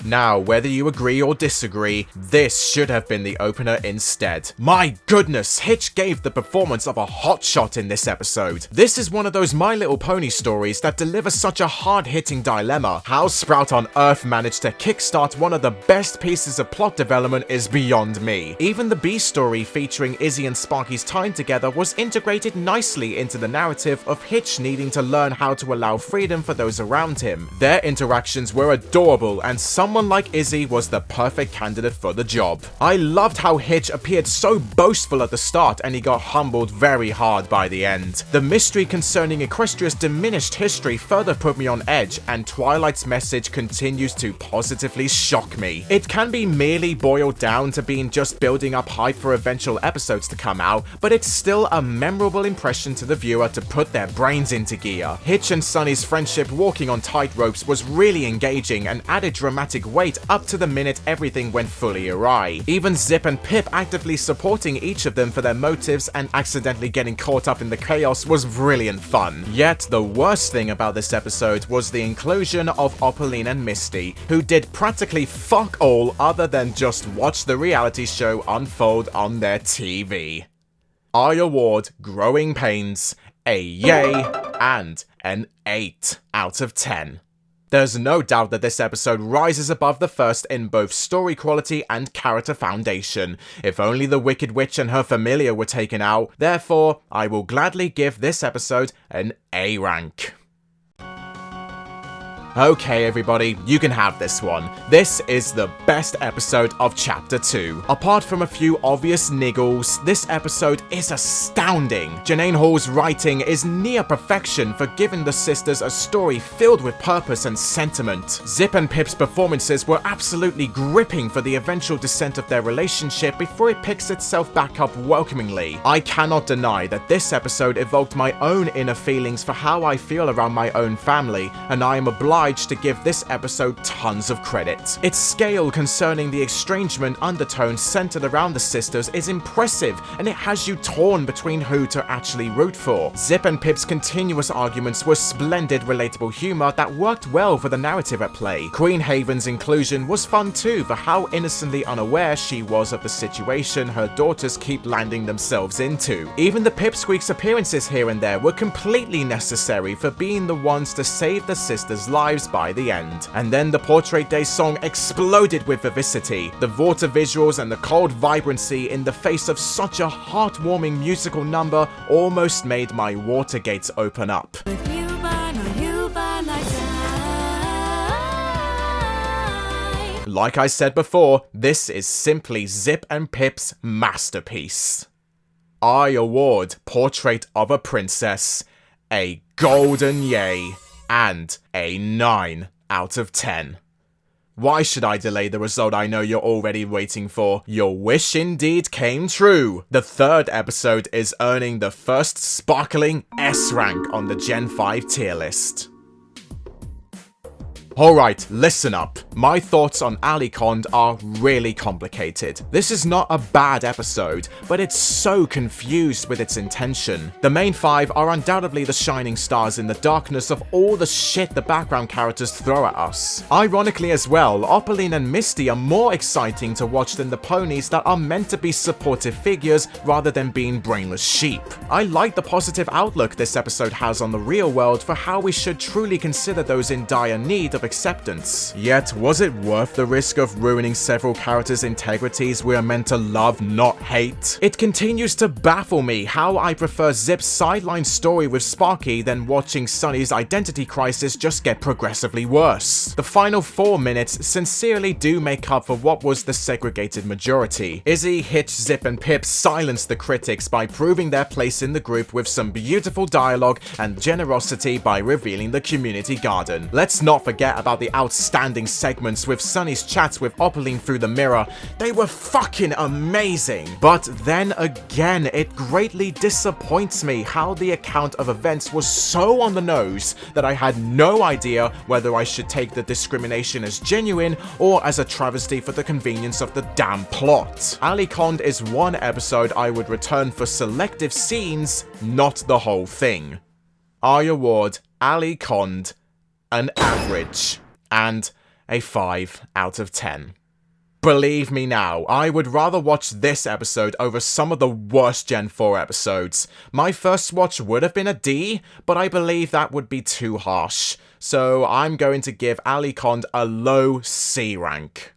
Now, whether you agree or disagree, this should have been the opener instead. My goodness, Hitch gave the performance of a hotshot in this episode. This is one of those My Little Pony stories that deliver such a hard-hitting dilemma. How Sprout on Earth managed to kickstart one of the best pieces of plot development is beyond me. Even the B story featuring Izzy and Sparky's time together was integrated nicely into the narrative of Hitch needing to learn how to allow freedom for those around him. Their interactions were adorable, and someone like Izzy was the perfect candidate for the job. I loved how Hitch appeared so boastful at the start and he got humbled very hard by the end. The mystery concerning Equestria's diminished history further put me on edge, and Twilight's message continues to positively shock me. It can be merely boiled down to being just building up hype for eventual episodes to come out, but it's still a memorable impression to the viewer to put their brains into gear. Hitch and Sunny's friendship walking on tightropes was really engaging and added dramatic weight up to the minute everything went fully awry. Even Zip and Pip actively supporting each of them for their motives and accidentally getting caught up in the chaos was brilliant fun. Yet the worst thing about this episode was the inclusion of Opaline and Misty, who did practically fuck all other than just watch the reality show unfold on their TV. I award Growing Pains a yay and an 8 out of 10. There's no doubt that this episode rises above the first in both story quality and character foundation. If only the Wicked Witch and her familiar were taken out, therefore, I will gladly give this episode an A rank. Okay everybody, you can have this one. This is the best episode of Chapter 2. Apart from a few obvious niggles, this episode is astounding. Janane Hall's writing is near perfection for giving the sisters a story filled with purpose and sentiment. Zip and Pip's performances were absolutely gripping for the eventual descent of their relationship before it picks itself back up welcomingly. I cannot deny that this episode evoked my own inner feelings for how I feel around my own family, and I am obliged to give this episode tons of credit. Its scale concerning the estrangement undertone centered around the sisters is impressive, and it has you torn between who to actually root for. Zip and Pip's continuous arguments were splendid relatable humor that worked well for the narrative at play. Queen Haven's inclusion was fun too for how innocently unaware she was of the situation her daughters keep landing themselves into. Even the Pipsqueak's appearances here and there were completely necessary for being the ones to save the sisters' lives by the end. And then the Portrait Day song exploded with vivacity. The water visuals and the cold vibrancy in the face of such a heartwarming musical number almost made my water gates open up. Like I said before, this is simply Zip and Pip's masterpiece. I award Portrait of a Princess a golden yay and a 9 out of 10. Why should I delay the result I know you're already waiting for? Your wish indeed came true. The third episode is earning the first sparkling S rank on the Gen 5 tier list. Alright, listen up. My thoughts on Alicond are really complicated. This is not a bad episode, but it's so confused with its intention. The main five are undoubtedly the shining stars in the darkness of all the shit the background characters throw at us. Ironically as well, Opaline and Misty are more exciting to watch than the ponies that are meant to be supportive figures rather than being brainless sheep. I like the positive outlook this episode has on the real world for how we should truly consider those in dire need of acceptance. Yet, was it worth the risk of ruining several characters' integrities we are meant to love, not hate? It continues to baffle me how I prefer Zip's sideline story with Sparky than watching Sunny's identity crisis just get progressively worse. The final 4 minutes sincerely do make up for what was the segregated majority. Izzy, Hitch, Zip, and Pip silenced the critics by proving their place in the group with some beautiful dialogue and generosity by revealing the community garden. Let's not forget about the outstanding segments with Sunny's chats with Opaline through the mirror. They were fucking amazing. But then again, it greatly disappoints me how the account of events was so on the nose that I had no idea whether I should take the discrimination as genuine or as a travesty for the convenience of the damn plot. Alicond is one episode I would return for selective scenes, not the whole thing. I award Alicond an average and a 5 out of 10. Believe me now, I would rather watch this episode over some of the worst Gen 4 episodes. My first watch would have been a D, but I believe that would be too harsh. So I'm going to give Alicond a low C rank.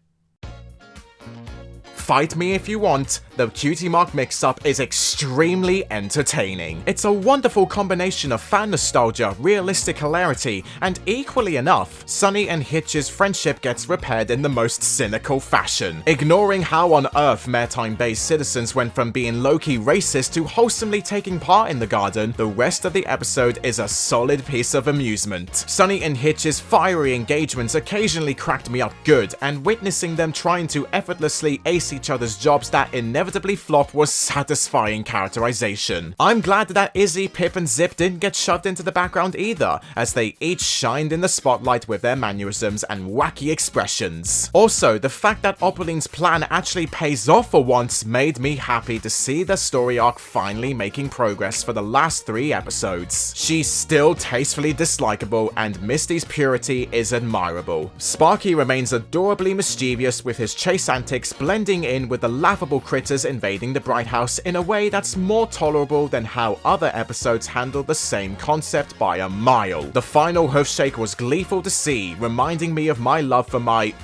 Fight me if you want, the Cutie Mark mix-up is extremely entertaining. It's a wonderful combination of fan nostalgia, realistic hilarity, and equally enough, Sunny and Hitch's friendship gets repaired in the most cynical fashion. Ignoring how on earth maritime-based citizens went from being low-key racist to wholesomely taking part in the garden, the rest of the episode is a solid piece of amusement. Sunny and Hitch's fiery engagements occasionally cracked me up good, and witnessing them trying to effortlessly ace each other's jobs that inevitably flop was satisfying characterization. I'm glad that Izzy, Pip, and Zip didn't get shoved into the background either, as they each shined in the spotlight with their mannerisms and wacky expressions. Also, the fact that Opaline's plan actually pays off for once made me happy to see the story arc finally making progress for the last 3 episodes. She's still tastefully dislikable, and Misty's purity is admirable. Sparky remains adorably mischievous with his chase antics blending in with the laughable critters invading the Bright House in a way that's more tolerable than how other episodes handled the same concept by a mile. The final hoof shake was gleeful to see, reminding me of my love for my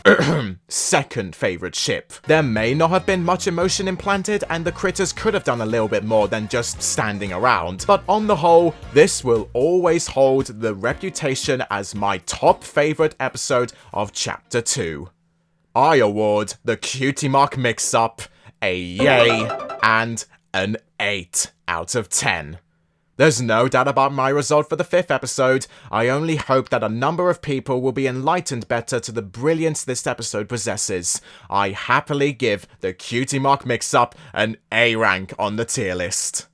second favorite ship. There may not have been much emotion implanted, and the critters could have done a little bit more than just standing around, but on the whole, this will always hold the reputation as my top favorite episode of Chapter 2. I award the Cutie Mark mix-up a yay and an 8 out of 10. There's no doubt about my result for the 5th episode. I only hope that a number of people will be enlightened better to the brilliance this episode possesses. I happily give the Cutie Mark mix-up an A rank on the tier list.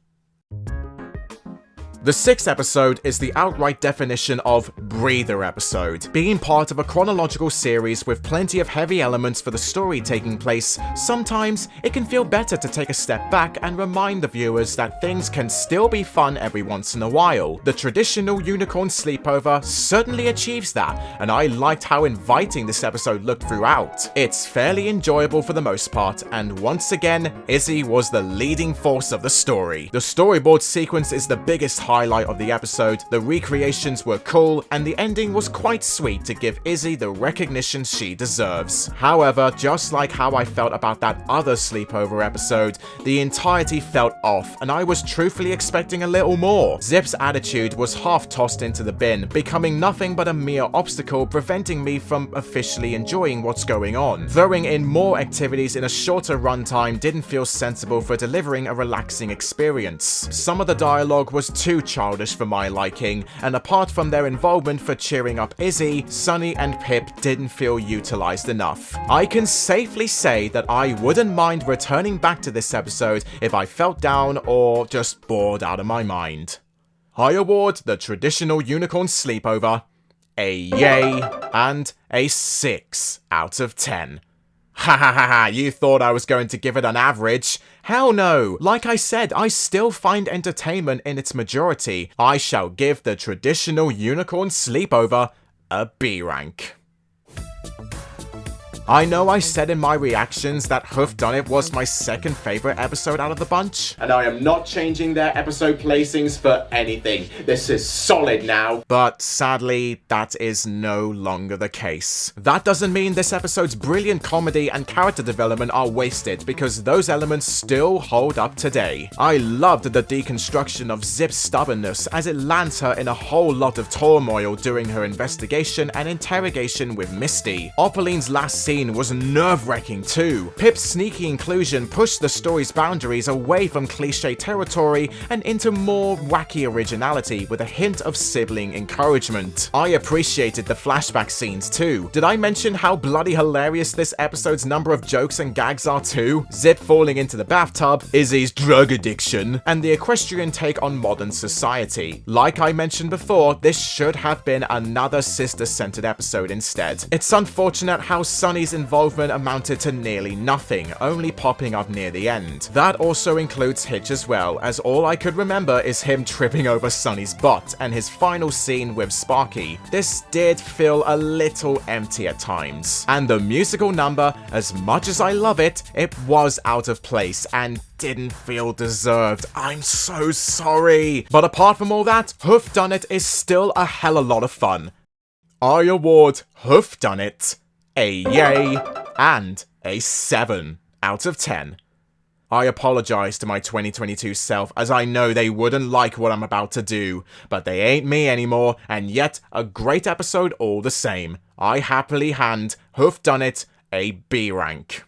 The 6th episode is the outright definition of breather episode. Being part of a chronological series with plenty of heavy elements for the story taking place, sometimes it can feel better to take a step back and remind the viewers that things can still be fun every once in a while. The traditional unicorn sleepover certainly achieves that, and I liked how inviting this episode looked throughout. It's fairly enjoyable for the most part, and once again, Izzy was the leading force of the story. The storyboard sequence is the biggest highlight of the episode, the recreations were cool, and the ending was quite sweet to give Izzy the recognition she deserves. However, just like how I felt about that other sleepover episode, the entirety felt off, and I was truthfully expecting a little more. Zip's attitude was half tossed into the bin, becoming nothing but a mere obstacle preventing me from officially enjoying what's going on. Throwing in more activities in a shorter runtime didn't feel sensible for delivering a relaxing experience. Some of the dialogue was too childish for my liking, and apart from their involvement for cheering up Izzy, Sunny and Pip didn't feel utilized enough. I can safely say that I wouldn't mind returning back to this episode if I felt down or just bored out of my mind. I award the traditional unicorn sleepover a yay, and a 6 out of 10. Ha ha ha ha, you thought I was going to give it an average? Hell no! Like I said, I still find entertainment in its majority. I shall give the traditional unicorn sleepover a B rank. I know I said in my reactions that Hoof Done It was my second favourite episode out of the bunch. And I am not changing their episode placings for anything. This is solid now. But sadly, that is no longer the case. That doesn't mean this episode's brilliant comedy and character development are wasted, because those elements still hold up today. I loved the deconstruction of Zip's stubbornness as it lands her in a whole lot of turmoil during her investigation and interrogation with Misty. Opaline's last scene was nerve-wracking too. Pip's sneaky inclusion pushed the story's boundaries away from cliche territory and into more wacky originality with a hint of sibling encouragement. I appreciated the flashback scenes too. Did I mention how bloody hilarious this episode's number of jokes and gags are too? Zip falling into the bathtub, Izzy's drug addiction, and the equestrian take on modern society. Like I mentioned before, this should have been another sister-centered episode instead. It's unfortunate how Sunny's involvement amounted to nearly nothing, only popping up near the end. That also includes Hitch as well, as all I could remember is him tripping over Sunny's butt and his final scene with Sparky. This did feel a little empty at times. And the musical number, as much as I love it, it was out of place and didn't feel deserved. I'm so sorry. But apart from all that, Hoof Done It is still a hell of a lot of fun. I award Hoof Done It a yay and a 7 out of 10. I apologize to my 2022 self, as I know they wouldn't like what I'm about to do, but they ain't me anymore, and yet a great episode all the same. I happily hand Hoof Done It a B rank.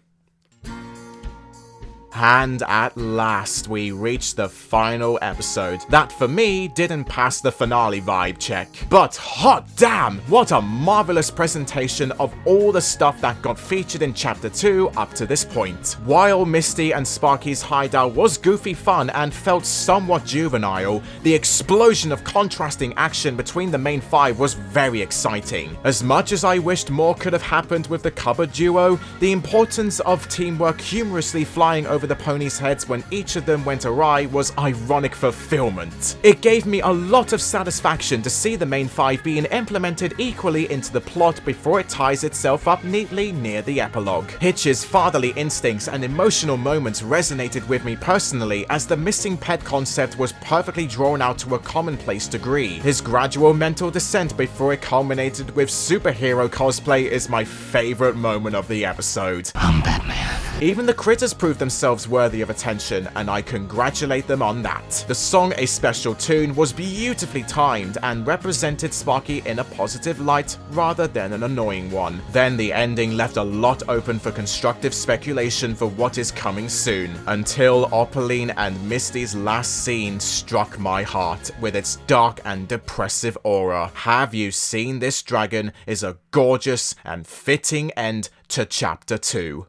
And at last, we reached the final episode. That, for me, didn't pass the finale vibe check. But hot damn, what a marvelous presentation of all the stuff that got featured in Chapter 2 up to this point. While Misty and Sparky's hideout was goofy fun and felt somewhat juvenile, the explosion of contrasting action between the main five was very exciting. As much as I wished more could have happened with the cupboard duo, the importance of teamwork humorously flying over the ponies' heads when each of them went awry was ironic fulfillment. It gave me a lot of satisfaction to see the main five being implemented equally into the plot before it ties itself up neatly near the epilogue. Hitch's fatherly instincts and emotional moments resonated with me personally, as the missing pet concept was perfectly drawn out to a commonplace degree. His gradual mental descent before it culminated with superhero cosplay is my favorite moment of the episode. I'm Batman. Even the critters proved themselves worthy of attention, and I congratulate them on that. The song A Special Tune was beautifully timed and represented Sparky in a positive light rather than an annoying one. Then the ending left a lot open for constructive speculation for what is coming soon, until Opaline and Misty's last scene struck my heart with its dark and depressive aura. Have You Seen This Dragon is a gorgeous and fitting end to Chapter 2.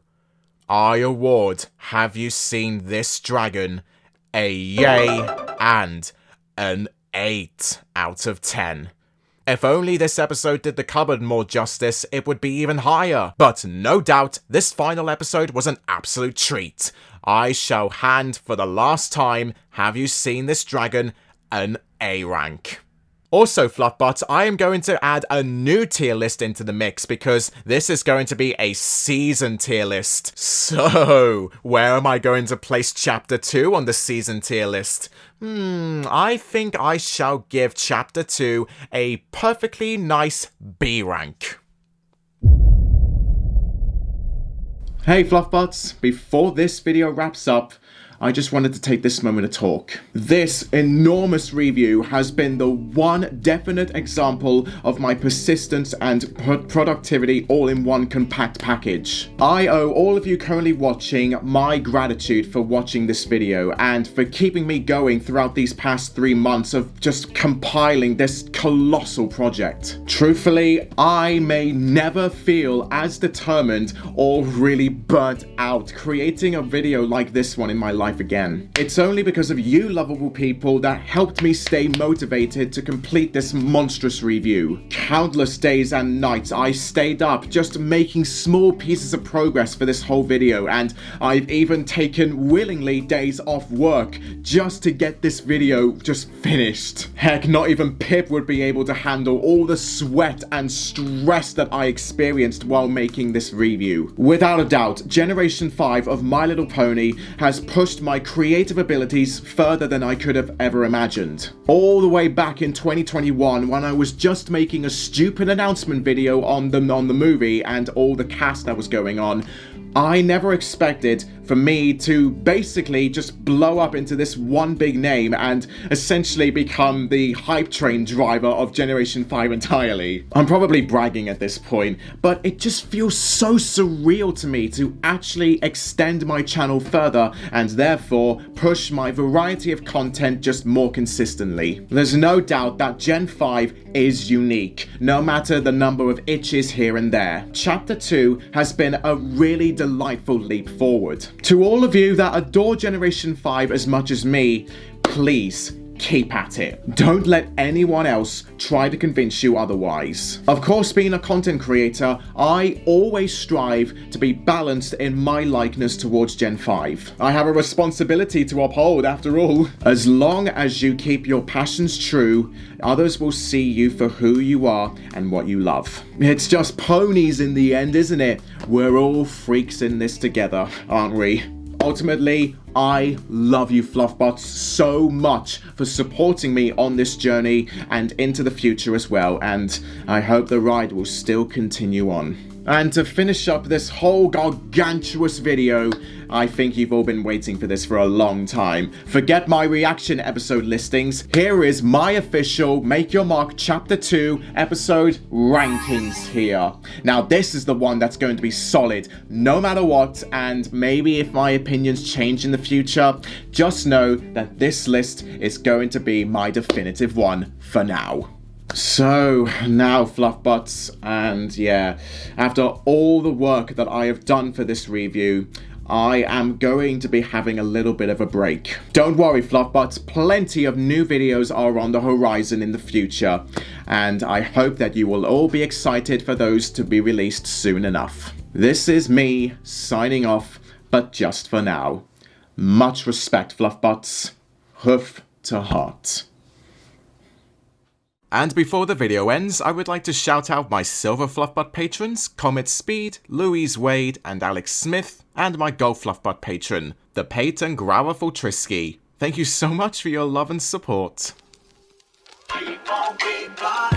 I award Have You Seen This Dragon a yay and an 8 out of 10. If only this episode did the cupboard more justice, it would be even higher. But no doubt, this final episode was an absolute treat. I shall hand for the last time Have You Seen This Dragon an A rank. Also, Fluffbutts, I am going to add a new tier list into the mix because this is going to be a season tier list. So, where am I going to place Chapter 2 on the season tier list? I think I shall give Chapter 2 a perfectly nice B rank. Hey Fluffbutts, before this video wraps up, I just wanted to take this moment to talk. This enormous review has been the one definite example of my persistence and productivity all in one compact package. I owe all of you currently watching my gratitude for watching this video and for keeping me going throughout these past 3 months of just compiling this colossal project. Truthfully, I may never feel as determined or really burnt out creating a video like this one in my life life again. It's only because of you lovable people that helped me stay motivated to complete this monstrous review. Countless days and nights I stayed up just making small pieces of progress for this whole video, and I've even taken willingly days off work just to get this video just finished. Heck, not even Pip would be able to handle all the sweat and stress that I experienced while making this review. Without a doubt, Generation 5 of My Little Pony has pushed my creative abilities further than I could have ever imagined. All the way back in 2021, when I was just making a stupid announcement video on the movie and all the cast that was going on, I never expected for me to basically just blow up into this one big name and essentially become the hype train driver of Generation 5 entirely. I'm probably bragging at this point, but it just feels so surreal to me to actually extend my channel further and therefore push my variety of content just more consistently. There's no doubt that Gen 5 is unique, no matter the number of itches here and there. Chapter 2 has been a really delightful leap forward. To all of you that adore Generation 5 as much as me, please keep at it. Don't let anyone else try to convince you otherwise. Of course, being a content creator, I always strive to be balanced in my likeness towards Gen 5. I have a responsibility to uphold after all. As long as you keep your passions true, others will see you for who you are and what you love. It's just ponies in the end, isn't it? We're all freaks in this together, aren't we? Ultimately, I love you Fluffbots so much for supporting me on this journey and into the future as well, and I hope the ride will still continue on. And to finish up this whole gargantuous video, I think you've all been waiting for this for a long time. Forget my reaction episode listings. Here is my official Make Your Mark Chapter 2 episode rankings here. Now this is the one that's going to be solid no matter what, and maybe if my opinions change in the future, just know that this list is going to be my definitive one for now. So now Fluffbots, and yeah, after all the work that I have done for this review, I am going to be having a little bit of a break. Don't worry Fluffbots, plenty of new videos are on the horizon in the future, and I hope that you will all be excited for those to be released soon enough. This is me signing off, but just for now. Much respect Fluffbots. Hoof to heart. And before the video ends, I would like to shout out my Silver Fluffbot patrons, Comet Speed, Louise Wade, and Alex Smith, and my Gold Fluffbot patron, the Pate and Grauer Fultrisky. Thank you so much for your love and support. Keep on, keep on.